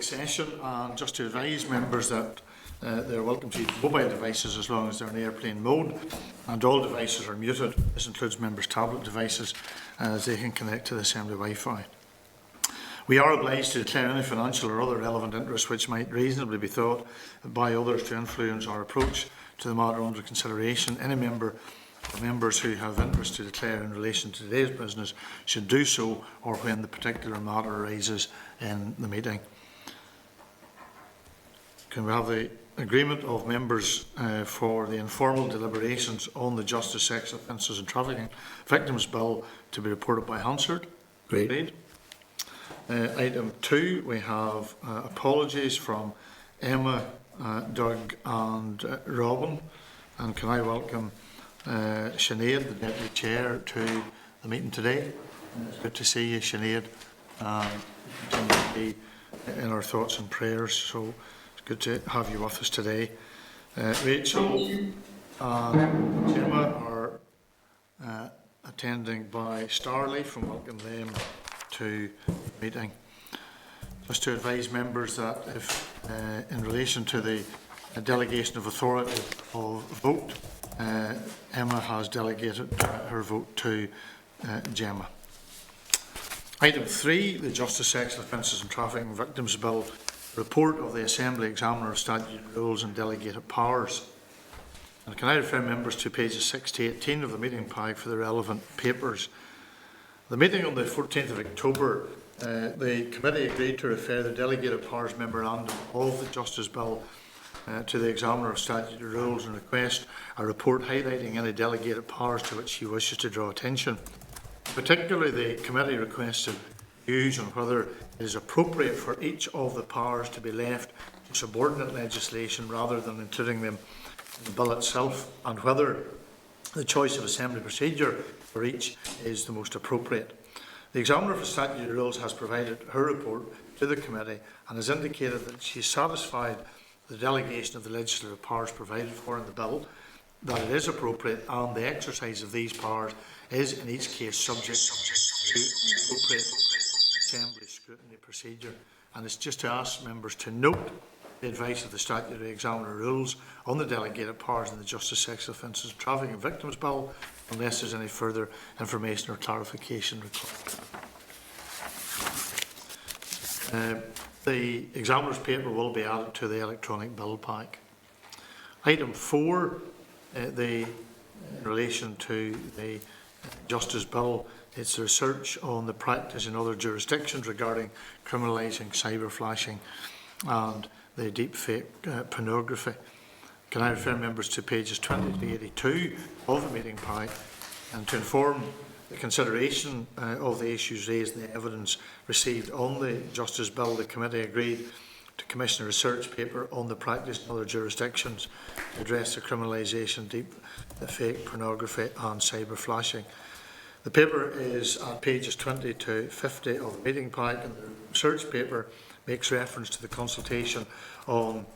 public session, and just to advise members that they're welcome to use mobile devices as long as they're in airplane mode, and all devices are muted. This includes members' tablet devices, as they can connect to the Assembly Wi-Fi. We are obliged to declare any financial or other relevant interests which might reasonably be thought by others to influence our approach to the matter under consideration. Any member or members who have interest to declare in relation to today's business should do so, or when the particular matter arises in the meeting. Can we have the agreement of members for the informal deliberations on the Justice, Sex Offences and Trafficking Victims Bill to be reported by Hansard? Agreed. Item 2, we have apologies from Emma, Doug and Robin. And can I welcome Sinead, the Deputy Chair, to the meeting today. It's good to see you, Sinead. Continue to be in our thoughts and prayers, so it's good to have you with us today. Rachel and Emma are attending by Starleaf, and welcome them to the meeting. Just to advise members that if in relation to the delegation of authority of vote, Emma has delegated her vote to Gemma. Item 3, the Justice, Sex Offences and Trafficking Victims Bill, report of the Assembly Examiner of Statutory Rules and Delegated Powers. And can I refer members to pages 6 to 18 of the meeting pack for the relevant papers. The meeting on the 14th of October, the committee agreed to refer the Delegated Powers Memorandum of the Justice Bill to the Examiner of Statutory Rules and request a report highlighting any delegated powers to which she wishes to draw attention. Particularly, the committee requested views on whether it is appropriate for each of the powers to be left to subordinate legislation rather than including them in the bill itself, and whether the choice of assembly procedure for each is the most appropriate. The Examiner for Statutory Rules has provided her report to the committee and has indicated that she is satisfied the delegation of the legislative powers provided for in the bill, that it is appropriate, and the exercise of these powers is in each case subject to appropriate assembly scrutiny procedure. And it's just to ask members to note the advice of the Statutory Examiner Rules on the delegated powers in the Justice, Sex Offences and Trafficking Victims Bill, unless there's any further information or clarification required. The Examiner's paper will be added to the electronic bill pack. Item 4, in relation to the Justice Bill, it's the research on the practice in other jurisdictions regarding criminalising cyber flashing and the deepfake pornography. Can I refer members to pages 20 to 82 of the meeting pack, and to inform the consideration of the issues raised in the evidence received on the Justice Bill, the committee agreed to commission a research paper on the practice in other jurisdictions to address the criminalisation, deepfake pornography and cyber flashing. The paper is at pages 20 to 50 of the meeting pack, and the research paper makes reference to the consultation on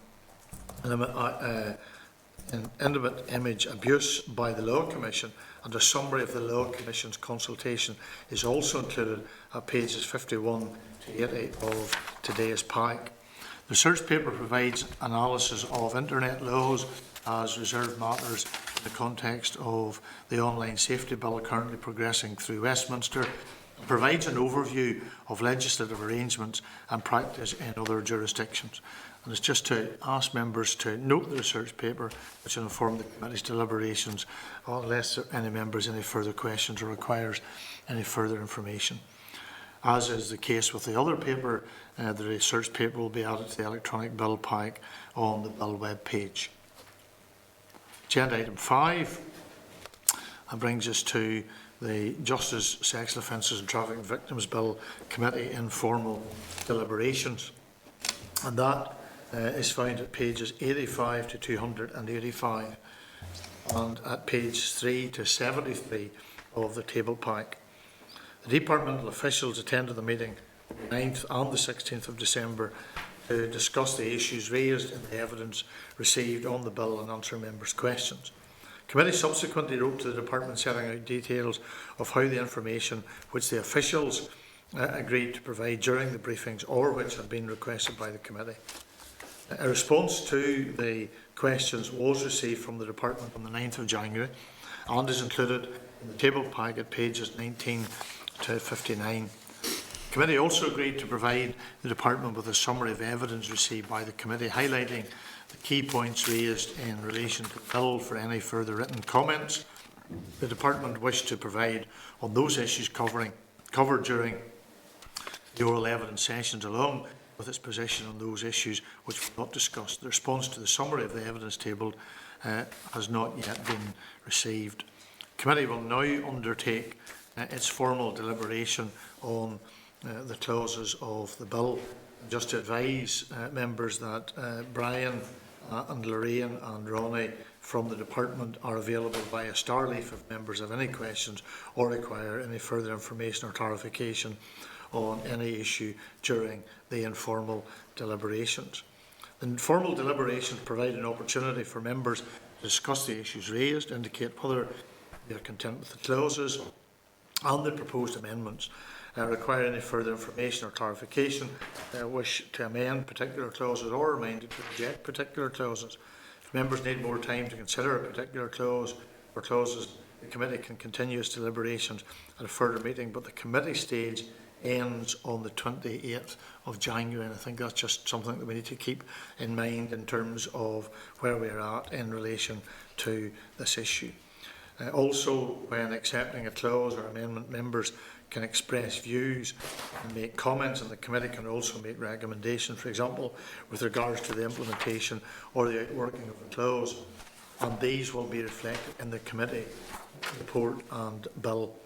intimate image abuse by the Law Commission, and a summary of the Law Commission's consultation is also included at pages 51 to 80 of today's pack. The research paper provides analysis of internet laws as reserved matters in the context of the Online Safety Bill currently progressing through Westminster, and provides an overview of legislative arrangements and practice in other jurisdictions. And it's just to ask members to note the research paper, which will inform the committee's deliberations, unless any members any further questions or requires any further information. As is the case with the other paper, the research paper will be added to the electronic bill pack on the bill web page. Agenda item 5 brings us to the Justice, Sex Offences and Trafficking Victims Bill Committee informal deliberations, and that is found at pages 85 to 285 and at page 3 to 73 of the table pack. The departmental officials attended the meeting on the 9th and the 16th of December to discuss the issues raised in the evidence received on the bill and answer members' questions. The committee subsequently wrote to the department setting out details of how the information which the officials agreed to provide during the briefings or which had been requested by the committee. A response to the questions was received from the Department on the 9th of January and is included in the table pack at pages 19 to 59. The committee also agreed to provide the Department with a summary of evidence received by the committee, highlighting the key points raised in relation to the bill for any further written comments. The Department wished to provide on those issues covered during the oral evidence sessions, along with its position on those issues which were not discussed. The response to the summary of the evidence tabled has not yet been received. The committee will now undertake its formal deliberation on the clauses of the bill. Just to advise members that Brian and Lorraine and Ronnie from the Department are available via Starleaf if members have any questions or require any further information or clarification on any issue during the informal deliberations. The informal deliberations provide an opportunity for members to discuss the issues raised, indicate whether they are content with the clauses and the proposed amendments, require any further information or clarification, wish to amend particular clauses or are minded to reject particular clauses. If members need more time to consider a particular clause or clauses, the committee can continue its deliberations at a further meeting, but the committee stage ends on the 28th of January, and I think that's just something that we need to keep in mind in terms of where we are at in relation to this issue. Also, when accepting a clause or amendment, members can express views and make comments, and the committee can also make recommendations, for example, with regards to the implementation or the outworking of the clause, and these will be reflected in the committee report and bill.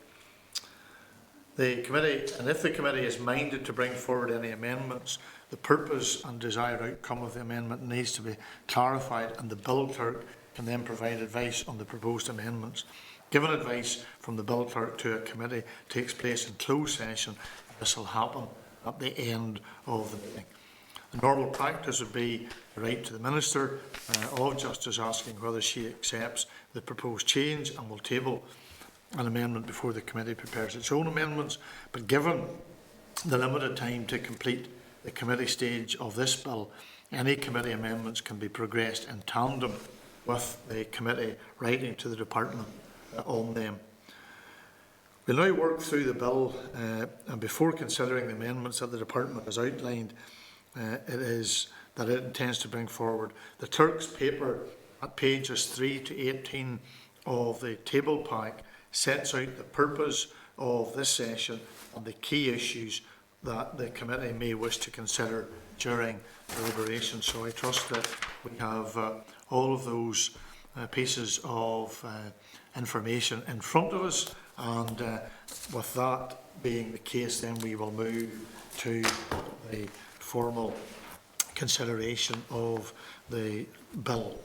The committee, and if the committee is minded to bring forward any amendments, the purpose and desired outcome of the amendment needs to be clarified, and the bill clerk can then provide advice on the proposed amendments. Given advice from the bill clerk to a committee takes place in closed session. This will happen at the end of the meeting. The normal practice would be the right to the Minister of Justice asking whether she accepts the proposed change and will table an amendment before the committee prepares its own amendments. But given the limited time to complete the committee stage of this bill, any committee amendments can be progressed in tandem with the committee writing to the Department on them. We'll now work through the bill, and before considering the amendments that the Department has outlined, it intends to bring forward. The Clerk's paper at pages 3 to 18 of the table pack sets out the purpose of this session and the key issues that the committee may wish to consider during deliberation. So I trust that we have all of those pieces of information in front of us, and with that being the case, then we will move to the formal consideration of the bill.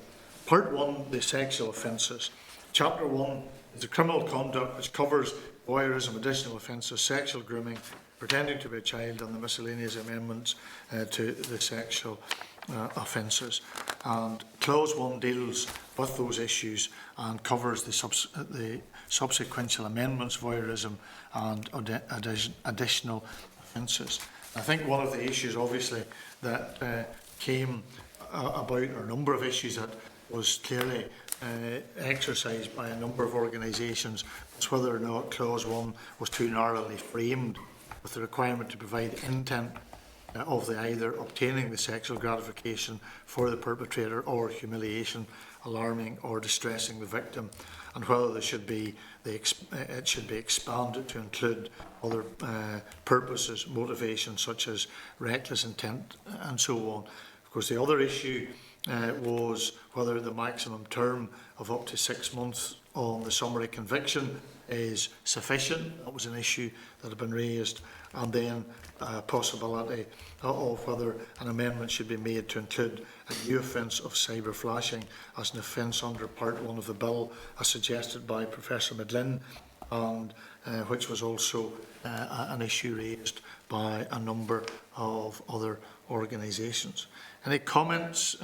Part 1, the sexual offences. Chapter 1 is the criminal conduct, which covers voyeurism, additional offences, sexual grooming, pretending to be a child, and the miscellaneous amendments to the sexual offences. And Clause 1 deals with those issues and covers the subsequential amendments, voyeurism and additional offences. I think one of the issues, obviously, that came about, or a number of issues that was clearly exercised by a number of organisations, was whether or not Clause 1 was too narrowly framed, with the requirement to provide intent of the either obtaining the sexual gratification for the perpetrator or humiliation, alarming or distressing the victim, and whether there should be it should be expanded to include other purposes, motivations such as reckless intent and so on. Of course, the other issue was whether the maximum term of up to 6 months on the summary conviction is sufficient. That was an issue that had been raised, and then a possibility of whether an amendment should be made to include a new offence of cyber flashing as an offence under Part 1 of the bill, as suggested by Professor Midlin, and which was also an issue raised by a number of other organisations. Any comments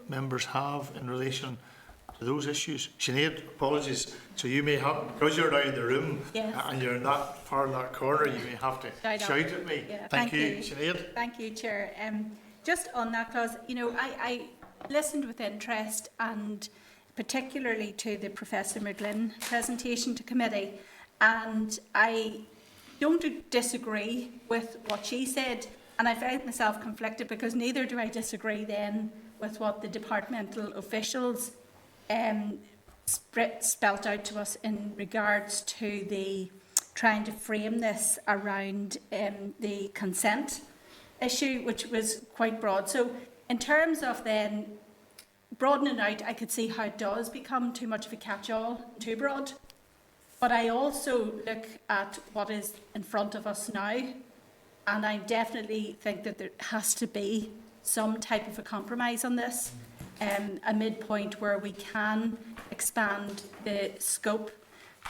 members have in relation to those issues. Sinead, apologies. So you may have, because you're now in the room, yes, and you're not far in that corner, you may have to shout at me. Yeah. Thank you, Sinead. Thank you, Chair. Just on that clause, you know, I listened with interest, and particularly to the Professor McGlynn presentation to committee, and I don't disagree with what she said, and I found myself conflicted because neither do I disagree then with what the departmental officials spelt out to us in regards to the trying to frame this around the consent issue, which was quite broad. So in terms of then broadening out, I could see how it does become too much of a catch-all, too broad. But I also look at what is in front of us now, and I definitely think that there has to be some type of a compromise on this, a midpoint where we can expand the scope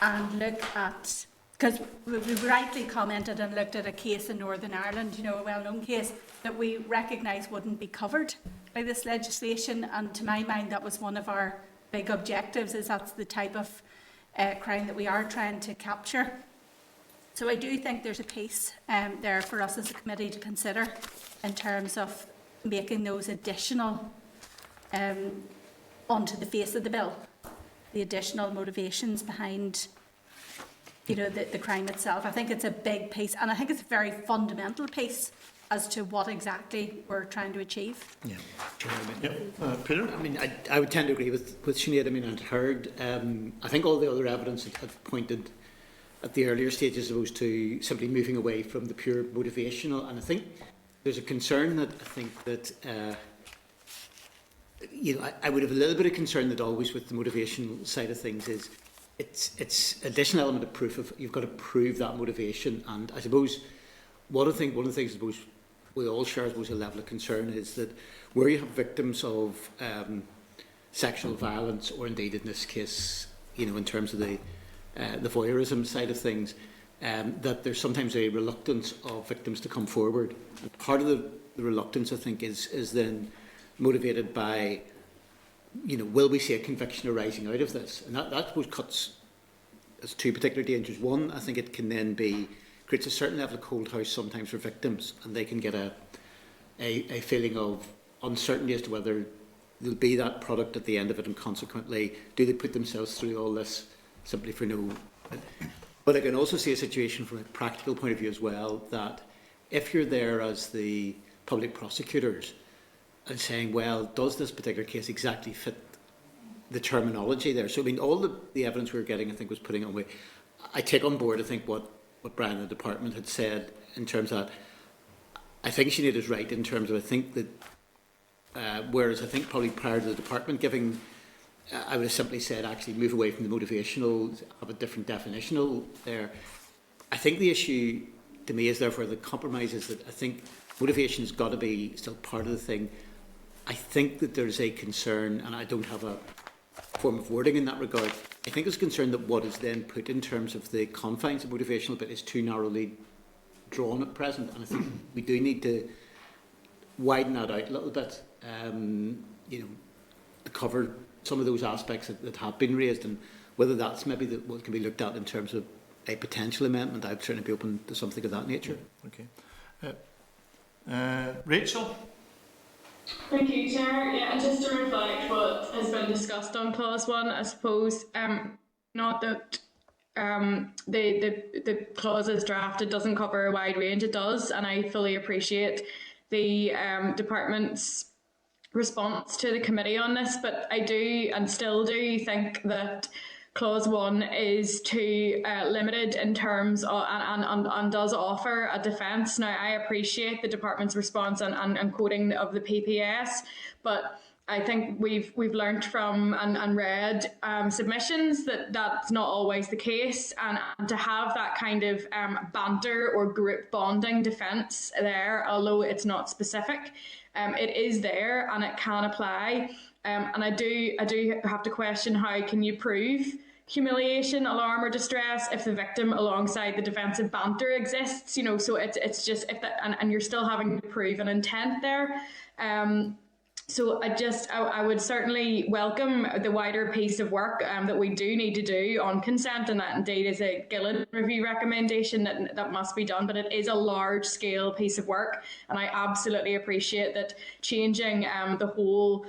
and look at, because we rightly commented and looked at a case in Northern Ireland, you know, a well-known case that we recognise wouldn't be covered by this legislation, and to my mind that was one of our big objectives, is that's the type of crime that we are trying to capture. So I do think there's a piece there for us as a committee to consider in terms of making those additional onto the face of the bill, the additional motivations behind, you know, the crime itself. I think it's a big piece, and I think it's a very fundamental piece as to what exactly we're trying to achieve. Yeah, Peter? I mean, I would tend to agree with Sinead. I mean, I'd heard, I think all the other evidence had pointed at the earlier stages, I suppose, to simply moving away from the pure motivational. And I think there's a concern that I think that, you know, I would have a little bit of concern that always with the motivational side of things is it's additional element of proof of, you've got to prove that motivation. And I suppose one of the things I suppose we all share, I suppose, a level of concern is that where you have victims of sexual violence, or indeed in this case, you know, in terms of the voyeurism side of things, that there's sometimes a reluctance of victims to come forward. And part of the reluctance, I think, is then motivated by, you know, will we see a conviction arising out of this? And that suppose cuts as two particular dangers. One, I think it can then creates a certain level of cold house sometimes for victims, and they can get a feeling of uncertainty as to whether there'll be that product at the end of it, and consequently, do they put themselves through all this simply for no... But I can also see a situation from a practical point of view as well, that if you're there as the public prosecutors and saying, well, does this particular case exactly fit the terminology there? So, I mean, all the evidence we were getting, I think, was putting on way. I take on board, I think, what Brian and the department had said in terms of that. I think Sinead is right in terms of, I think that, whereas I think probably prior to the department giving, I would have simply said actually move away from the motivational, have a different definitional there. I think the issue to me is therefore the compromise is that I think motivation has got to be still part of the thing. I think that there's a concern, and I don't have a form of wording in that regard, I think there's concern that what is then put in terms of the confines of motivational bit is too narrowly drawn at present, and I think we do need to widen that out a little bit, you know, to cover some of those aspects that have been raised, and whether that's maybe what can be looked at in terms of a potential amendment. I'd certainly be open to something of that nature. Okay. Rachel? Thank you, Chair. Yeah, and just to reflect what has been discussed on Clause 1, I suppose, not that the clause as drafted doesn't cover a wide range, it does, and I fully appreciate the department's response to the committee on this, but I do and still do think that Clause 1 is too limited in terms of, and does offer a defence. Now, I appreciate the department's response and quoting of the PPS, but I think we've learnt from and read submissions that that's not always the case, and to have that kind of banter or group bonding defence there, although it's not specific, it is there and it can apply. And I do have to question, how can you prove humiliation, alarm or distress if the victim alongside the defensive banter exists? You know, so it's just, if that, and you're still having to prove an intent there. So I would certainly welcome the wider piece of work that we do need to do on consent, and that indeed is a Gillen review recommendation that must be done, but it is a large scale piece of work, and I absolutely appreciate that changing the whole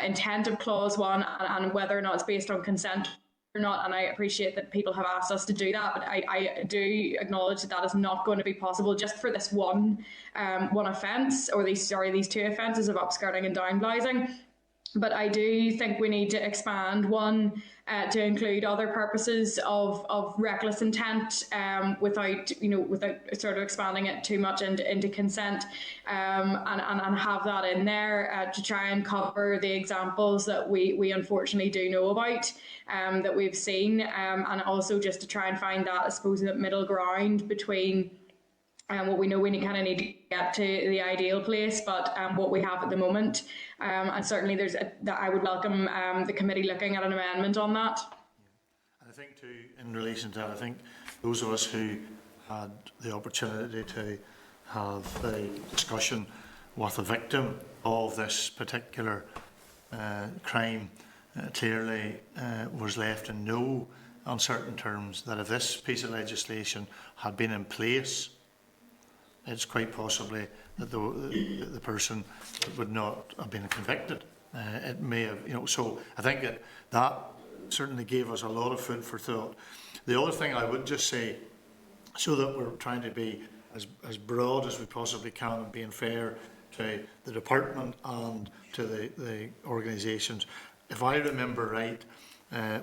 intent of clause 1 and whether or not it's based on consent or not, and I appreciate that people have asked us to do that, but I do acknowledge that is not going to be possible just for this one offence, or these two offences of upskirting and downblising. But I do think we need to expand one to include other purposes of reckless intent without sort of expanding it too much into consent, and have that in there to try and cover the examples that we unfortunately do know about, that we've seen, and also just to try and find that, I suppose, that middle ground between what we know we kind of need to get to the ideal place, but what we have at the moment. And certainly I would welcome the committee looking at an amendment on that. And I think too, in relation to that, I think those of us who had the opportunity to have a discussion with a victim of this particular crime clearly was left in no uncertain terms that if this piece of legislation had been in place, it's quite possibly that the person would not have been convicted. It may have, so I think that certainly gave us a lot of food for thought. The other thing I would just say, so that we're trying to be as broad as we possibly can and being fair to the department and to the organisations, if I remember right,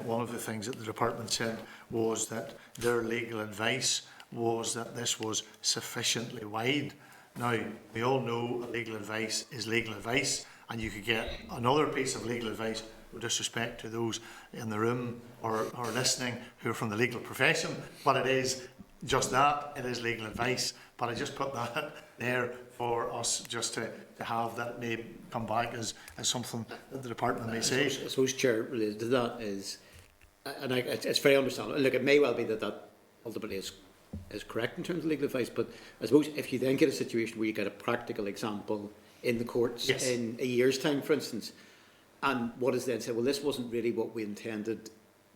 one of the things that the department said was that their legal advice was that this was sufficiently wide. Now, we all know legal advice is legal advice, and you could get another piece of legal advice, with disrespect to those in the room or listening who are from the legal profession, but it is just that, it is legal advice. But I just put that there for us just to have that may come back as something that the department may say. I suppose, Chair, related to that is, and it's very understandable, look, it may well be that ultimately is correct in terms of legal advice, but I suppose if you then get a situation where you get a practical example in the courts, yes, in a year's time, for instance, and what is then said, well, this wasn't really what we intended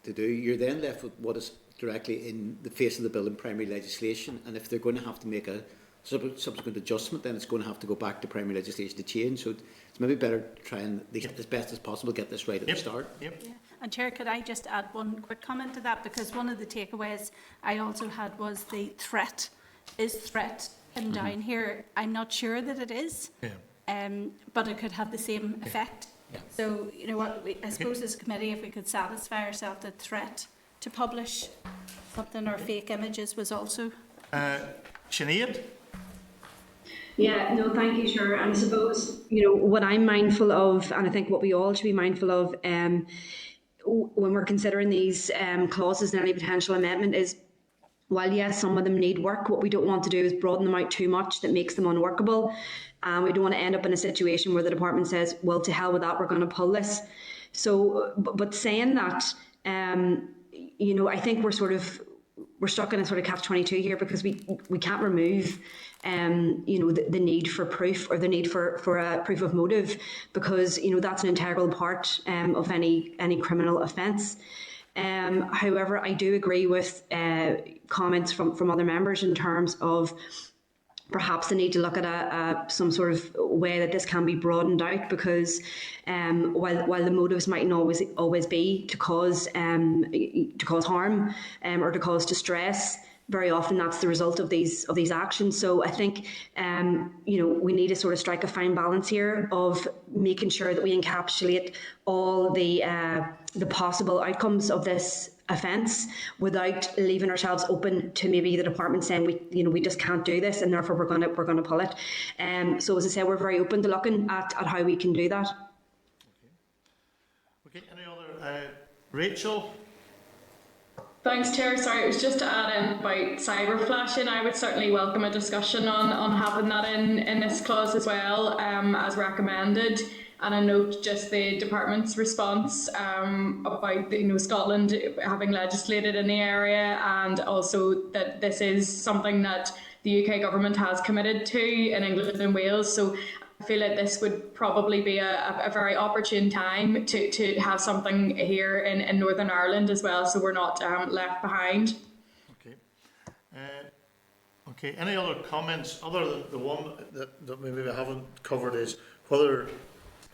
to do, you're then left with what is directly in the face of the bill in primary legislation, and if they're going to have to make a subsequent adjustment, then it's going to have to go back to primary legislation to change. So it's maybe better to try and, as best as possible, get this right at the start. Yep. Yeah. And Chair, could I just add one quick comment to that? Because one of the takeaways I also had was the threat. Is threat pinned down here? I'm not sure that it is, but it could have the same effect. Yeah. So, I suppose as a committee, if we could satisfy ourselves that threat to publish something or fake images was also... Sinead? Yeah, no, thank you, Chair. And I suppose, what I'm mindful of, and I think what we all should be mindful of when we're considering these clauses in any potential amendment is, while yes, some of them need work, what we don't want to do is broaden them out too much that makes them unworkable. We don't want to end up in a situation where the department says, well, to hell with that, we're going to pull this. So, but saying that, I think we're stuck in a sort of catch-22 here, because we can't remove the need for proof, or the need for a proof of motive, because that's an integral part of any criminal offence. However, I do agree with comments from other members in terms of perhaps the need to look at some sort of way that this can be broadened out, because while the motives might not always be to cause harm or to cause distress, very often that's the result of these actions. So I think we need to sort of strike a fine balance here of making sure that we encapsulate all the possible outcomes of this offence without leaving ourselves open to maybe the department saying we just can't do this and therefore we're going to pull it. So as I say, we're very open to looking at how we can do that. Okay. Any other? Rachel? Thanks, Chair. Sorry, it was just to add in about cyber flashing. I would certainly welcome a discussion on having that in this clause as well, as recommended. And I note just the department's response about Scotland having legislated in the area, and also that this is something that the UK government has committed to in England and Wales. So feel like this would probably be a very opportune time to have something here in Northern Ireland as well, so we're not left behind. Okay. Okay. Any other comments other than the one that we maybe haven't covered is whether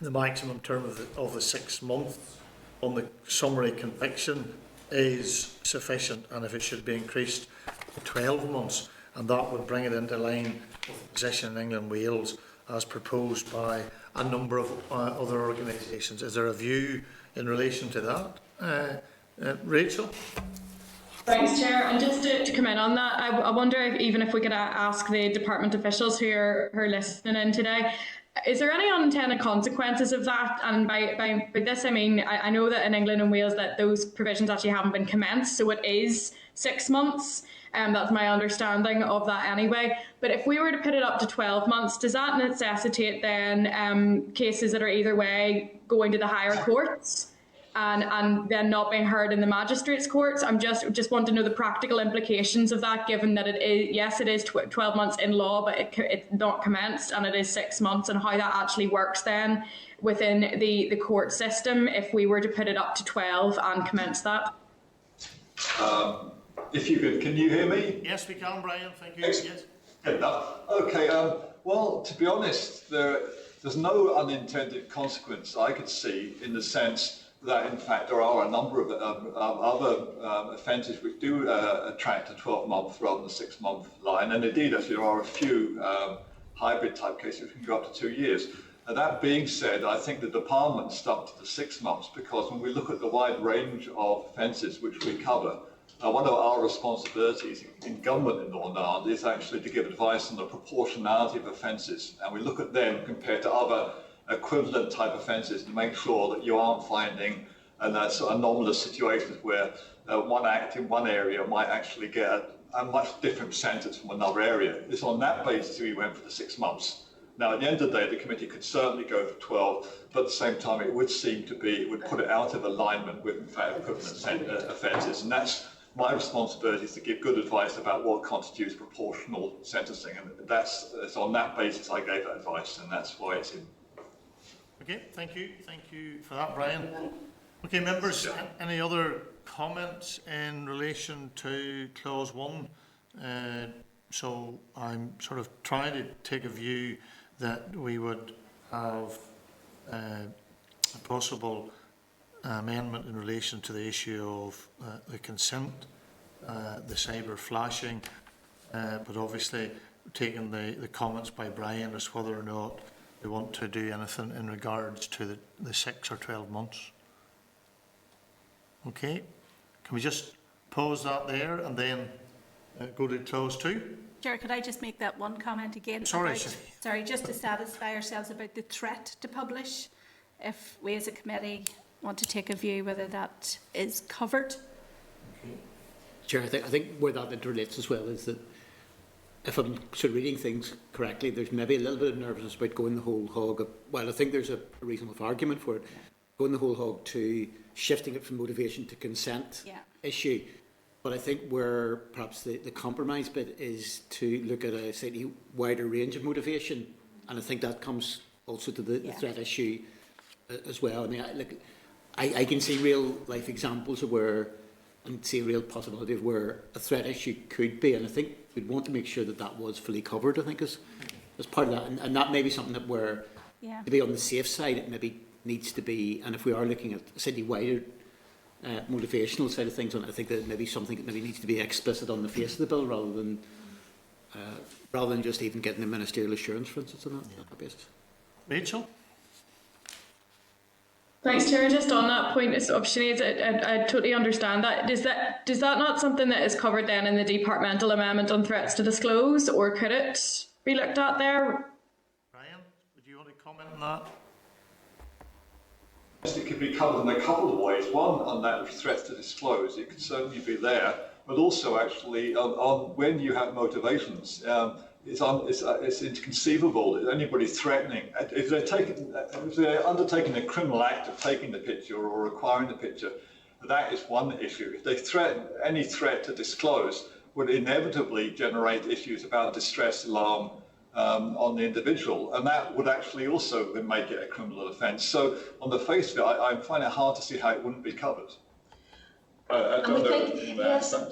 the maximum term of the 6 months on the summary conviction is sufficient, and if it should be increased to 12 months, and that would bring it into line with the position in England and Wales as proposed by a number of other organisations. Is there a view in relation to that? Rachel? Thanks, Chair. And just to come in on that, I wonder even if we could ask the department officials who are listening in today, is there any unintended consequences of that? And by this, I mean, I know that in England and Wales that those provisions actually haven't been commenced, so it is 6 months. That's my understanding of that anyway. But if we were to put it up to 12 months, does that necessitate then cases that are either way going to the higher courts and then not being heard in the magistrates' courts? I'm just want to know the practical implications of that, given that it is, yes, it is 12 months in law, but it's not commenced, and it is 6 months, and how that actually works then within the court system if we were to put it up to 12 and commence that. If you could, can you hear me? Yes, we can, Brian. Thank you. Yes. Good enough. Okay. Well, to be honest, there's no unintended consequence I could see, in the sense that, in fact, there are a number of other offences which do attract a 12-month rather than a 6-month line, and indeed, actually, there are a few hybrid-type cases which can go up to 2 years. That being said, I think the department stuck to the 6 months because when we look at the wide range of offences which we cover, one of our responsibilities in government in Northern Ireland is actually to give advice on the proportionality of offences, and we look at them compared to other equivalent type offences to make sure that you aren't finding sort of anomalous situations where one act in one area might actually get a much different sentence from another area. It's on that basis we went for the 6 months. Now, at the end of the day, the committee could certainly go for 12, but at the same time, it would seem to be, it would put it out of alignment with, in fact, equivalent offences, and that's my responsibility, is to give good advice about what constitutes proportional sentencing, and it's on that basis I gave that advice, and that's why it's in. Okay, thank you. Thank you for that, Brian. Okay, members, any other comments in relation to Clause 1? So I'm sort of trying to take a view that we would have a possible amendment in relation to the issue of the consent, the cyber flashing, but obviously taking the comments by Brian as whether or not they want to do anything in regards to the 6 or 12 months. Okay, can we just pause that there and then go to Clause 2? Chair, could I just make that one comment again? Sorry. Sorry, just to satisfy ourselves about the threat to publish, if we as a committee want to take a view whether that is covered. Okay. Chair, I think where that interrelates as well is that if I'm sort of reading things correctly, there's maybe a little bit of nervousness about going the whole hog. Well, I think there's a reasonable argument for it, going the whole hog to shifting it from motivation to consent issue. But I think where perhaps the compromise bit is to look at a slightly wider range of motivation, and I think that comes also to the threat issue as well. I mean, I can see real life examples of where, and see a real possibility of where a threat issue could be, and I think we'd want to make sure that that was fully covered, I think, as part of that, and that may be something that where, to be on the safe side, it maybe needs to be, and if we are looking at a slightly wider motivational side of things, I think that maybe something that maybe needs to be explicit on the face of the bill rather than just even getting a ministerial assurance, for instance, on that basis. Rachel? Thanks, Chair. Just on that point, I totally understand that. Is that not something that is covered then in the departmental amendment on threats to disclose, or could it be looked at there? Brian, would you want to comment on that? It could be covered in a couple of ways. One, on that threat to disclose, it could certainly be there, but also actually on when you have motivations. It's inconceivable that anybody threatening, if they're undertaking a criminal act of taking the picture or acquiring the picture, that is one issue. If they threaten, any threat to disclose would inevitably generate issues about distress, alarm, on the individual, and that would actually also make it a criminal offence. So on the face of it, I find it hard to see how it wouldn't be covered. And we think,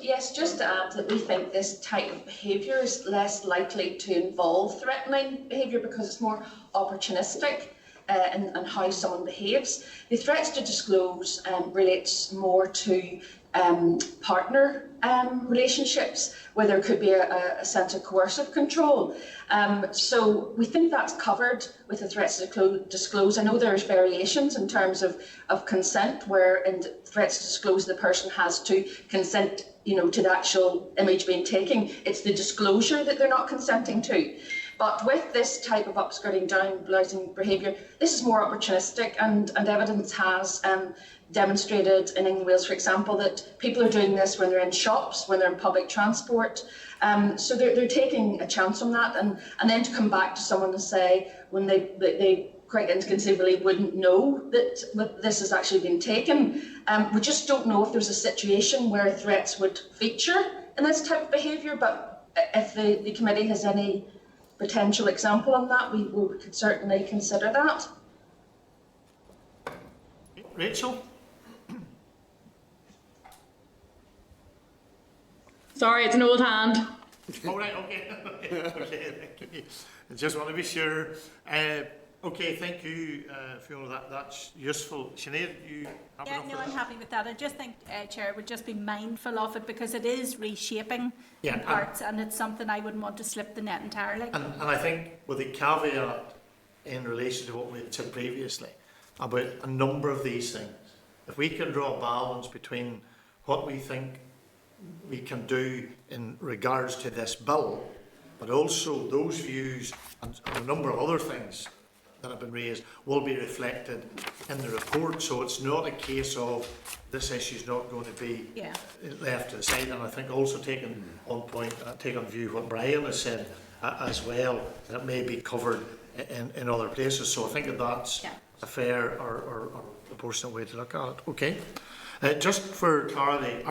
yes, just to add that we think this type of behaviour is less likely to involve threatening behaviour because it's more opportunistic in how someone behaves. The threats to disclose relates more to partner relationships where there could be a sense of coercive control. So we think that's covered with the threats to disclose. I know there's variations in terms of consent, where in threats to disclose the person has to consent, to the actual image being taken. It's the disclosure that they're not consenting to. But with this type of upskirting, down-blousing behaviour, this is more opportunistic, and evidence has demonstrated in England, Wales, for example, that people are doing this when they're in shops, when they're in public transport. So they're taking a chance on that, and then to come back to someone to say when they quite inconceivably wouldn't know that this has actually been taken. We just don't know if there's a situation where threats would feature in this type of behaviour, but if the committee has any potential example on that, we could certainly consider that. Rachel? Sorry, it's an old hand. Oh, right, okay. Okay, thank you. I just want to be sure. Okay, thank you, Fiona, that's useful. Sinead, you happy enough with I'm that? happy with that. I just think, Chair, would just be mindful of it because it is reshaping Yeah, parts, and it's something I wouldn't want to slip the net entirely. And I think with the caveat in relation to what we had said previously about a number of these things, if we can draw a balance between what we think we can do in regards to this bill, but also those views and a number of other things that have been raised will be reflected in the report. So it's not a case of this issue is not going to be left to the side. And I think also taking on view what Brian has said as well, that may be covered in other places. So I think that's a fair or proportionate way to look at it. Okay. Just for clarity,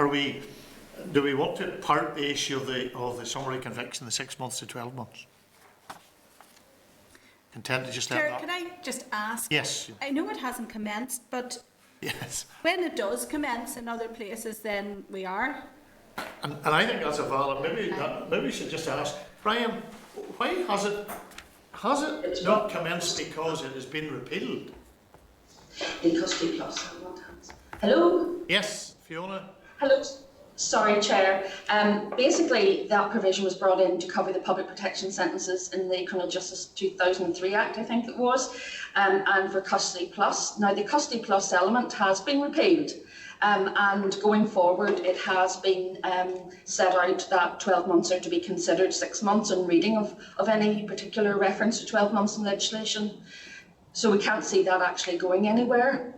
do we want to part the issue of the summary conviction, the 6 months to 12 months? Content to just let Chair, that? can I just ask? Yes. I know it hasn't commenced, but Yes. when it does commence in other places, then we are. And I think that's a valid. Maybe we should just ask Brian, why has it not commenced because it has been repealed? In custody plus. Hello? Yes, Fiona. Hello. Sorry, Chair. Basically, that provision was brought in to cover the public protection sentences in the Criminal Justice 2003 Act, I think it was, and for custody plus. Now, the custody plus element has been repealed, and going forward, it has been set out that 12 months are to be considered 6 months in reading of any particular reference to 12 months in legislation. So we can't see that actually going anywhere.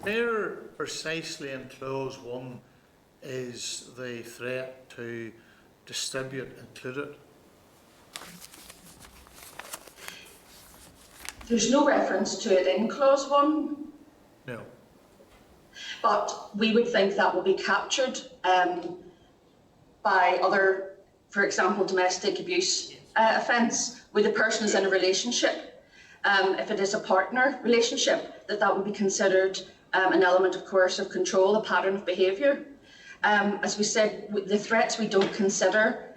There, precisely in clause 1, is the threat to distribute included? There's no reference to it in clause 1. No. But we would think that will be captured by other, for example, domestic abuse offence, where the person is in a relationship. If it is a partner relationship, that would be considered an element of coercive control, a pattern of behaviour. As we said, the threats we don't consider.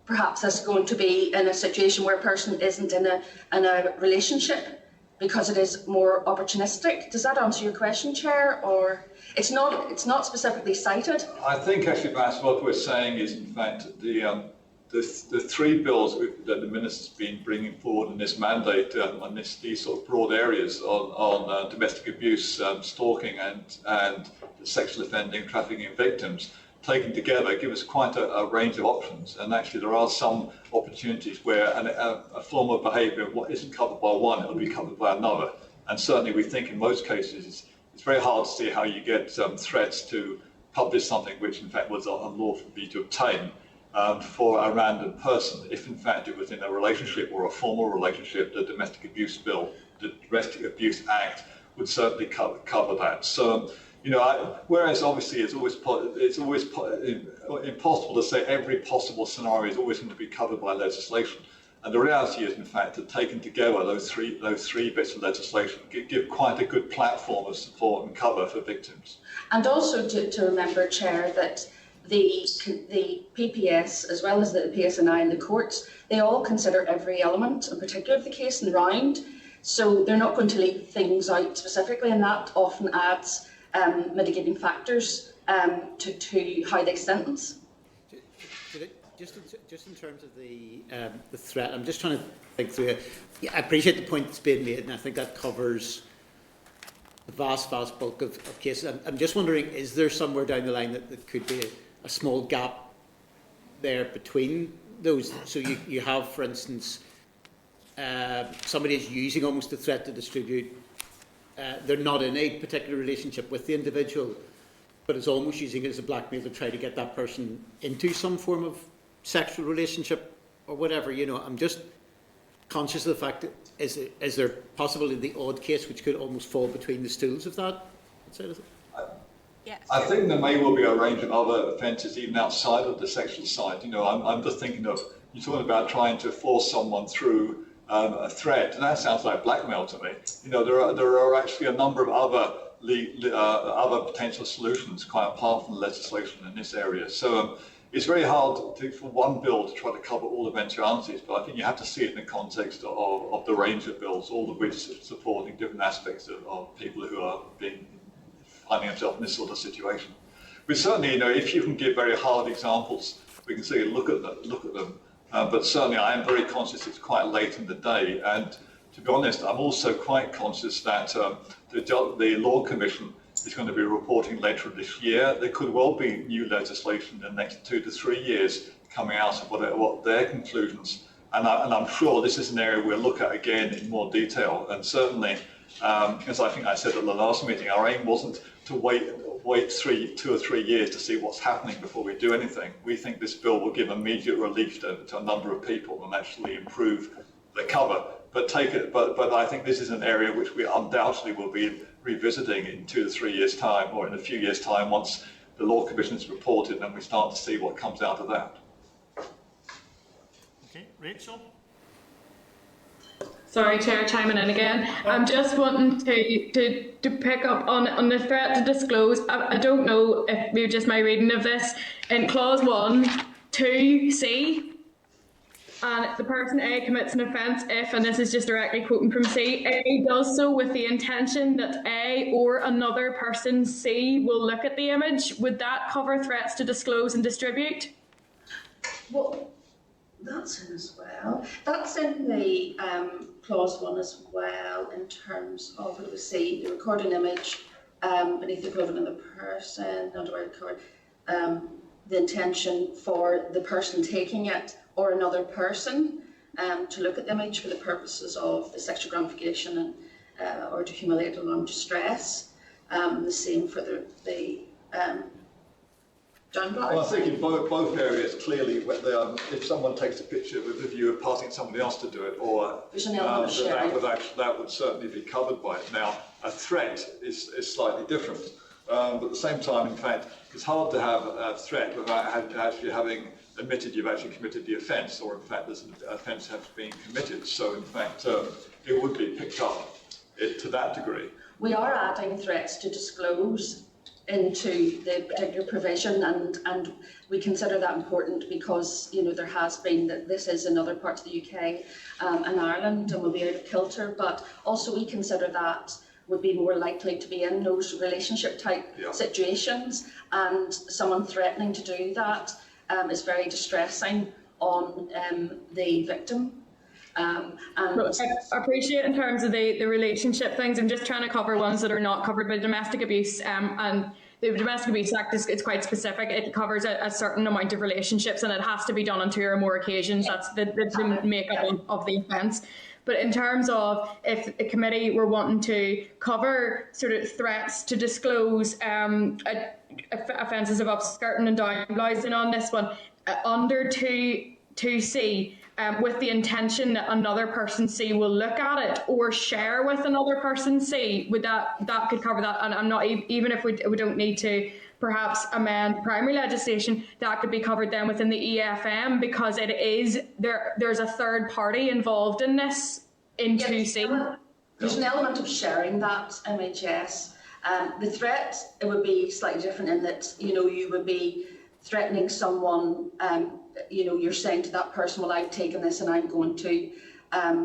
Perhaps that's going to be in a situation where a person isn't in a relationship because it is more opportunistic. Does that answer your question, Chair? Or it's not specifically cited? I think actually perhaps what we're saying is in fact the three bills that the Minister's been bringing forward in this mandate on these sort of broad areas on domestic abuse, stalking and sexual offending, trafficking victims, taken together give us quite a range of options. And actually there are some opportunities where a form of behaviour isn't covered by one, it'll be covered by another. And certainly we think in most cases it's very hard to see how you get threats to publish something which in fact was unlawful for you to obtain. For a random person, if in fact it was in a relationship or a formal relationship, the Domestic Abuse Bill, the Domestic Abuse Act would certainly cover that. So Whereas obviously it's always impossible to say every possible scenario is always going to be covered by legislation. And the reality is, in fact, that taken together, those three bits of legislation give quite a good platform of support and cover for victims. And also to remember, Chair, that the PPS, as well as the PSNI and the courts, they all consider every element, in particular of the case and round. So they're not going to leave things out specifically, and that often adds mitigating factors to how they sentence. Just in terms of the threat, I'm just trying to think through it. Yeah, I appreciate the point that's being made, and I think that covers the vast bulk of cases. I'm just wondering, is there somewhere down the line that could be a small gap there between those? So you have, for instance, somebody is using almost a threat to distribute. They're not in a particular relationship with the individual, but is almost using it as a blackmail to try to get that person into some form of sexual relationship or whatever. I'm just conscious of the fact that is there possibly the odd case which could almost fall between the stools of that side of it? Yes. I think there may well be a range of other offences even outside of the sexual side. I'm just thinking of, you're talking about trying to force someone through a threat, and that sounds like blackmail to me. There are actually a number of other potential solutions quite apart from the legislation in this area. So it's very hard for one bill to try to cover all eventualities, but I think you have to see it in the context of the range of bills, all of which are supporting different aspects of people who are finding themselves in this sort of situation. But certainly, if you can give very hard examples, we can see look at them. But certainly, I am very conscious it's quite late in the day, and to be honest, I'm also quite conscious that the Law Commission is going to be reporting later this year. There could well be new legislation in the next 2 to 3 years coming out of what their conclusions. And I'm sure this is an area we'll look at again in more detail. And certainly, as I think I said at the last meeting, our aim wasn't to wait 2 or 3 years to see what's happening before we do anything. We think this bill will give immediate relief to a number of people and actually improve the cover. But I think this is an area which we undoubtedly will be revisiting in 2 to 3 years' time, or in a few years' time, once the Law Commission is reported and we start to see what comes out of that. Okay, Rachel? Sorry, Chair, chiming in again. I'm just wanting to pick up on the threat to disclose. I don't know if maybe just my reading of this. In clause 1, 2C, and the person A commits an offence if, and this is just directly quoting from C, A does so with the intention that A or another person C will look at the image. Would that cover threats to disclose and distribute? Well, that's in as well. That's in the clause 1 as well, in terms of what we see, the recorded image beneath the clothing of the person, under record, the intention for the person taking it or another person to look at the image for the purposes of the sexual gratification and or to humiliate, alarm, distress. The same for the Well, I think in both areas, clearly, if someone takes a picture with the view of passing somebody else to do it, or that would certainly be covered by it. Now, a threat is slightly different. But at the same time, in fact, it's hard to have a threat without actually having admitted you've actually committed the offence, or in fact there's an offence has been committed. So in fact, it would be picked up to that degree. We are adding threats to disclose into the particular provision, and we consider that important because there has been that this is in other parts of the UK and Ireland and will be out of kilter, but also we consider that would be more likely to be in those relationship type situations, and someone threatening to do that is very distressing on the victim. And I appreciate in terms of the relationship things. I'm just trying to cover ones that are not covered by domestic abuse, and the Domestic Abuse Act is quite specific. It covers a certain amount of relationships, and it has to be done on 2 or more occasions. That's the makeup of the offence. But in terms of if the committee were wanting to cover sort of threats to disclose offences of upskirting and downblousing on this one, under 2C, with the intention that another person C will look at it or share with another person C, would that could cover that? And I'm not even if we don't need to perhaps amend primary legislation, that could be covered then within the EFM, because it is there's a third party involved in this in 2C. There's an element of sharing that, MHS. The threat, it would be slightly different in that, you would be threatening someone, you're saying to that person, well, I've taken this and I'm going to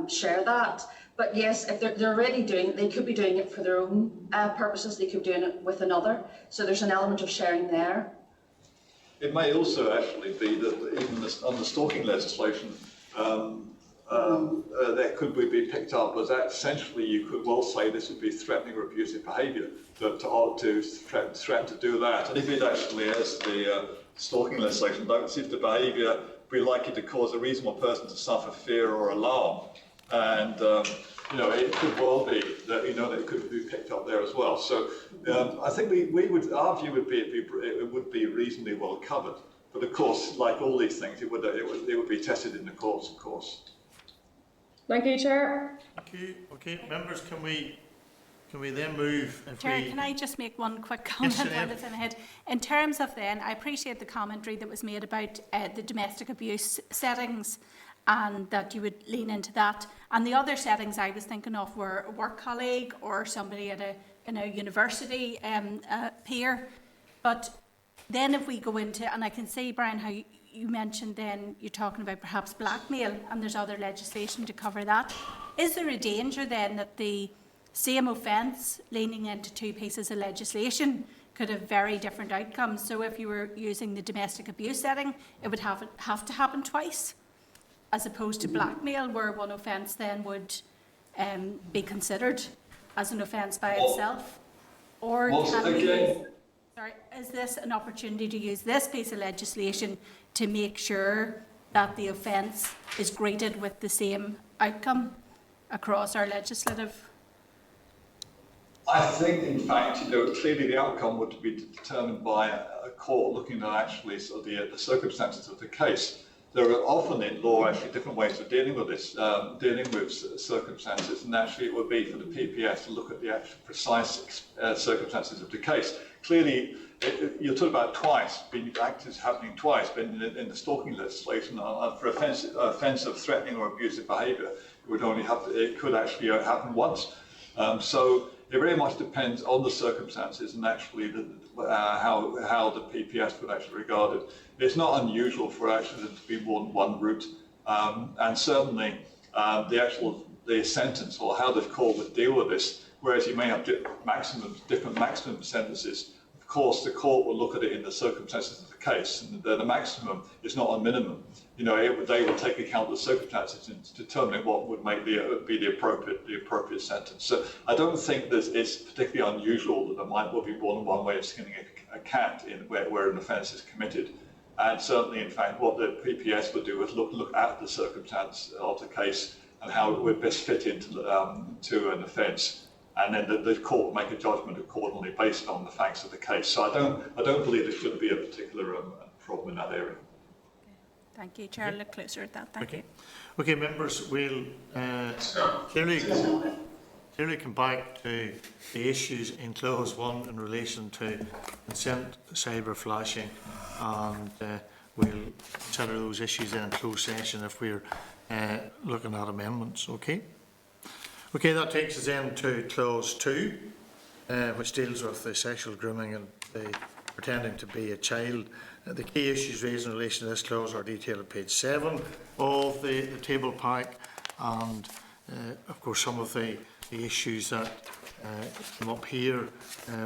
share that. But yes, if they're already doing it, they could be doing it for their own purposes, they could be doing it with another. So there's an element of sharing there. It may also actually be that even on the stalking legislation, that could be picked up as that essentially you could well say this would be threatening or abusive behaviour, to threaten to do that. And if it actually has the stalking legislation, don't see if the behaviour be likely to cause a reasonable person to suffer fear or alarm. And it could well be that that it could be picked up there as well. So I think our view would be it would be reasonably well covered. But of course, like all these things, it would be tested in the courts, of course. Thank you, Chair. Thank you. Okay, members, can we then move? Chair, can I just make one quick comment while it's in ahead? In terms of then, I appreciate the commentary that was made about the domestic abuse settings, and that you would lean into that. And the other settings I was thinking of were a work colleague or somebody at a university peer. But then if we go into, and I can see, Brian, how you mentioned then you're talking about perhaps blackmail, and there's other legislation to cover that. Is there a danger then that the same offence leaning into two pieces of legislation could have very different outcomes? So if you were using the domestic abuse setting, it would have to happen twice, as opposed to blackmail, where one offence then would be considered as an offence by itself? Or is this an opportunity to use this piece of legislation to make sure that the offence is greeted with the same outcome across our legislative? I think, in fact, clearly the outcome would be determined by a court looking at actually sort of the circumstances of the case. There are often in law actually different ways of dealing with this, dealing with circumstances, and actually it would be for the PPS to look at the actual precise circumstances of the case. Clearly, you're talking about twice, acts happening twice, but in the stalking legislation, for offence of threatening or abusive behaviour, it could actually happen once. So it very much depends on the circumstances and actually how the PPS would actually regard it. It's not unusual for actually there to be more than one route, and certainly the sentence or how the court would deal with this, whereas you may have different maximum sentences. Of course, the court will look at it in the circumstances of the case, and the maximum is not a minimum. They will take account of the circumstances in determining what would be the appropriate sentence. So I don't think that it's particularly unusual that there might well be more than one way of skinning a cat where an offence is committed. And certainly, in fact, what the PPS would do is look at the circumstance of the case and how it would best fit into to an offence. And then the court will make a judgment accordingly based on the facts of the case. So I don't believe there should be a particular problem in that area. Thank you, Chair. Look closer at that. Thank you. Okay, members, we'll clearly come back to the issues in Clause 1 in relation to consent, cyber flashing, and we'll consider those issues in closed session if we're looking at amendments. Okay. Okay, that takes us then to Clause 2, which deals with the sexual grooming and the pretending to be a child. The key issues raised in relation to this clause are detailed at page 7 of the table pack, and of course some of the issues that come up here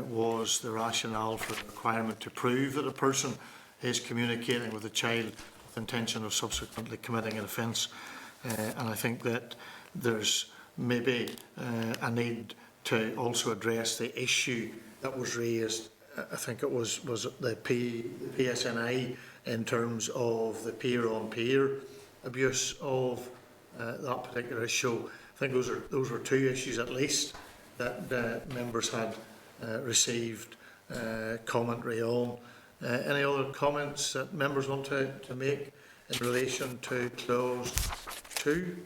was the rationale for the requirement to prove that a person is communicating with a child with intention of subsequently committing an offence, and I think that there's maybe a need to also address the issue that was raised. I think it was the PSNI in terms of the peer-on-peer abuse of that particular issue. I think those were two issues at least that members had received commentary on. Any other comments that members want to make in relation to clause 2.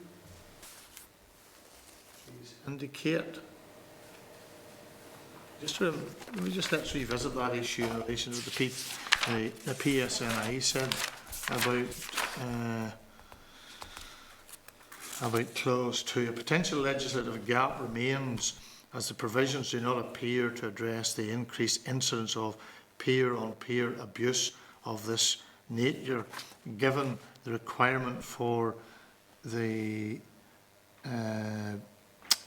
Please indicate. Let's revisit that issue in relation to the PSNI said about clause 2. A potential legislative gap remains as the provisions do not appear to address the increased incidence of peer-on-peer abuse of this nature, given the requirement for the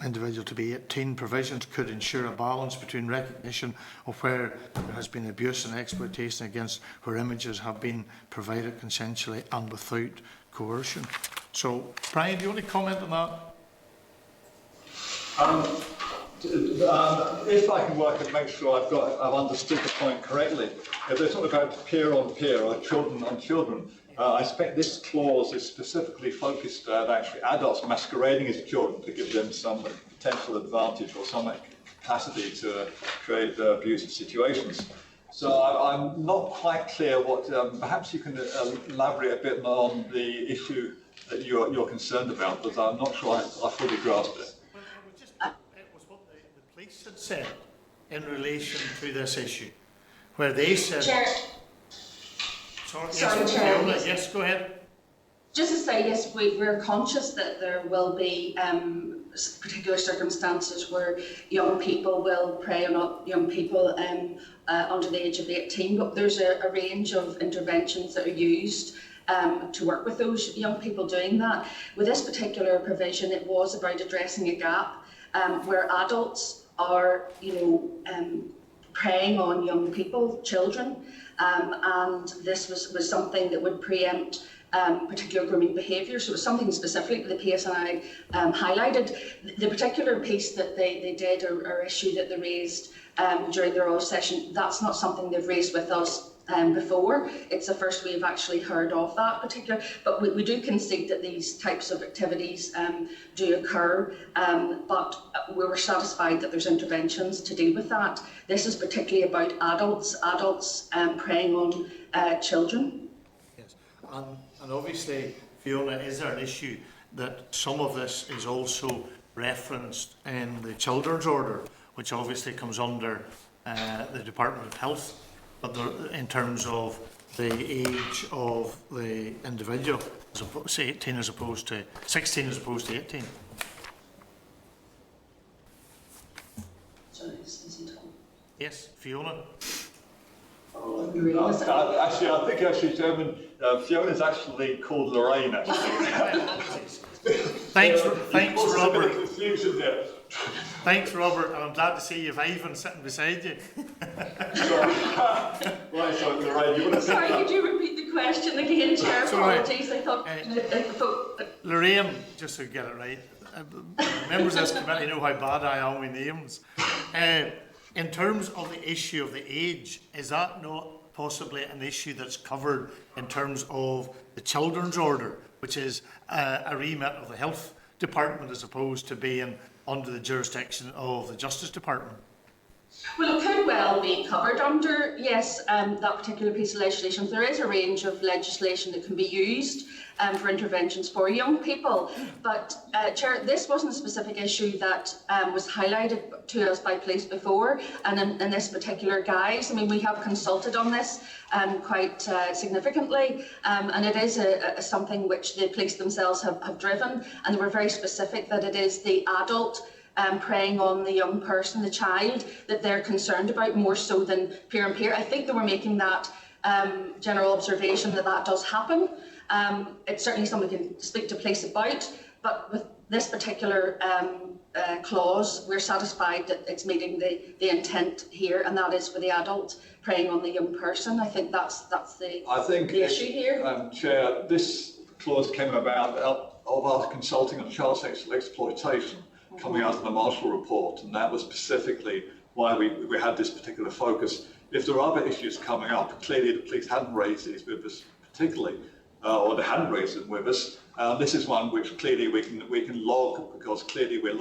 individual to be 18. Provisions could ensure a balance between recognition of where there has been abuse and exploitation against where images have been provided consensually and without coercion. So, Brian, do you want to comment on that? If I can work and make sure I've understood the point correctly, if they're talking about peer on peer or children on children, I expect this clause is specifically focused at actually adults masquerading as children to give them some potential advantage or some capacity to create abusive situations. So I'm not quite clear what. Perhaps you can elaborate a bit more on the issue that you're concerned about, because I'm not sure I fully grasped it. It was what the police had said in relation to this issue, where they said. Chair. Sorry, Chair. Yes, go ahead. Just to say, yes, we're conscious that there will be particular circumstances where young people will prey on young people under the age of 18, but there's a range of interventions that are used to work with those young people doing that. With this particular provision, it was about addressing a gap where adults are, preying on young people, children, and this was something that would preempt particular grooming behaviour. So it was something specific that the PSNI highlighted. The particular piece that they did or issue that they raised during their oral session, that's not something they've raised with us before. It's the first we've actually heard of that particular, but we do concede that these types of activities do occur, but we were satisfied that there's interventions to deal with that. This is particularly about adults preying on children. Yes, and obviously, Fiona, is there an issue that some of this is also referenced in the Children's Order, which obviously comes under the Department of Health, but in terms of the age of the individual, as opposed to 18 as opposed to 16 as opposed to 18. Sorry, is he talking? Yes, Fiona. I think Chairman, Fiona's actually called Lorraine. Thanks, Robert. Confusion there. Thanks, Robert, and I'm glad to see you've Ivan sitting beside you. Right, so Lorraine, you want to say? Sorry, could you repeat the question again, Chair? Apologies, I thought. Lorraine, just to get it right, members of this committee know how bad I am with names. In terms of the issue of the age, is that not possibly an issue that's covered in terms of the Children's Order, which is a remit of the Health Department as opposed to being under the jurisdiction of the Justice Department? Well, it could well be covered under, yes, that particular piece of legislation. There is a range of legislation that can be used for interventions for young people. But, Chair, this wasn't a specific issue that was highlighted to us by police before, and in this particular guise. I mean, we have consulted on this quite significantly, and it is something which the police themselves have driven, and they were very specific that it is the adult preying on the young person, the child, that they're concerned about more so than peer-on-peer. I think they were making that general observation that does happen. It's certainly something we can speak to police about, but with this particular clause, we're satisfied that it's meeting the intent here, and that is for the adult preying on the young person. I think that's the issue here. Chair, this clause came about of our consulting on child sexual exploitation coming out of the Marshall report, and that was specifically why we had this particular focus. If there are other issues coming up, clearly the police hadn't raised these with us particularly, or they hadn't raised them with us. This is one which clearly we can log, because clearly we're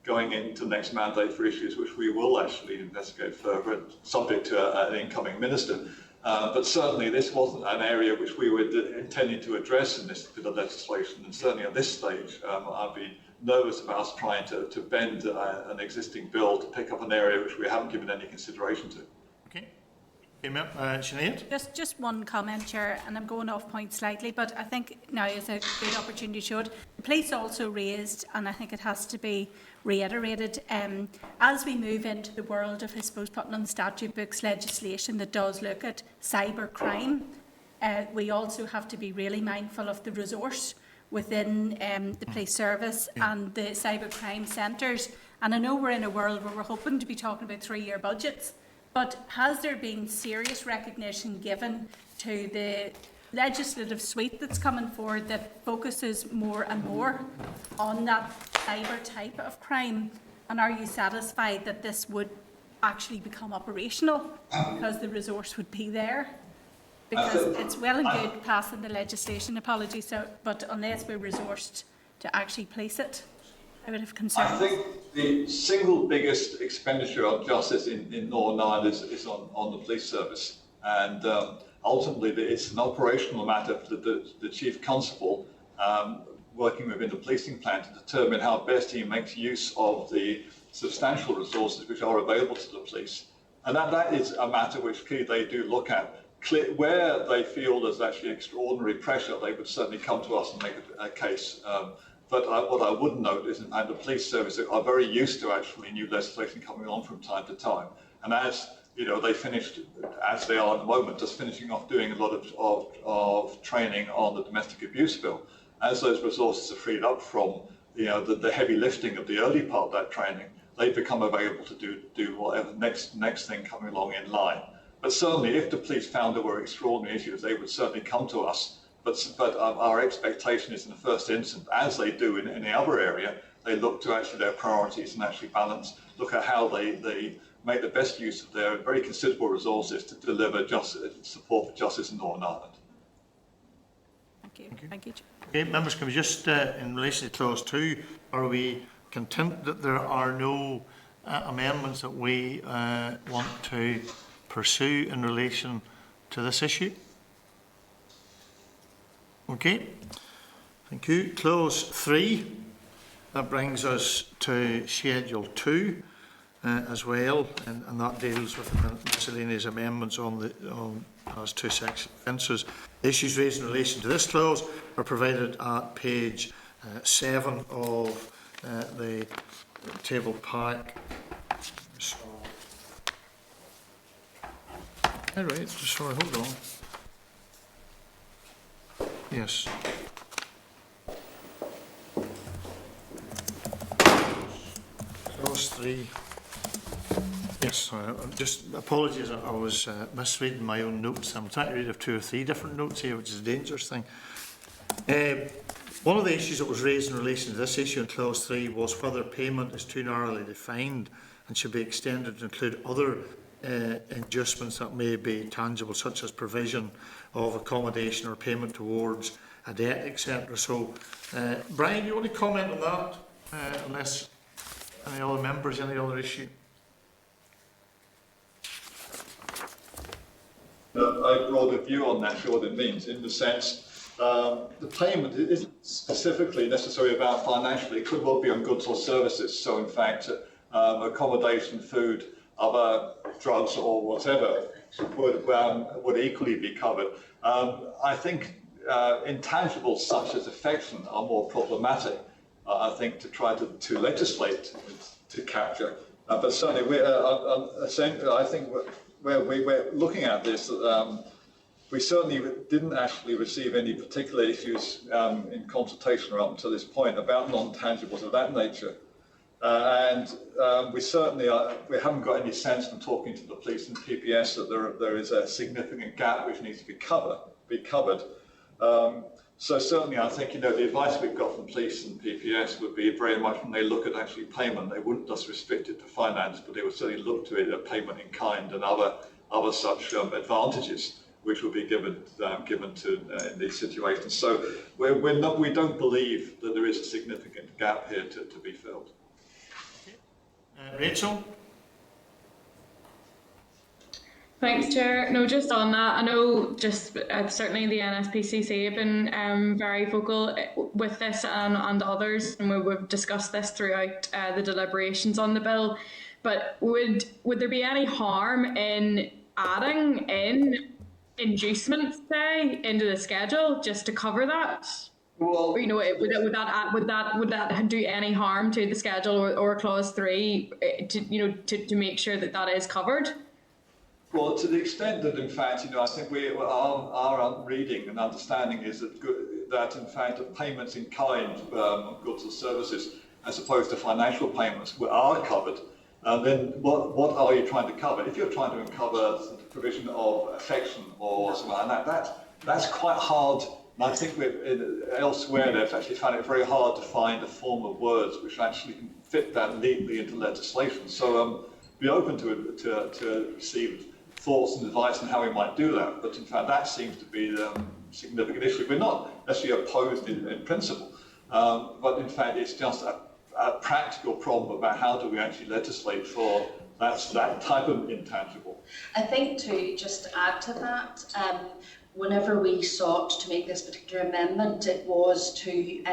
going into the next mandate for issues which we will actually investigate further, subject to an incoming minister. But certainly this wasn't an area which we were intending to address in this bit of legislation, and certainly at this stage I'd be nervous about us trying to bend an existing bill to pick up an area which we haven't given any consideration to. Okay. Sinead? Just one comment, Chair, and I'm going off point slightly, but I think now is a good opportunity to show it. The police also raised, and I think it has to be reiterated, as we move into the world of, I suppose, putting on the statute books legislation that does look at cyber crime, we also have to be really mindful of the resource within the police service and the cyber crime centres. And I know we're in a world where we're hoping to be talking about 3-year budgets, but has there been serious recognition given to the legislative suite that's coming forward that focuses more and more on that cyber type of crime? And are you satisfied that this would actually become operational because the resource would be there? Because it's well and good passing the legislation, apologies, but unless we're resourced to actually police it, I would have concerns. I think the single biggest expenditure of justice in Northern Ireland is on the police service, and ultimately it's an operational matter for the Chief Constable working within the policing plan to determine how best he makes use of the substantial resources which are available to the police. And that is a matter which clearly they do look at. Where they feel there's actually extraordinary pressure, they would certainly come to us and make a case. But what I would note is that the police service are very used to actually new legislation coming on from time to time. And as you know, they finished, as they are at the moment, just finishing off doing a lot of training on the domestic abuse bill. As those resources are freed up from the heavy lifting of the early part of that training, they become available to do whatever next thing coming along in line. But certainly, if the police found there were extraordinary issues, they would certainly come to us. But our expectation is, in the first instance, as they do in any other area, they look to actually their priorities and actually look at how they make the best use of their very considerable resources to deliver support for justice in Northern Ireland. Thank you. Thank you. Okay, members, can we just, in relation to Clause 2, are we content that there are no amendments that we want to pursue in relation to this issue? Okay, thank you. Clause 3, that brings us to Schedule 2 as well, and that deals with the miscellaneous amendments on Clause 2 section offences. The issues raised in relation to this clause are provided at page 7 of the table pack. So, all right, sorry, hold on. Yes. Clause 3. Yes, sorry, just apologies, I was misreading my own notes. I'm trying to read of 2 or 3 different notes here, which is a dangerous thing. One of the issues that was raised in relation to this issue in Clause 3 was whether payment is too narrowly defined and should be extended to include other inducements that may be tangible, such as provision of accommodation or payment towards a debt, etc. So, Brian, you want to comment on that? Unless any other members, any other issue? A broader view on that, what it means, in the sense the payment isn't specifically necessarily about financially. It could well be on goods or services. So, in fact, accommodation, food, other drugs or whatever would equally be covered. I think intangibles such as affection are more problematic, I think, to try to legislate to capture. But certainly, I think where we're looking at this, we certainly didn't actually receive any particular issues in consultation up until this point about non-tangibles of that nature. And we certainly we haven't got any sense from talking to the police and PPS that there is a significant gap which needs to be covered. So certainly I think, the advice we've got from police and PPS would be very much when they look at actually payment, they wouldn't just restrict it to finance, but they would certainly look to it at payment in kind and other such advantages which will be given to in these situations. So we don't believe that there is a significant gap here to be filled. Rachel? Thanks, Chair. No, just on that, I know just certainly the NSPCC have been very vocal with this and others, and we've discussed this throughout the deliberations on the bill. But would there be any harm in adding in inducements, say, into the schedule just to cover that? Well, You know, would that do any harm to the schedule or clause 3 to make sure that that is covered? Well, to the extent that, in fact, I think our reading and understanding is that in fact, payments in kind, goods or services, as opposed to financial payments, are covered. Then what are you trying to cover? If you're trying to cover the provision of affection or something like that, that's quite hard. And I think elsewhere they've actually found it very hard to find a form of words which actually can fit that neatly into legislation. So be open to receive thoughts and advice on how we might do that. But in fact, that seems to be the significant issue. We're not necessarily opposed in principle, but in fact, it's just a practical problem about how do we actually legislate for that type of intangible. I think to just add to that, whenever we sought to make this particular amendment, it was to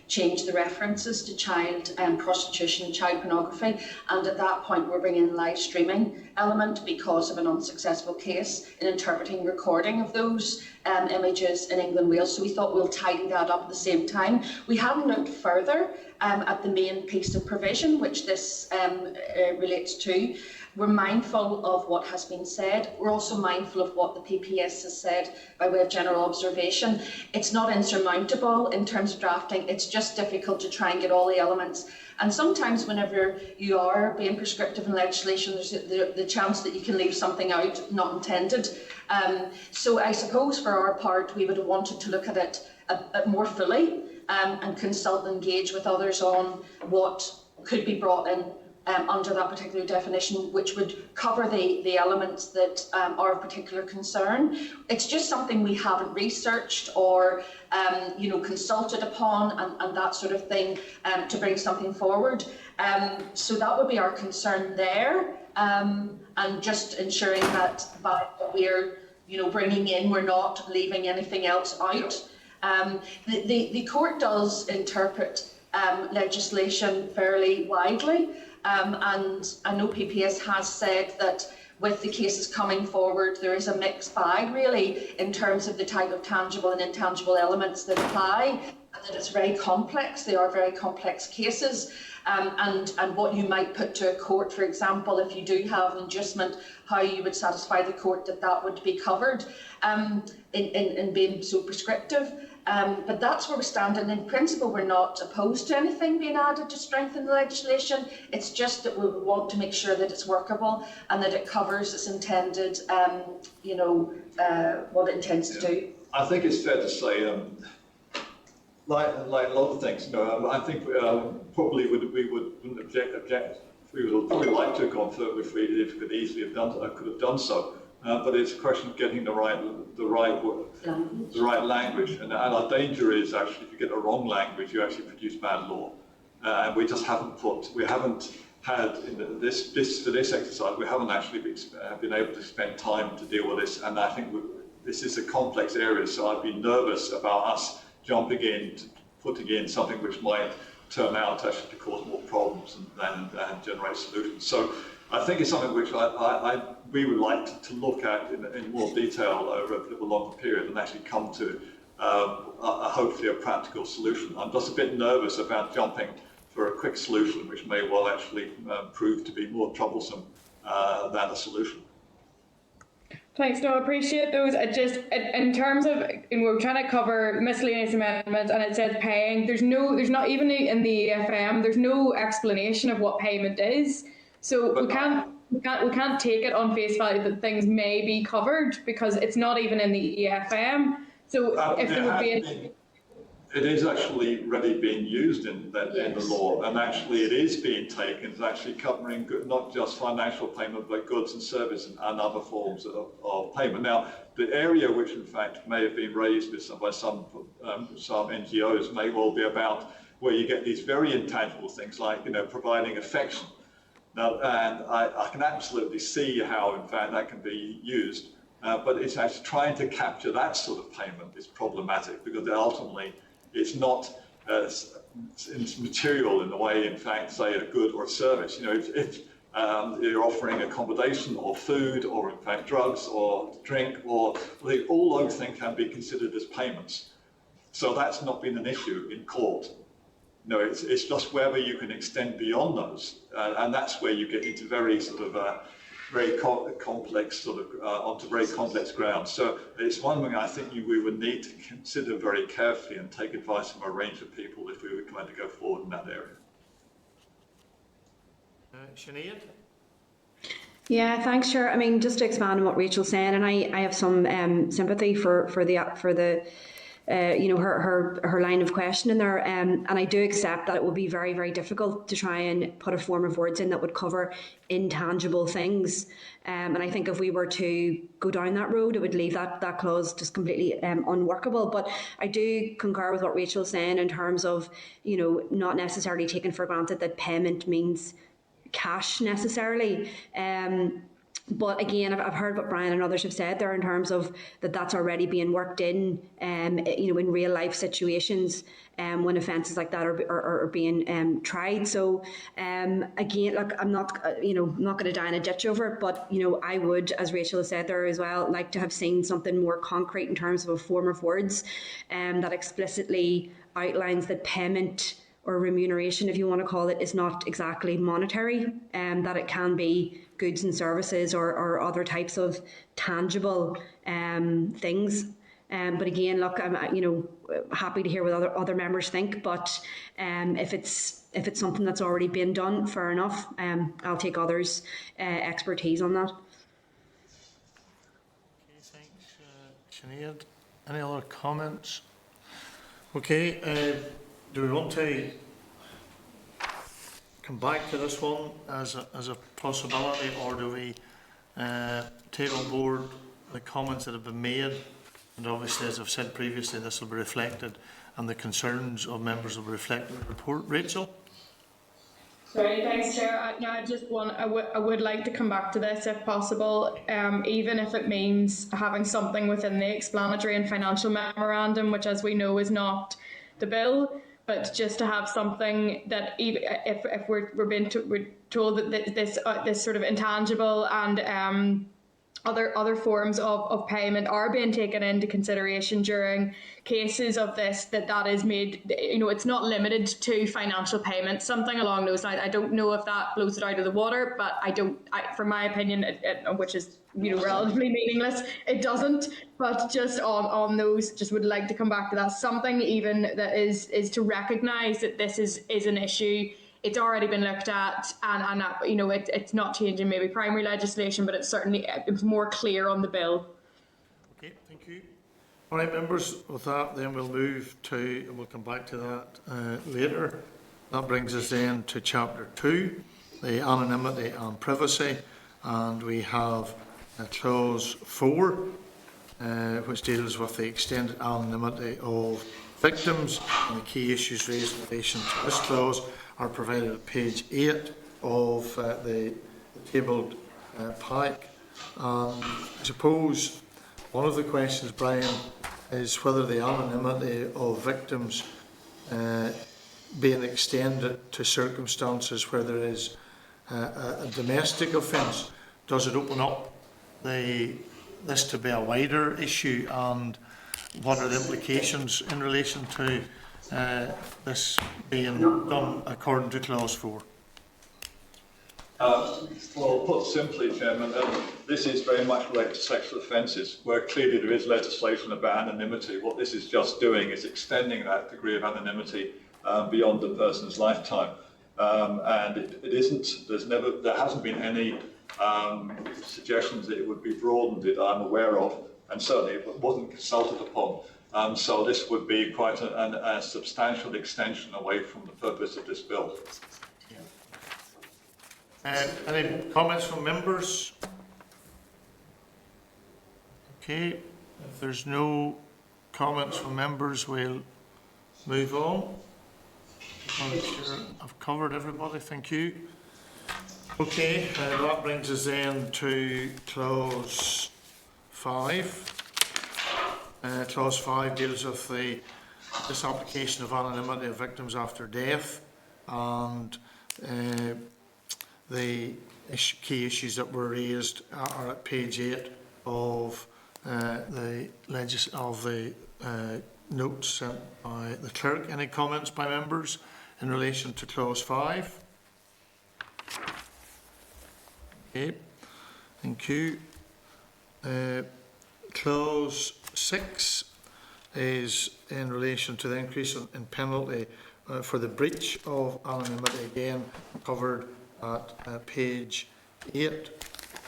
change the references to child prostitution and child pornography, and at that point we're bringing in live streaming element because of an unsuccessful case in interpreting recording of those images in England and Wales, so we thought we'll tidy that up at the same time. We haven't looked further at the main piece of provision which this relates to. We're mindful of what has been said. We're also mindful of what the PPS has said by way of general observation. It's not insurmountable in terms of drafting. It's just difficult to try and get all the elements. And sometimes whenever you are being prescriptive in legislation, there's the chance that you can leave something out, not intended. So I suppose for our part, we would have wanted to look at it more fully and consult and engage with others on what could be brought in under that particular definition, which would cover the elements that are of particular concern. It's just something we haven't researched or consulted upon and that sort of thing to bring something forward. So that would be our concern there, and just ensuring that by what we're bringing in, we're not leaving anything else out. The court does interpret legislation fairly widely. And I know PPS has said that with the cases coming forward, there is a mixed bag really in terms of the type of tangible and intangible elements that apply, and that it's very complex. They are very complex cases, and what you might put to a court, for example, if you do have an inducement, how you would satisfy the court that would be covered in being so prescriptive. But that's where we stand, and in principle we're not opposed to anything being added to strengthen the legislation. It's just that we want to make sure that it's workable and that it covers its intended, what it intends to do. I think it's fair to say, like a lot of things, I think probably we wouldn't object. We would probably like to have gone further if we could easily have could have done so. But it's a question of getting the right language, and our danger is actually if you get the wrong language, you actually produce bad law. And we just haven't had in this exercise, we haven't actually been able to spend time to deal with this. And I think this is a complex area, so I'd be nervous about us jumping in to putting in something which might turn out actually to cause more problems and generate solutions. So I think it's something which we would like to look at in more detail over a bit of a longer period and actually come to hopefully a practical solution. I'm just a bit nervous about jumping for a quick solution which may well actually prove to be more troublesome than a solution. Thanks, no, I appreciate those. It just, in terms of, we're trying to cover miscellaneous amendments, and it says paying. There's not even in the EFM. There's no explanation of what payment is. So we can't take it on face value that things may be covered because it's not even in the EFM. So if there would be it is actually already being used in the law, and actually it is being taken. It's actually covering not just financial payment, but goods and services and other forms of payment. Now, the area which in fact may have been raised by some NGOs may well be about where you get these very intangible things like providing affection. Now, and I can absolutely see how, in fact, that can be used, but it's actually trying to capture that sort of payment is problematic, because ultimately it's not it's material in the way, in fact, say a good or a service. You know, if you're offering accommodation or food or, in fact, drugs or drink, or all those things can be considered as payments. So that's not been an issue in court. No, it's just whether you can extend beyond those, and that's where you get into very sort of very complex sort of onto very complex ground. So it's one thing I think we would need to consider very carefully and take advice from a range of people if we were trying to go forward in that area. Sinead? Yeah, thanks, Chair. I mean, just to expand on what Rachel's saying, and I have some sympathy for the you know, her line of questioning there, and I do accept that it will be very, very difficult to try and put a form of words in that would cover intangible things, and I think if we were to go down that road, it would leave that clause just completely unworkable. But I do concur with what Rachel's saying in terms of, you know, not necessarily taking for granted that payment means cash necessarily. But again, I've heard what Brian and others have said there in terms of that's already being worked in, you know, in real life situations, when offences like that are being tried. So again, look, I'm not, you know, not going to die in a ditch over it, but you know, I would, as Rachel has said there as well, like to have seen something more concrete in terms of a form of words, that explicitly outlines that payment or remuneration, if you want to call it, is not exactly monetary, that it can be goods and services or other types of tangible things. But again, look, I'm, you know, happy to hear what other members think. But if it's something that's already been done, fair enough. I'll take others' expertise on that. Okay, thanks, Sinead. Any other comments? Okay, do we want to come back to this one as a possibility, or do we take on board the comments that have been made? And obviously, as I've said previously, this will be reflected, and the concerns of members will be reflected in the report. Rachel? Sorry, thanks, Chair. I would like to come back to this if possible, even if it means having something within the explanatory and financial memorandum, which, as we know, is not the bill, but just to have something that, even if we're told that this sort of intangible and other forms of payment are being taken into consideration during cases of this, that is made, you know, it's not limited to financial payments, something along those lines. I don't know if that blows it out of the water, but from my opinion, which is, you know, relatively meaningless, it doesn't. But just on those, just would like to come back to that, something even that is to recognise that this is an issue. It's already been looked at, and you know, it's not changing maybe primary legislation, but it's more clear on the bill. Okay, thank you. All right, members, with that, then we'll move to, and we'll come back to that later. That brings us then to Chapter 2, the anonymity and privacy, and we have Clause 4, which deals with the extended anonymity of victims, and the key issues raised in relation to this clause are provided at page 8 of the tabled pack. I suppose one of the questions, Brian, is whether the anonymity of victims being extended to circumstances where there is a domestic offence, does it open up this to be a wider issue, and what are the implications in relation to this being done according to Clause 4? Well, put simply, Chairman, this is very much related to sexual offences, where clearly there is legislation about anonymity. What this is just doing is extending that degree of anonymity beyond the person's lifetime. And it isn't, there hasn't been any suggestions that it would be broadened that I'm aware of, and certainly it wasn't consulted upon. So this would be quite a substantial extension away from the purpose of this bill. Any comments from members? Okay, if there's no comments from members, we'll move on. I'm sure I've covered everybody, thank you. Okay, that brings us then to clause 5. Clause 5 deals with the disapplication of anonymity of victims after death, and the key issues that were raised are at page 8 of the notes sent by the clerk. Any comments by members in relation to clause 5? Okay, thank you. Clause 6 is in relation to the increase in penalty for the breach of anonymity, again covered at page 8.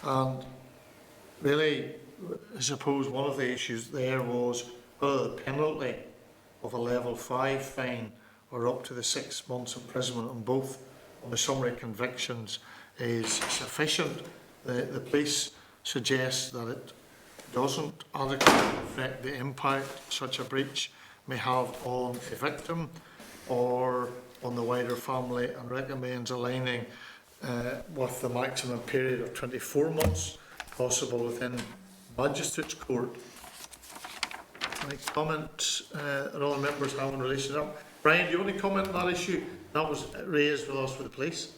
And really, I suppose one of the issues there was whether the penalty of a level 5 fine or up to the 6 months imprisonment on both on the summary convictions is sufficient. The police suggest that it doesn't adequately reflect the impact such a breach may have on a victim or on the wider family, and recommends aligning with the maximum period of 24 months possible within Magistrates Court. Any comments that all members have in relation to that? Brian, do you want to comment on that issue that was raised with us with the police?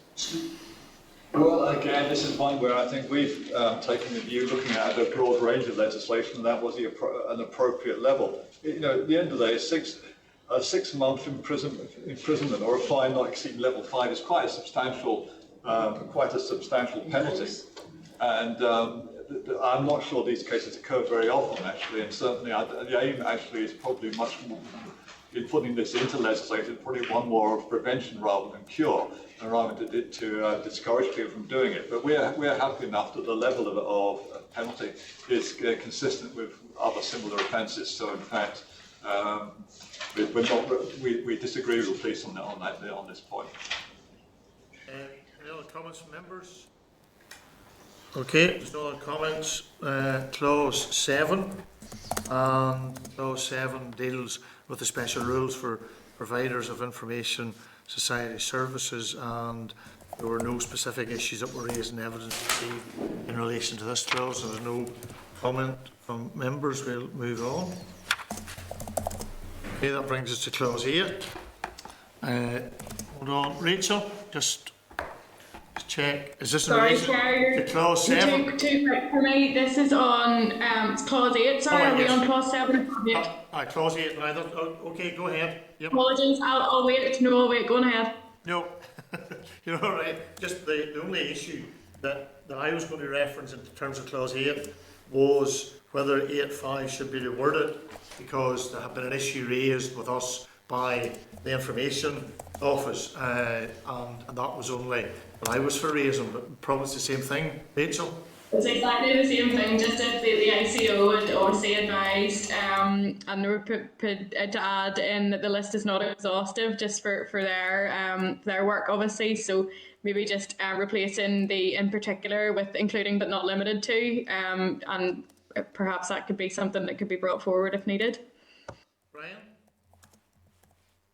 Well, again, this is one where I think we've taken the view, looking at a broad range of legislation, that was an appropriate level. You know, at the end of the day, a 6 month imprisonment or a fine not exceeding level 5 is quite a substantial penalty. And I'm not sure these cases occur very often, actually, and certainly the aim actually is probably much more, in putting this into legislation, probably one more of prevention rather than cure, and rather to discourage people from doing it. But we're happy enough that the level of penalty is consistent with other similar offences. So in fact, we disagree with the police on this point. Any other comments from members? Okay, there's no other comments. Clause 7, and clause 7 deals with the special rules for providers of information society services, and there were no specific issues that were raised in evidence received in relation to this clause. So there's no comment from members. We'll move on. Okay, that brings us to clause 8. Hold on, Rachel, just check. Is this in relation to clause 7? Too quick for me. This is on clause 8. Sorry, are we on clause 7? Clause 8. Right. Okay, go ahead. Yep. Apologies. I'll wait. No, I'll wait. Go on ahead. No, you're all right. Just the only issue that I was going to reference in terms of clause 8 was whether 8.5 should be reworded, because there had been an issue raised with us by the Information Office, and that was only what I was for raising, but probably it's the same thing. Rachel? It's exactly the same thing, just if the ICO had obviously advised and they were put to add in that the list is not exhaustive just for their work, obviously. So maybe just replacing the in particular with including but not limited to, and perhaps that could be something that could be brought forward if needed. Brian?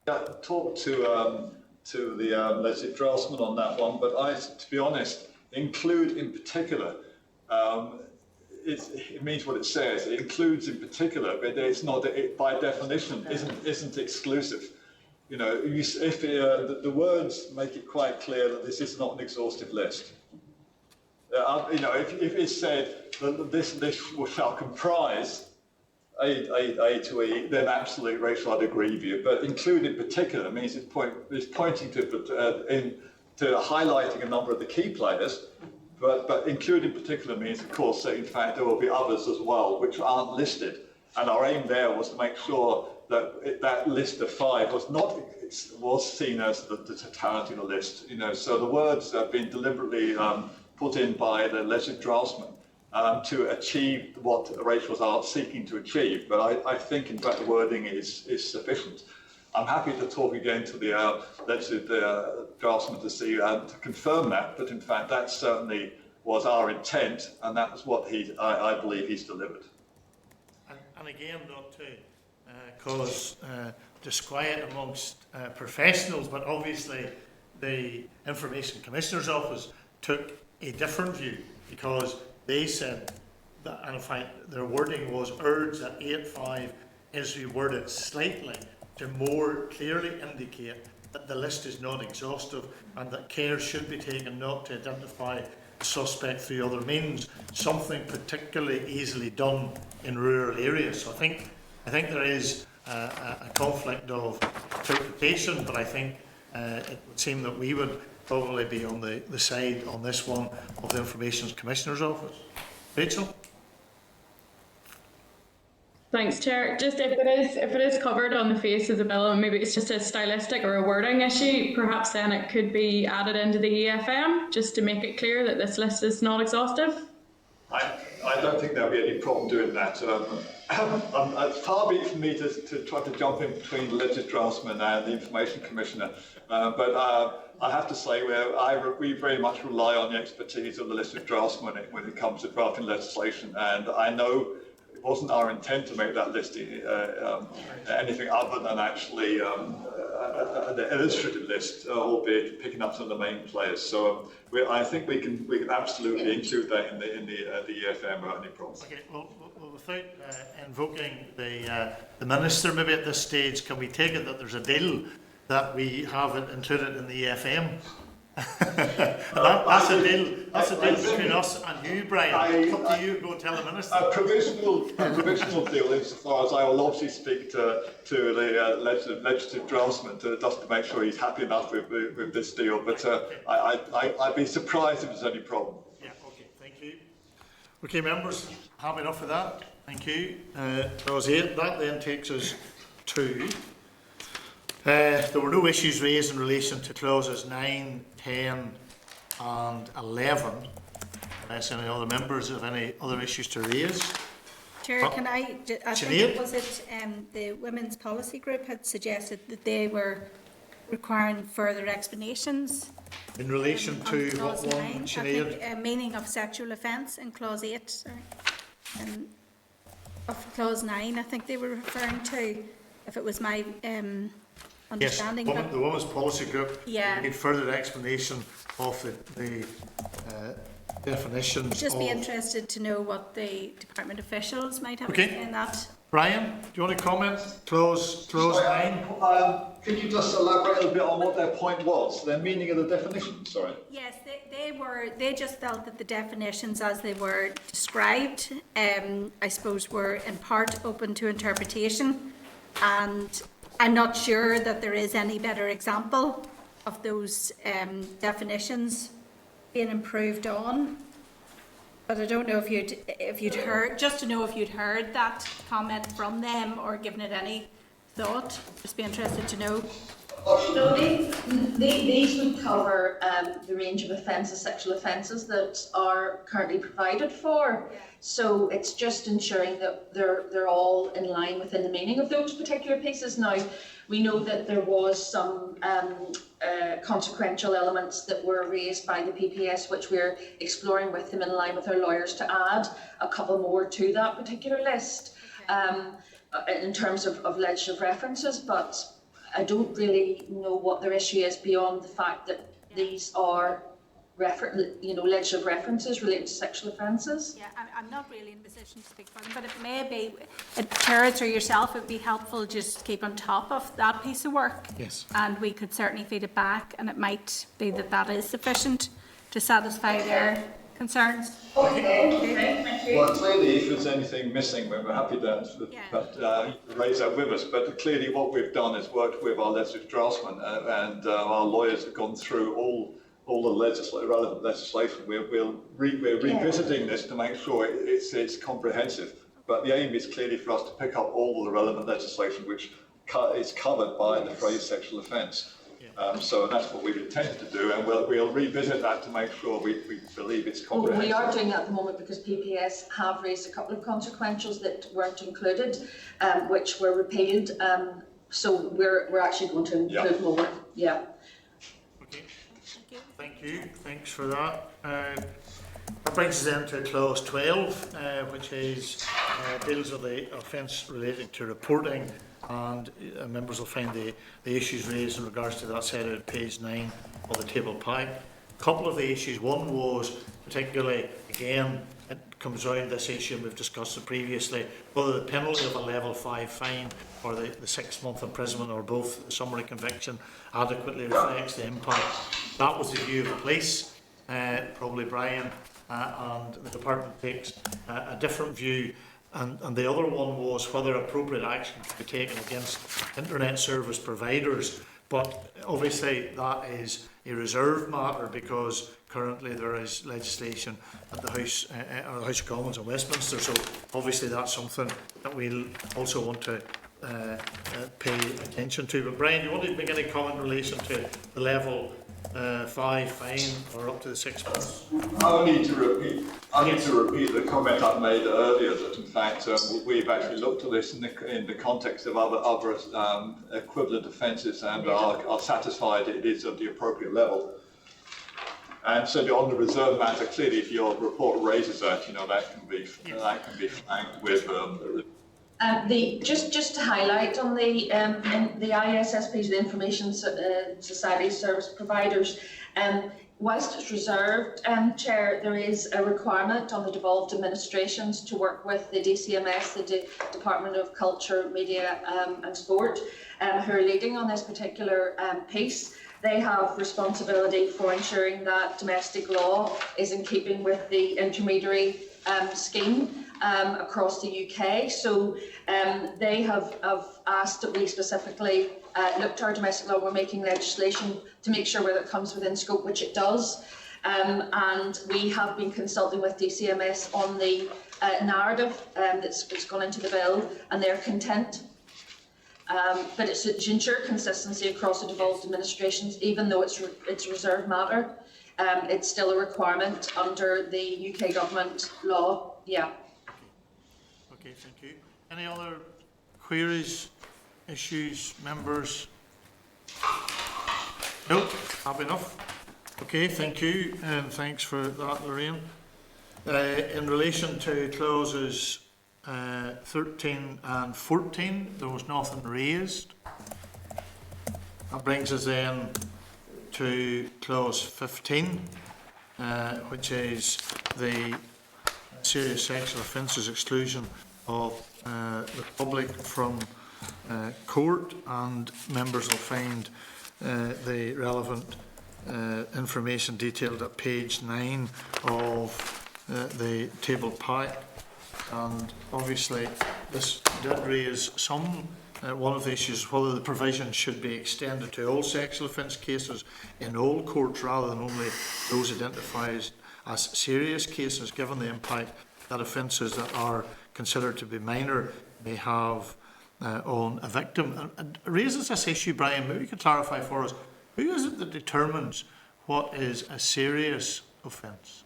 Yeah, talk to the legislative draftsman on that one, but to be honest, include in particular, it means what it says. It includes in particular, but it's not. It by definition isn't exclusive. You know, if the words make it quite clear that this is not an exhaustive list. You know, if it said that this list shall comprise A to E, then absolutely, Rachel, I'd agree with you. But include in particular means it's pointing to highlighting a number of the key players. But include in particular means, of course, that in fact there will be others as well which aren't listed. And our aim there was to make sure that that list of 5 was seen as the totality of the list. You know, so the words have been deliberately put in by the legislative draftsman to achieve what Rachel was seeking to achieve. But I think, in fact, the wording is sufficient. I'm happy to talk again to the legislative draftsman to see to confirm that. But in fact, that certainly was our intent, and that was what I believe he's delivered. And again, not to cause disquiet amongst professionals, but obviously the Information Commissioner's Office took a different view, because they said that, and in fact their wording was urged that 8.5 is reworded slightly to more clearly indicate that the list is not exhaustive and that care should be taken not to identify the suspect through other means, something particularly easily done in rural areas. So I think there is a conflict of interpretation, but I think it would seem that we would probably be on the side on this one of the Information Commissioner's Office. Rachel? Thanks, Chair. Just if it is covered on the face of the bill, and maybe it's just a stylistic or a wording issue, perhaps then it could be added into the EFM just to make it clear that this list is not exhaustive. I don't think there'll be any problem doing that. It's far be it from me to try to jump in between the legislative draftsman and the Information Commissioner, but I have to say we very much rely on the expertise of the legislative draftsman when it comes to drafting legislation, and I know it wasn't our intent to make that list anything other than actually an illustrative list, albeit picking up some of the main players. So I think we can absolutely include that in the EFM without any problem. Okay, well without invoking the Minister, maybe at this stage, can we take it that there's a deal that we have it included in the EFM? That's a deal between us and you, Brian. It's up to you, go and tell the Minister. A provisional deal, insofar as I will obviously speak to the legislative draftsman just to make sure he's happy enough with this deal, but I'd be surprised if there's any problem. Yeah, okay, thank you. Okay, members, happy enough with that? Thank you. That was 8. That then takes us to there were no issues raised in relation to clauses 9, 10 and 11. Unless any other members have any other issues to raise. Chair, can I think was it the Women's Policy Group had suggested that they were requiring further explanations in relation to what one, Sinead? I think meaning of sexual offence in clause 8, sorry. Of clause 9, I think they were referring to, if it was my understanding. Yes, the Women's Policy Group need further explanation of the definitions. Just be interested to know what the department officials might have to say in that. Brian, do you want to comment? Clause 9. Could you just elaborate a little bit on what their point was, their meaning of the definition? Sorry. Yes, they just felt that the definitions as they were described, I suppose, were in part open to interpretation, and I'm not sure that there is any better example of those definitions being improved on. But I don't know if you'd heard, just to know if you'd heard that comment from them or given it any thought. Just be interested to know. No, these would cover the range of offences, sexual offences that are currently provided for. So it's just ensuring that they're all in line within the meaning of those particular pieces. Now, we know that there was some consequential elements that were raised by the PPS, which we're exploring with them in line with our lawyers to add a couple more to that particular list in terms of legislative references, but I don't really know what their issue is beyond the fact that these are legislative references related to sexual offences. Yeah, I'm not really in a position to speak for them, but it may be, Terence or yourself, it would be helpful just to keep on top of that piece of work. Yes. And we could certainly feed it back, and it might be that is sufficient to satisfy their concerns. Okay, thank you. Well, clearly, if there's anything missing, we're happy to raise that with us. But clearly, what we've done is worked with our legislative draftsmen, and our lawyers have gone through all the relevant legislation. We're revisiting this to make sure it's comprehensive. But the aim is clearly for us to pick up all the relevant legislation which is covered by the phrase sexual offence. So that's what we've intended to do, and we'll revisit that to make sure we believe it's comprehensive. We are doing that at the moment because PPS have raised a couple of consequentials that weren't included, which were repealed. So we're actually going to include more. Yeah. Okay. Thank you. Thanks for that. That brings us then to clause 12, which is deals with the offence relating to reporting, and members will find the issues raised in regards to that set out at page 9 of the table pack. couple of the issues. One was particularly, again, it comes around this issue, and we've discussed it previously, whether the penalty of a level 5 fine or the 6-month imprisonment or both summary conviction adequately reflects the impact. That was the view of the police, probably Brian, and the department takes a different view. And the other one was whether appropriate action could be taken against internet service providers. But obviously that is a reserved matter, because currently there is legislation at the House, or the House of Commons in Westminster. So obviously that's something that we'll also want to pay attention to. But Brian, do you want to make any comment in relation to the level 5 fine or up to the 6 months? I need to repeat the comment I made earlier, that in fact we've actually looked at this in the context of other equivalent offences, and are satisfied it is of the appropriate level. And so on the reserve matter, clearly, if your report raises that, that can be flagged with. Just to highlight on the ISSPs, the Information Society Service Providers, whilst it's reserved, Chair, there is a requirement on the devolved administrations to work with the DCMS, the Department of Culture, Media and Sport, who are leading on this particular piece. They have responsibility for ensuring that domestic law is in keeping with the intermediary scheme across the UK. So they have asked that we specifically look to our domestic law. We're making legislation to make sure whether it comes within scope, which it does. And we have been consulting with DCMS on the narrative that's gone into the bill, and they're content. But it's to ensure consistency across the devolved administrations, even though it's a reserved matter. It's still a requirement under the UK government law. Yeah. Okay, thank you. Any other queries, issues, members? Nope, happy enough. Okay, thank you, and thanks for that, Lorraine. In relation to clauses 13 and 14, there was nothing raised. That brings us then to clause 15, which is the serious sexual offences exclusion of the public from court, and members will find the relevant information detailed at page 9 of the table pack. And obviously this did raise some one of the issues, whether the provision should be extended to all sexual offence cases in all courts rather than only those identified as serious cases, given the impact that offences that are considered to be minor may have on a victim. And it raises this issue, Brian, maybe you could clarify for us, who is it that determines what is a serious offence?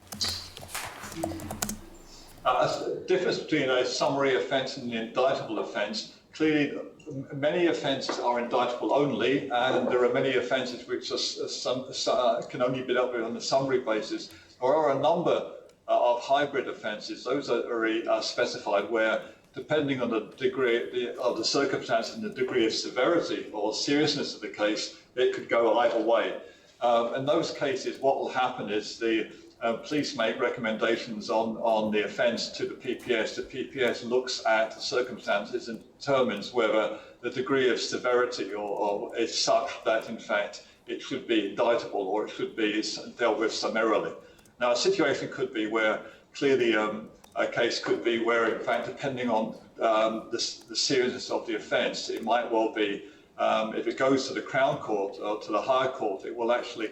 A difference between a summary offence and an indictable offence. Clearly, many offences are indictable only, and there are many offences which can only be dealt with on a summary basis. There are a number of hybrid offences. Those are specified where, depending on the degree of the circumstances and the degree of severity or seriousness of the case, it could go either way. In those cases, what will happen is the police make recommendations on the offence to the PPS. The PPS looks at the circumstances and determines whether the degree of severity or is such that, in fact, it should be indictable or it should be dealt with summarily. Now, a situation could be where clearly a case could be where, in fact, depending on the seriousness of the offence, it might well be, if it goes to the Crown Court or to the higher court, it will actually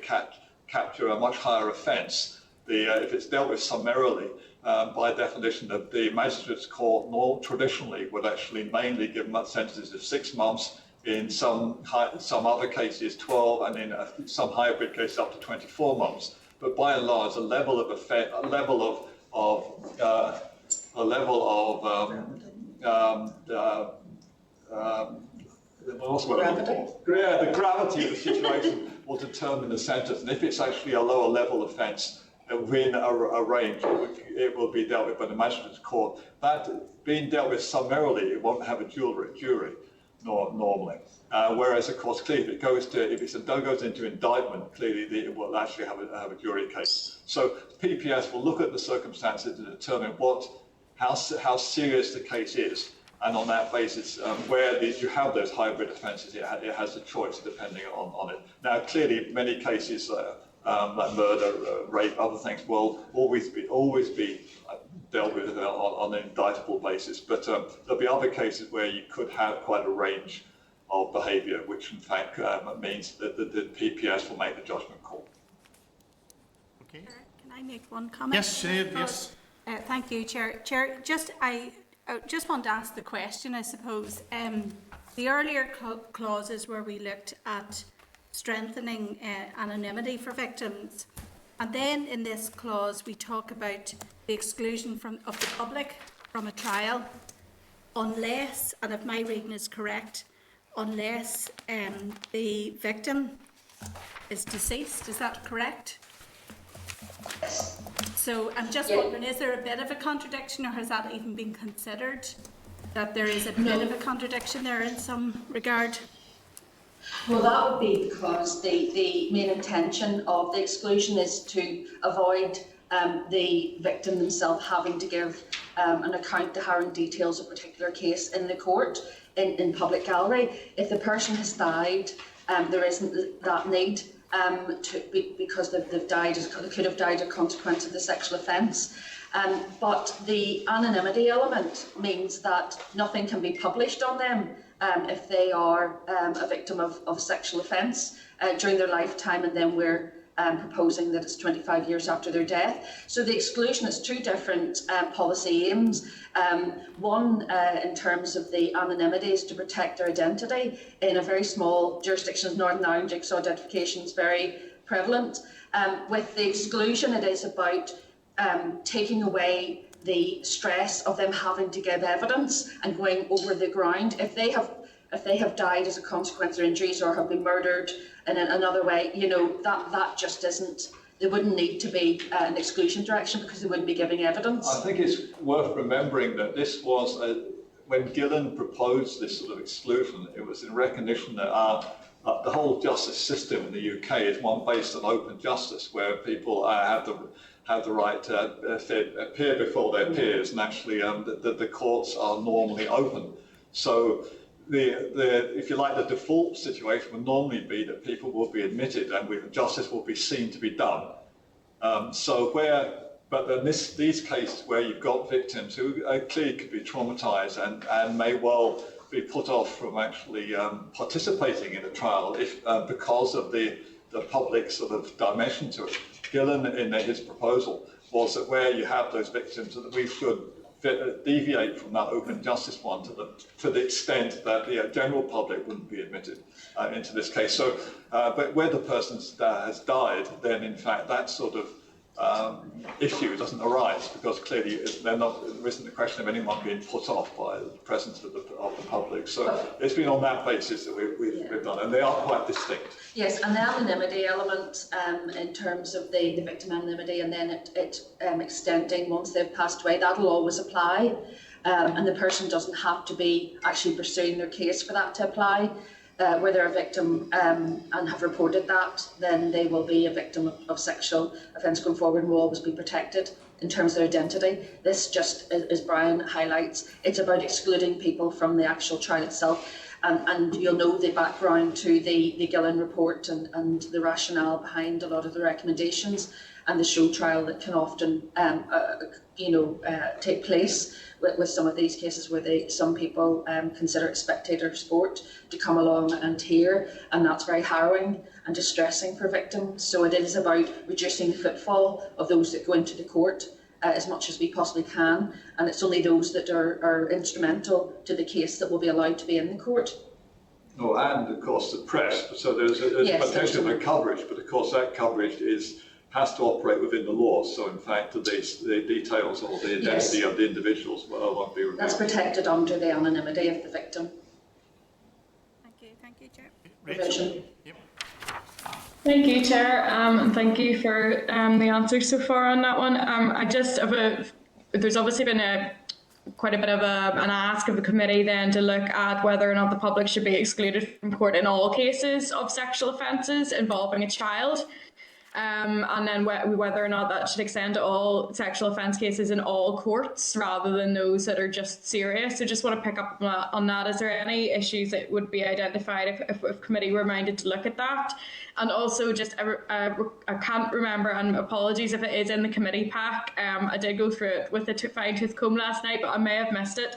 capture a much higher offence. If it's dealt with summarily, by definition, the Magistrates' Court traditionally would actually mainly give sentences of 6 months, in some other cases 12, and in some hybrid cases up to 24 months. But by and large, a level of the gravity of the situation will determine the sentence. And if it's actually a lower level offence within a range, it will be dealt with by the Magistrates' Court. That being dealt with summarily, it won't have a jury. normally. Whereas, of course, clearly, if it goes into indictment, clearly it will actually have a jury case. So PPS will look at the circumstances to determine how serious the case is, and on that basis, where you have those hybrid offences, it has a choice depending on it. Now, clearly, many cases like murder, rape, other things will always be dealt with on an indictable basis. But there'll be other cases where you could have quite a range of behaviour, which in fact means that the PPS will make the judgment call. Okay. Can I make one comment? Yes, Sinead, yes. Thank you, Chair. Chair, I just want to ask the question, I suppose. The earlier clauses where we looked at strengthening anonymity for victims, and then in this clause we talk about the exclusion of the public from a trial, unless, and if my reading is correct, unless the victim is deceased. Is that correct? So I'm just wondering, is there a bit of a contradiction, or has that even been considered? That there is a bit of a contradiction there in some regard? Well, that would be because the main intention of the exclusion is to avoid the victim themselves having to give an account to harrowing details of a particular case in the court, in public gallery. If the person has died, there isn't that need because they've died, they could have died as a consequence of the sexual offence. But the anonymity element means that nothing can be published on them if they are a victim of sexual offence during their lifetime, and then we're proposing that it's 25 years after their death. So the exclusion has two different policy aims. One, in terms of the anonymity, is to protect their identity. In a very small jurisdiction of Northern Ireland, jigsaw identification is very prevalent. With the exclusion, it is about taking away the stress of them having to give evidence and going over the ground. If they have died as a consequence of their injuries or have been murdered in another way, you know, that just isn't, there wouldn't need to be an exclusion direction because they wouldn't be giving evidence. I think it's worth remembering that this was, when Gillen proposed this sort of exclusion, it was in recognition that the whole justice system in the UK is one based on open justice, where people have the right to appear before their peers, and actually the courts are normally open. So if you like, the default situation would normally be that people will be admitted and justice will be seen to be done. But in these cases where you've got victims who clearly could be traumatised and may well be put off from actually participating in a trial because of the public sort of dimension to it. Gillen, in his proposal, was that where you have those victims, that we should deviate from that open justice one to the extent that the general public wouldn't be admitted into this case. So, but where the person has died, then in fact that sort of issue doesn't arise, because clearly there isn't the question of anyone being put off by the presence of the public. So it's been on that basis that we've done, and they are quite distinct. Yes, and the anonymity element in terms of the victim anonymity, and then it extending once they've passed away, that'll always apply, and the person doesn't have to be actually pursuing their case for that to apply. Where they're a victim and have reported that, then they will be a victim of sexual offence going forward and will always be protected in terms of their identity. This just, as Brian highlights, it's about excluding people from the actual trial itself. And you'll know the background to the Gillen report and the rationale behind a lot of the recommendations and the show trial that can often take place with some of these cases where some people consider it spectator sport to come along and hear, and that's very harrowing and distressing for victims. So it is about reducing the footfall of those that go into the court as much as we possibly can, and it's only those that are instrumental to the case that will be allowed to be in the court. Oh, and of course the press. So there's potential for coverage, but of course that coverage has to operate within the law. So in fact, the details or the identity of the individuals won't be revealed. That's protected under the anonymity of the victim. Thank you, Chair. Rachel? Yep. Thank you, Chair, and thank you for the answers so far on that one. I just have there's obviously been a quite a bit of an ask of the committee then to look at whether or not the public should be excluded from court in all cases of sexual offences involving a child. And then whether or not that should extend to all sexual offence cases in all courts rather than those that are just serious. So just want to pick up on that. Is there any issues that would be identified if committee were minded to look at that? And also just, I can't remember, and apologies if it is in the committee pack. I did go through it with a fine-tooth comb last night, but I may have missed it.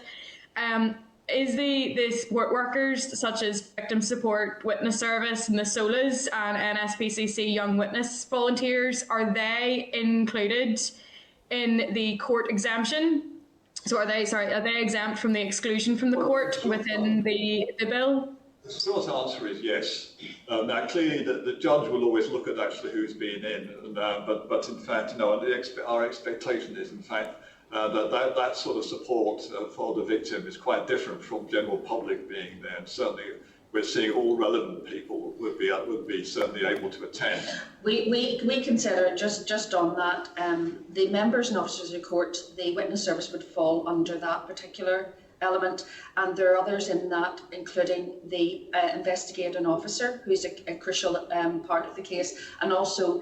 Is the support workers such as Victim Support Witness Service and the SOLAs and NSPCC Young Witness Volunteers, are they included in the court exemption? So are they exempt from the exclusion from the court within the bill? The short answer is yes. Now, clearly, the judge will always look at actually who's been in, but in fact, no. Our expectation is, in fact, that sort of support for the victim is quite different from general public being there. And certainly, we're seeing all relevant people would be certainly able to attend. We consider just on that the members and officers of the court, the witness service would fall under that particular element, and there are others in that, including the investigating officer, who's a crucial part of the case, and also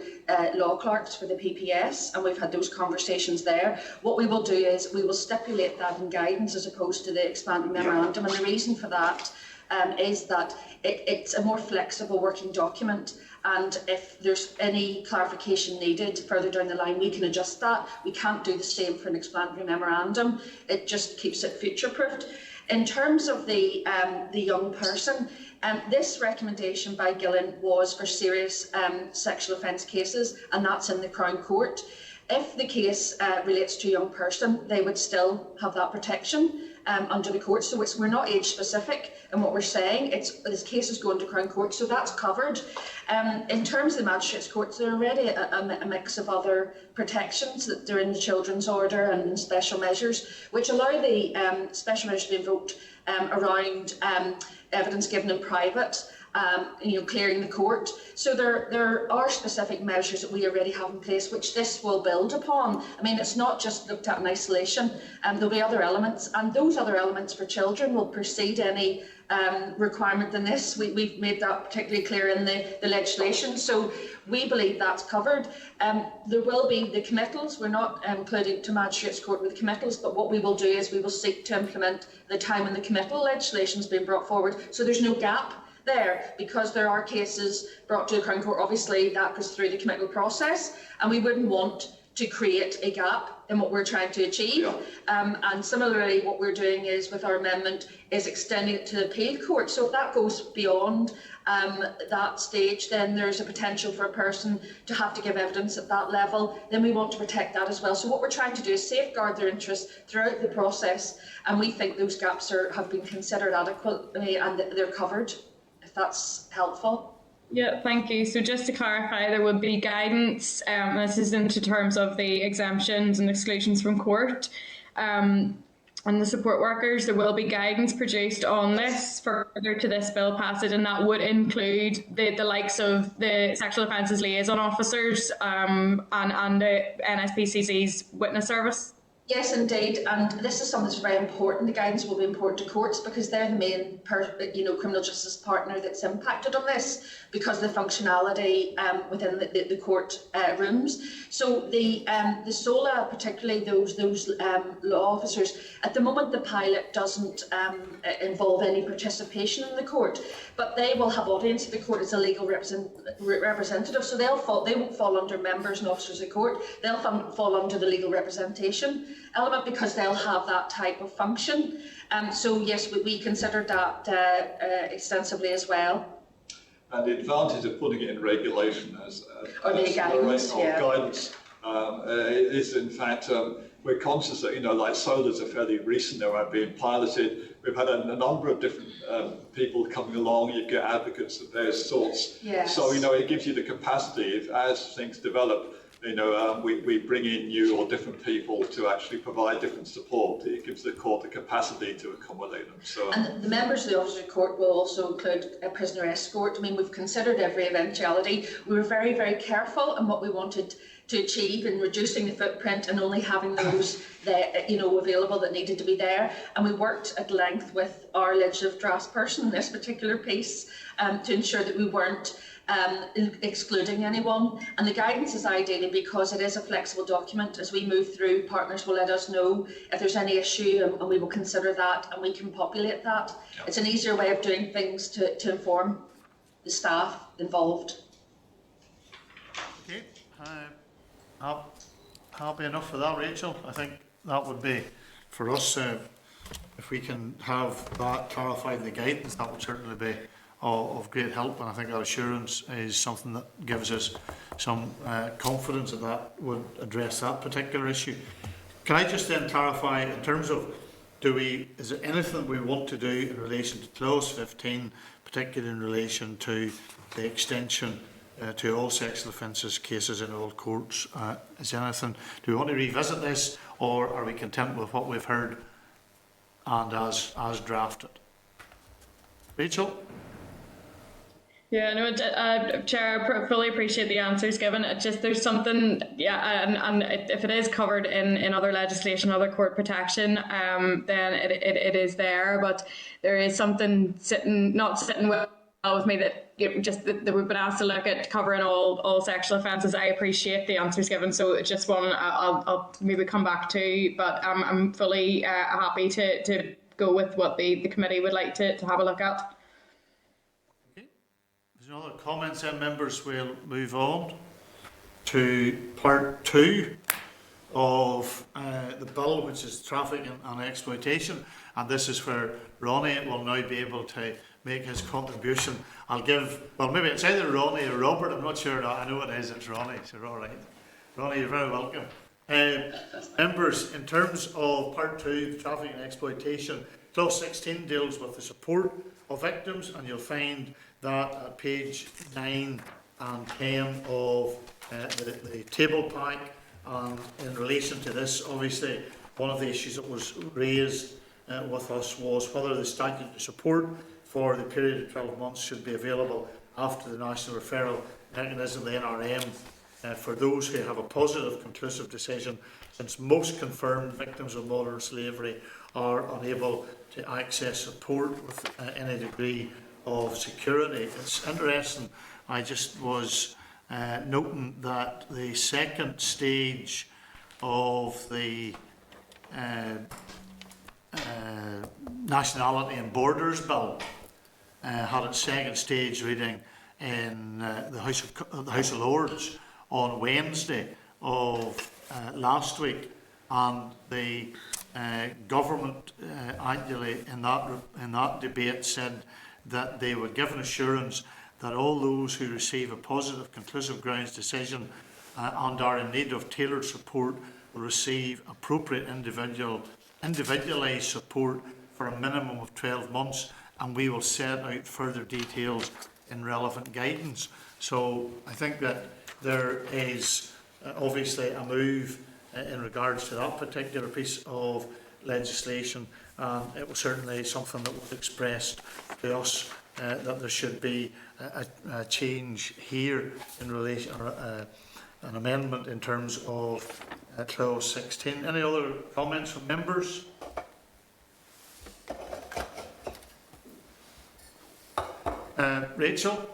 law clerks for the PPS, and we've had those conversations there. What we will do is we will stipulate that in guidance as opposed to the expanding memorandum, and the reason for that is that it's a more flexible working document, and if there's any clarification needed further down the line, we can adjust that. We can't do the same for an explanatory memorandum. It just keeps it future-proofed. In terms of the young person, this recommendation by Gillen was for serious sexual offence cases, and that's in the Crown Court. If the case relates to a young person, they would still have that protection under the court. So we're not age specific in what we're saying. This case is going to Crown Court, so that's covered. In terms of the Magistrates' Courts, there are already a mix of other protections that are in the Children's Order and special measures, which allow the special measures to be invoked around evidence given in private, clearing the court. So there are specific measures that we already have in place, which this will build upon. I mean, it's not just looked at in isolation. There'll be other elements, and those other elements for children will precede any requirement than this. We've made that particularly clear in the legislation. So we believe that's covered. There will be the committals. We're not including to Magistrates' Court with committals, but what we will do is we will seek to implement the time when the committal legislation has been brought forward. So there's no gap there, because there are cases brought to the Crown Court. Obviously, that goes through the committal process, and we wouldn't want to create a gap in what we're trying to achieve. Yeah. And similarly, what we're doing is, with our amendment, is extending it to the appeal court. So if that goes beyond that stage, then there's a potential for a person to have to give evidence at that level. Then we want to protect that as well. So what we're trying to do is safeguard their interests throughout the process, and we think those gaps have been considered adequately and they're covered. If that's helpful. Yeah, thank you. So just to clarify, there would be guidance, this is into terms of the exemptions and exclusions from court, and the support workers. There will be guidance produced on this further to this bill passage, and that would include the likes of the sexual offences liaison officers and the NSPCC's witness service. Yes, indeed, and this is something that's very important. The guidance will be important to courts because they're the main, criminal justice partner that's impacted on this, because of the functionality within the court rooms. So the SOLA, particularly those law officers, at the moment the pilot doesn't involve any participation in the court, but they will have audience at the court as a legal representative. So they won't fall under members and officers of the court. They'll fall under the legal representation element because they'll have that type of function. So yes, we considered that extensively as well. And the advantage of putting it in regulation as guidance is, in fact, we're conscious that, like SOLAs are fairly recent, they're being piloted. We've had a number of different people coming along. You get advocates of various sorts. Yes. So, it gives you the capacity, as things develop, we bring in new or different people to actually provide different support. It gives the court the capacity to accommodate them. So, and the members of the Officers Court will also include a prisoner escort. I mean, we've considered every eventuality. We were very, very careful in what we wanted to achieve in reducing the footprint and only having those that, available that needed to be there. And we worked at length with our legislative draftsperson in this particular piece to ensure that we weren't excluding anyone. And the guidance is ideally because it is a flexible document. As we move through, partners will let us know if there's any issue, and we will consider that and we can populate that. Yep. It's an easier way of doing things to inform the staff involved. Okay, happy enough for that, Rachel. I think that would be, for us, if we can have that clarified in the guidance, that would certainly be of great help, and I think that assurance is something that gives us some confidence that would address that particular issue. Can I just then clarify, in terms of, is there anything we want to do in relation to clause 15, particularly in relation to the extension to all sexual offences cases in all courts? Is there anything, do we want to revisit this, or are we content with what we've heard and as drafted? Rachel? Yeah, no, Chair, I fully appreciate the answers given. It's just there's something, and if it is covered in other legislation, other court protection, then it is there. But there is something not sitting well with me that that we've been asked to look at covering all sexual offences. I appreciate the answers given, so it's just one I'll maybe come back to. But I'm fully happy to go with what the committee would like to have a look at. There's no other comments then, members. We'll move on to part 2 of the bill, which is trafficking and exploitation, and this is where Ronnie will now be able to make his contribution. Maybe it's either Ronnie or Robert, I'm not sure. I know it is, it's Ronnie, so all right. Ronnie, you're very welcome. Members, in terms of part 2, trafficking and exploitation, clause 16 deals with the support of victims, and you'll find that at page 9 and 10 of the table pack. And in relation to this, obviously, one of the issues that was raised with us was whether the statutory support for the period of 12 months should be available after the national referral mechanism, the NRM, for those who have a positive conclusive decision, since most confirmed victims of modern slavery are unable to access support with any degree of security. It's interesting, I just was noting that the second stage of the Nationality and Borders Bill had its second stage reading in the House of Lords on Wednesday of last week, and the government actually in that debate said that they were given assurance that all those who receive a positive conclusive grounds decision and are in need of tailored support will receive appropriate individualised support for a minimum of 12 months, and we will set out further details in relevant guidance. So I think that there is obviously a move in regards to that particular piece of legislation, and it was certainly something that was expressed to us that there should be a change here in relation, or an amendment in terms of clause 16. Any other comments from members? Rachel?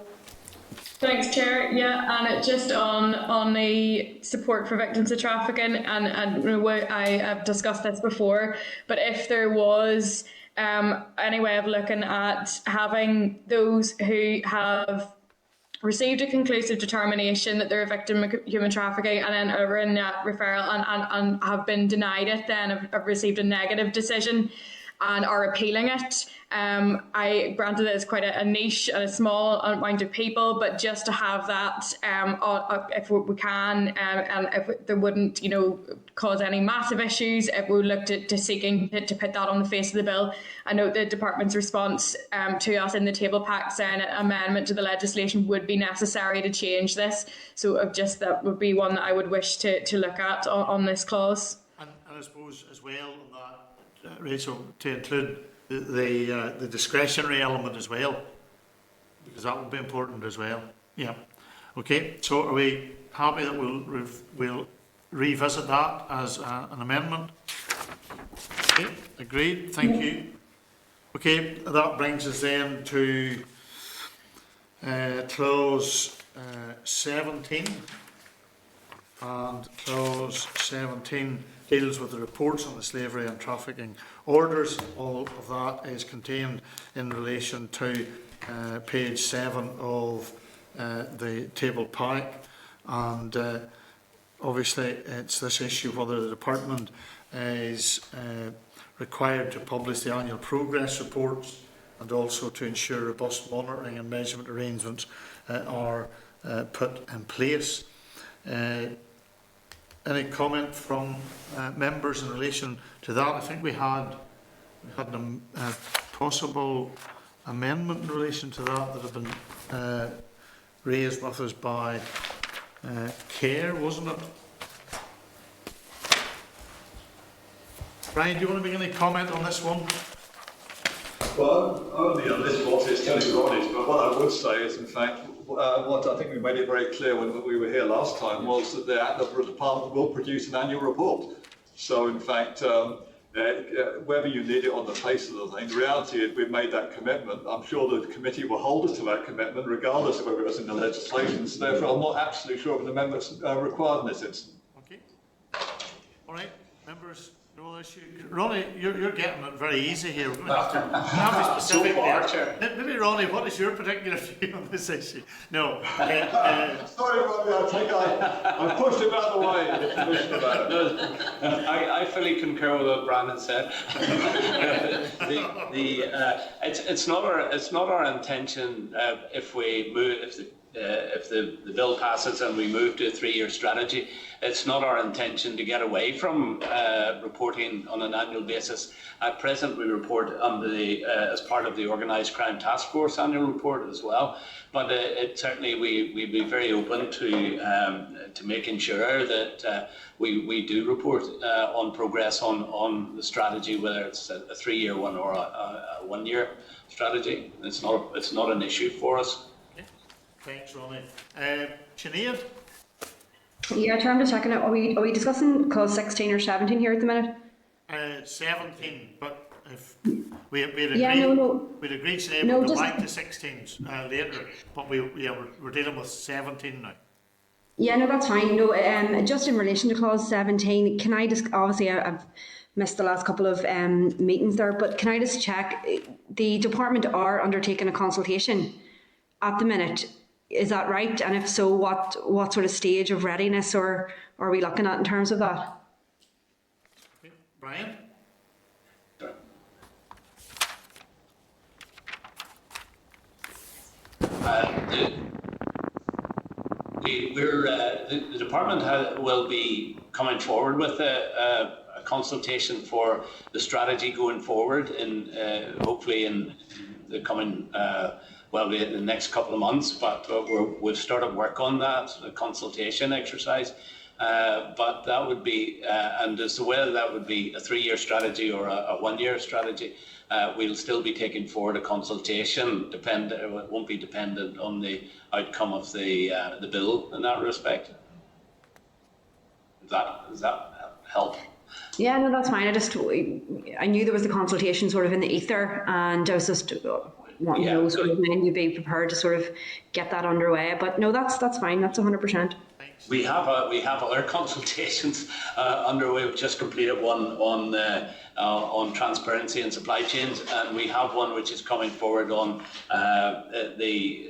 Thanks, Chair. Yeah, and it just on the support for victims of trafficking, and I have discussed this before, but if there was any way of looking at having those who have received a conclusive determination that they're a victim of human trafficking and then are in that referral and have been denied it, then have received a negative decision, and are appealing it. I granted it is quite a niche and a small amount of people, but just to have that, if we can, and if there wouldn't, cause any massive issues, if we looked at seeking to put that on the face of the bill. I note the department's response to us in the table pack saying an amendment to the legislation would be necessary to change this. So that would be one that I would wish to look at on this clause. And I suppose as well on that, Rachel, to include the discretionary element as well, because that will be important as well. Yeah. Okay. So are we happy that we'll revisit that as an amendment? Okay. Agreed. Thank you. Okay. That brings us then to clause 17, and clause 17 deals with the reports on the slavery and trafficking orders. All of that is contained in relation to page 7 of the table pack, and obviously it's this issue whether the department is required to publish the annual progress reports, and also to ensure robust monitoring and measurement arrangements are put in place. Any comment from members in relation to that? I think we had a possible amendment in relation to that had been raised with us by CARE, wasn't it? Brian, do you want to make any comment on this one? Well, only on this one, it's telling Ronnie's, but what I would say is, in fact, what I think we made it very clear when we were here last time was that the department will produce an annual report. So, in fact, whether you need it on the face of the thing, the reality is we've made that commitment. I'm sure the committee will hold us to that commitment, regardless of whether it's in the legislation. So, therefore, I'm not absolutely sure if an amendment's required in this instance. Okay. All right, members. No issue. Ronnie, you're getting it very easy here. We're going to have to be specific. Maybe Ronnie, what is your particular view on this issue? No. Sorry, Ronnie, I pushed him out of the way. I fully concur with what Brandon said. It's not our intention if the bill passes and we move to a 3-year strategy. It's not our intention to get away from reporting on an annual basis. At present, we report under as part of the Organised Crime Task Force annual report as well. But certainly we'd be very open to making sure that we do report on progress on the strategy, whether it's a 3-year one or a 1-year strategy. It's not an issue for us. Thanks, Ronnie. Sinead? Yeah, Chair, I'm just checking out. Are we discussing clause 16 or 17 here at the minute? 17, but if we'd agreed, Sinead, no, we'd go back to 16s later, but we're dealing with 17 now. Yeah, no, that's fine. No, just in relation to clause 17, can I just, obviously I've missed the last couple of meetings there, but can I just check, the department are undertaking a consultation at the minute, is that right? And if so, what sort of stage of readiness are we looking at in terms of that? Okay. Brian? The department will be coming forward with a consultation for the strategy going forward, hopefully in the coming in the next couple of months, but we've started work on that, a consultation exercise. But that would be, and as to whether that would be a 3-year strategy or a 1-year strategy, we'll still be taking forward a consultation. It won't be dependent on the outcome of the bill in that respect. Does that help? Yeah, no, that's fine. I knew there was a consultation sort of in the ether, and I was just wanting to know sort of when you'd be prepared to sort of get that underway. But no, that's fine. That's 100%. We have other consultations underway. We've just completed one on transparency and supply chains, and we have one which is coming forward on the